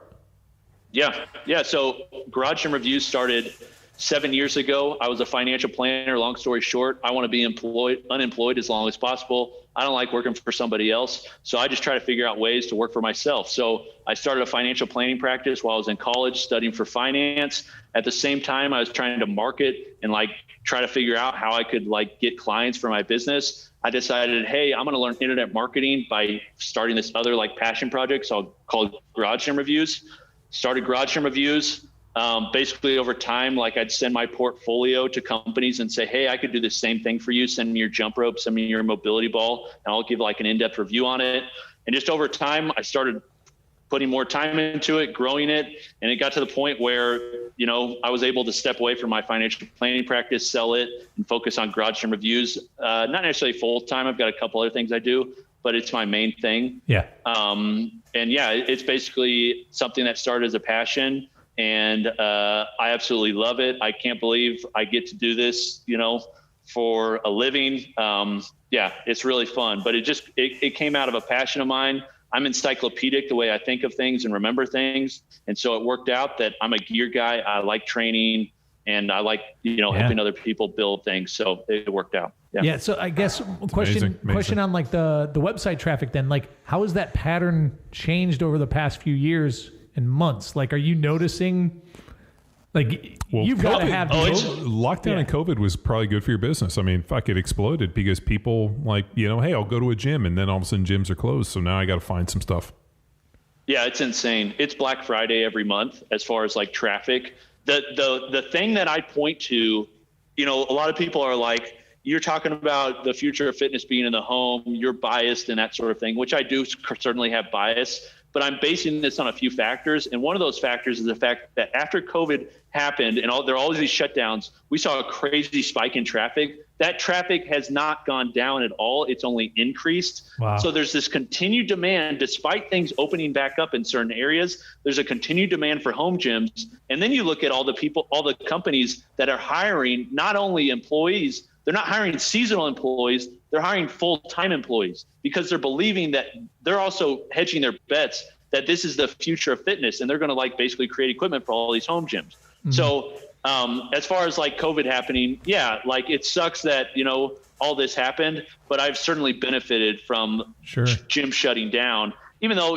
Yeah. So Garage Gym Reviews started 7 years ago. I was a financial planner. Long story short, I want to be unemployed as long as possible. I don't like working for somebody else. So I just try to figure out ways to work for myself. So I started a financial planning practice while I was in college studying for finance. At the same time, I was trying to market and like try to figure out how I could like get clients for my business. I decided, hey, I'm going to learn internet marketing by starting this other like passion project. So called Garage Gym Reviews. Started Garage Gym Reviews. Basically over time, like I'd send my portfolio to companies and say, hey, I could do the same thing for you. Send me your jump rope, send me your mobility ball, and I'll give like an in-depth review on it. And just over time, I started putting more time into it, growing it. And it got to the point where, I was able to step away from my financial planning practice, sell it, and focus on Garage Gym Reviews. Not necessarily full time. I've got a couple other things I do, but it's my main thing. Yeah. It's basically something that started as a passion. And I absolutely love it. I can't believe I get to do this, for a living. It's really fun. But it came out of a passion of mine. I'm encyclopedic the way I think of things and remember things. And so it worked out that I'm a gear guy. I like training and I like, helping other people build things. So it worked out. Yeah. So I guess question on like the website traffic then, like how has that pattern changed over the past few years and months? Like, are you noticing like you've got to have lockdown and COVID was probably good for your business. I mean, fuck, it exploded because people like, hey, I'll go to a gym and then all of a sudden gyms are closed. So now I got to find some stuff. Yeah, it's insane. It's Black Friday every month as far as like traffic. The thing that I point to, a lot of people are like, you're talking about the future of fitness being in the home, you're biased and that sort of thing, which I do certainly have bias, but I'm basing this on a few factors. And one of those factors is the fact that after COVID happened and there are all these shutdowns, we saw a crazy spike in traffic. That traffic has not gone down at all. It's only increased. Wow. So there's this continued demand, despite things opening back up in certain areas, there's a continued demand for home gyms. And then you look at all the companies that are hiring, not only employees, they're not hiring seasonal employees, they're hiring full-time employees because they're believing that they're also hedging their bets that this is the future of fitness and they're going to like basically create equipment for all these home gyms. Mm-hmm. So as far as like COVID happening, like it sucks that, all this happened, but I've certainly benefited from gym shutting down, even though,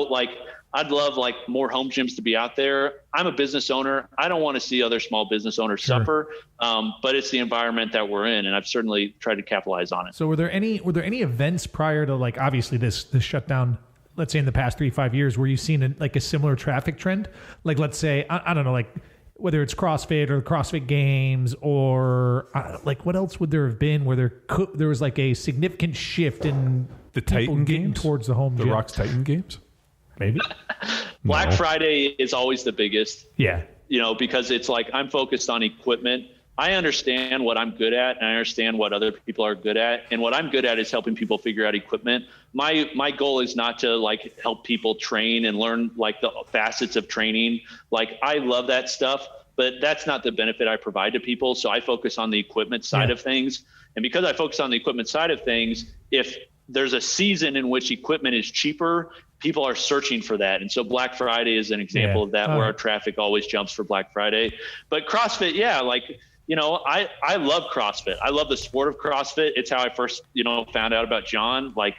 like I'd love like more home gyms to be out there. I'm a business owner. I don't want to see other small business owners suffer, but it's the environment that we're in, and I've certainly tried to capitalize on it. So were there any events prior to, like, obviously this shutdown, let's say in the past 3-5 years, where you've seen a similar traffic trend? Like, let's say, I don't know, like whether it's CrossFit or the CrossFit Games, or like what else would there have been where there was like a significant shift in The people Titan getting Games? towards the home The gym? Rocks Titan Games? Maybe. Black Friday is always the biggest. Yeah. Because it's like I'm focused on equipment. I understand what I'm good at, and I understand what other people are good at. And what I'm good at is helping people figure out equipment. My goal is not to like help people train and learn like the facets of training. Like I love that stuff, but that's not the benefit I provide to people. So I focus on the equipment side of things. And because I focus on the equipment side of things, if there's a season in which equipment is cheaper, people are searching for that. And so Black Friday is an example of that, where our traffic always jumps for Black Friday. But CrossFit, I love CrossFit. I love the sport of CrossFit. It's how I first, found out about John. Like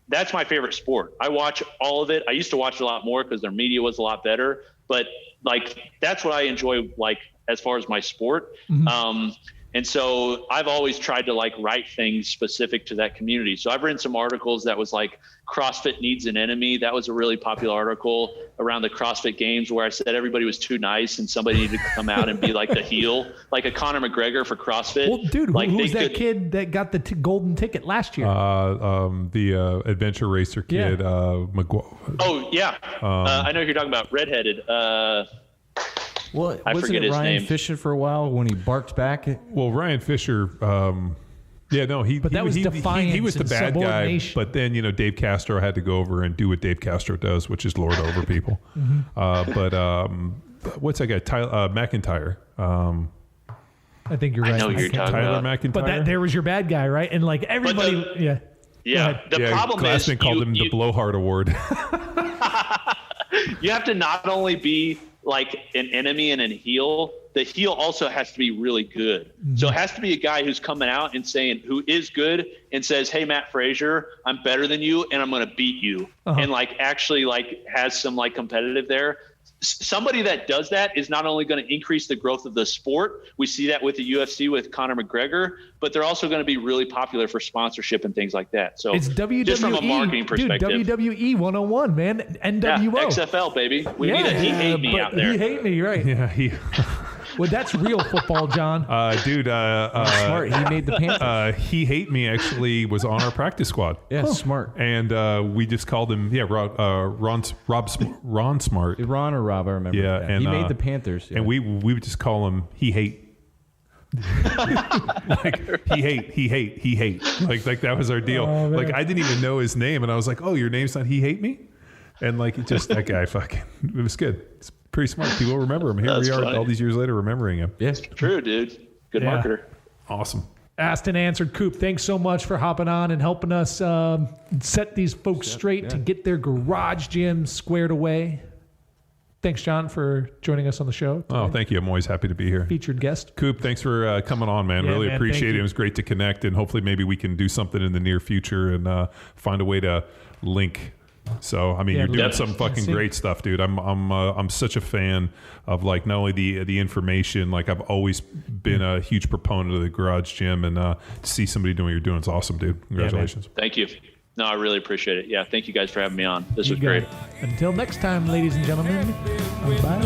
that's my favorite sport. I watch all of it. I used to watch a lot more because their media was a lot better, but like, that's what I enjoy, like, as far as my sport. Mm-hmm. And so I've always tried to like write things specific to that community. So I've written some articles that was like CrossFit needs an enemy. That was a really popular article around the CrossFit Games, where I said everybody was too nice and somebody needed to come out and be like the heel, like a Conor McGregor for CrossFit. Well, dude, who was that kid that got the golden ticket last year? The adventure racer kid, Oh yeah, I know who you're talking about. Redheaded. Well, I wasn't forget it his Ryan name. Fisher for a while when he barked back? Well, Ryan Fisher, But that was defiance he was the and bad guy. subordination. But then, Dave Castro had to go over and do what Dave Castro does, which is lord over people. But what's that guy? Tyler McIntyre. I think you're right. I know who you're talking Tyler about. McIntyre. But there was your bad guy, right? And like everybody, Yeah. The problem Glassman is called him the Blowhard Award. you have to not only be like an enemy and a heel, the heel also has to be really good. Mm-hmm. So it has to be a guy who's coming out and saying, who is good and says, hey, Matt Frazier, I'm better than you and I'm going to beat you. And like actually like has some like competitive there. Somebody that does that is not only going to increase the growth of the sport. We see that with the UFC with Conor McGregor, but they're also going to be really popular for sponsorship and things like that. So it's WWE, just from a marketing perspective. Dude, WWE 101, man. NWO. Yeah, XFL, baby. We need a he hate me out there. He hate me, right? Yeah, Well, that's real football, John. Dude, Smart. He made the Panthers. He hate me actually was on our practice squad. Yeah, smart. And we just called him Ron Smart. Ron or Rob, I remember. Yeah, and he made the Panthers. Yeah. And we would just call him he hate. Like he hate. Like that was our deal. Like I didn't even know his name, and I was like, oh, your name's not he hate me? And like it just that guy fucking it was good. It's pretty smart. People remember him. Here That's we are funny. all these years later remembering him. Yes. True, dude. Good marketer. Awesome. Asked and answered. Coop, thanks so much for hopping on and helping us set these folks straight to get their garage gym squared away. Thanks, John, for joining us on the show today. Oh, thank you. I'm always happy to be here. Featured guest. Coop, thanks for coming on, man. Yeah, Really man, appreciate thank it. you. It was great to connect, and hopefully maybe we can do something in the near future and find a way to link. So, I mean, you're doing some fucking great stuff, dude. I'm such a fan of like not only the information, like I've always been a huge proponent of the garage gym, and to see somebody doing what you're doing is awesome, dude. Congratulations. Thank you. No, I really appreciate it. Yeah, thank you guys for having me on. This was You got great. it. Until next time, ladies and gentlemen. Bye.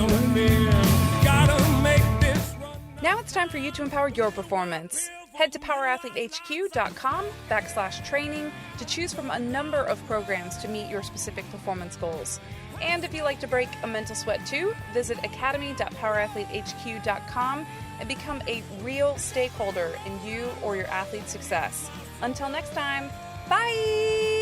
Now it's time for you to empower your performance. Head to powerathletehq.com/training to choose from a number of programs to meet your specific performance goals. And if you like to break a mental sweat too, visit academy.powerathletehq.com and become a real stakeholder in you or your athlete's success. Until next time, bye!